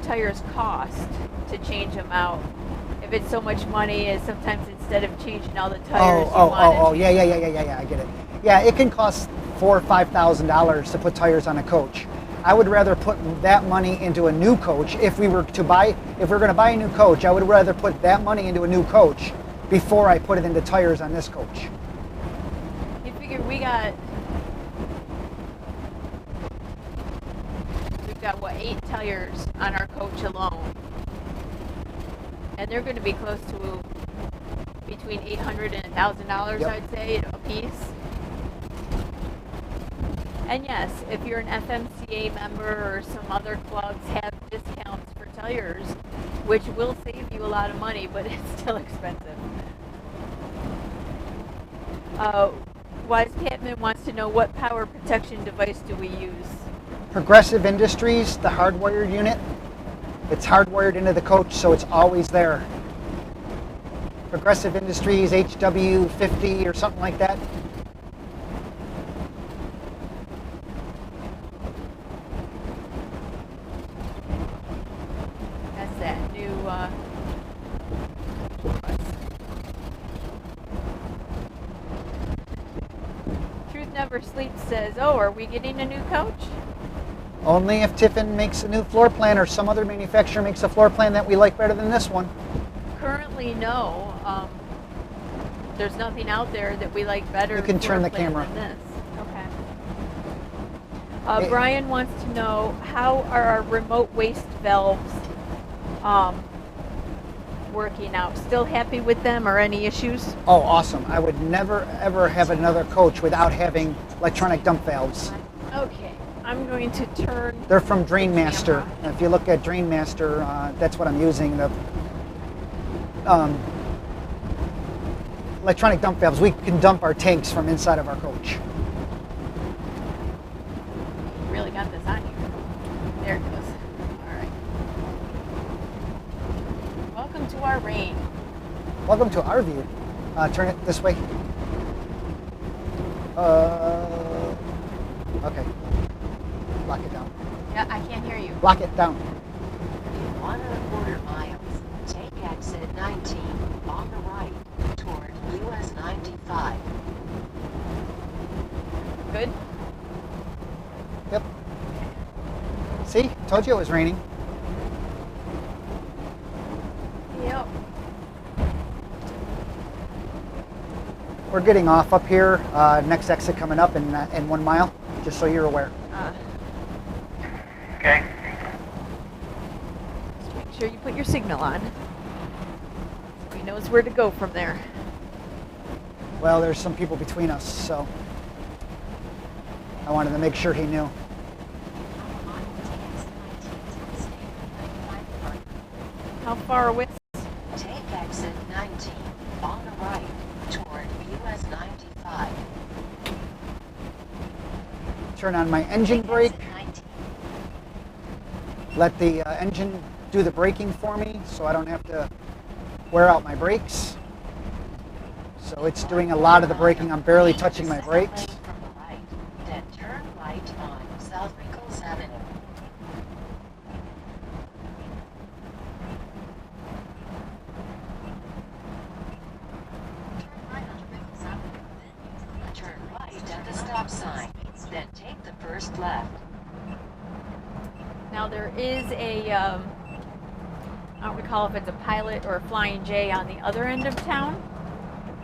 tires cost to change them out. If it's so much money, as sometimes instead of changing all the tires, yeah, I get it. Yeah, it can cost $4,000 or $5,000 to put tires on a coach. I would rather put that money into a new coach. If we're going to buy a new coach, I would rather put that money into a new coach before I put it into tires on this coach. You figure we've got what, 8 tires on our coach alone, and they're going to be close to between $800 and $1,000, Yep. I'd say, a piece. And yes, if you're an FMCA member or some other clubs have discounts for tires, which will save you a lot of money, but it's still expensive. Wise Catman wants to know, what power protection device do we use? Progressive Industries, the hardwired unit. It's hardwired into the coach, so it's always there. Progressive Industries HW50 or something like that. That's that new Truth Never Sleeps says, oh, are we getting a new coach? Only if Tiffin makes a new floor plan or some other manufacturer makes a floor plan that we like better than this one. Currently, no. There's nothing out there that we like better. You can turn the floor plan camera. than this. Okay. Brian wants to know, how are our remote waste valves working out? Still happy with them, or any issues? Oh, awesome. I would never, ever have another coach without having electronic dump valves. Okay. I'm going to turn. They're from Drainmaster. If you look at Drainmaster, that's what I'm using. The electronic dump valves. We can dump our tanks from inside of our coach. You really got this on here. Welcome to our rain. Welcome to RV. Turn it this way. Okay. Lock it down. Yeah, I can't hear you. Lock it down. In 1.25 miles, take exit 19 on the right toward US 95. Good? Yep. See? Told you it was raining. Yep. We're getting off up here. Next exit coming up in 1 mile, just so you're aware. Okay. Just make sure you put your signal on. So he knows where to go from there. Well, there's some people between us, so I wanted to make sure he knew. How far away? Take exit 19 on the right toward US 95. Turn on my engine brake. Exit 19. Let the engine do the braking for me so I don't have to wear out my brakes. So it's doing a lot of the braking. I'm barely touching my brakes. Second lane from the right, then turn right on South Wrinkles Avenue. Turn right at the stop sign, then take the first left. Now there is a, I don't recall if it's a Pilot or a Flying J on the other end of town,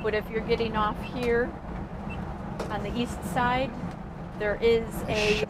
but if you're getting off here on the east side, there is a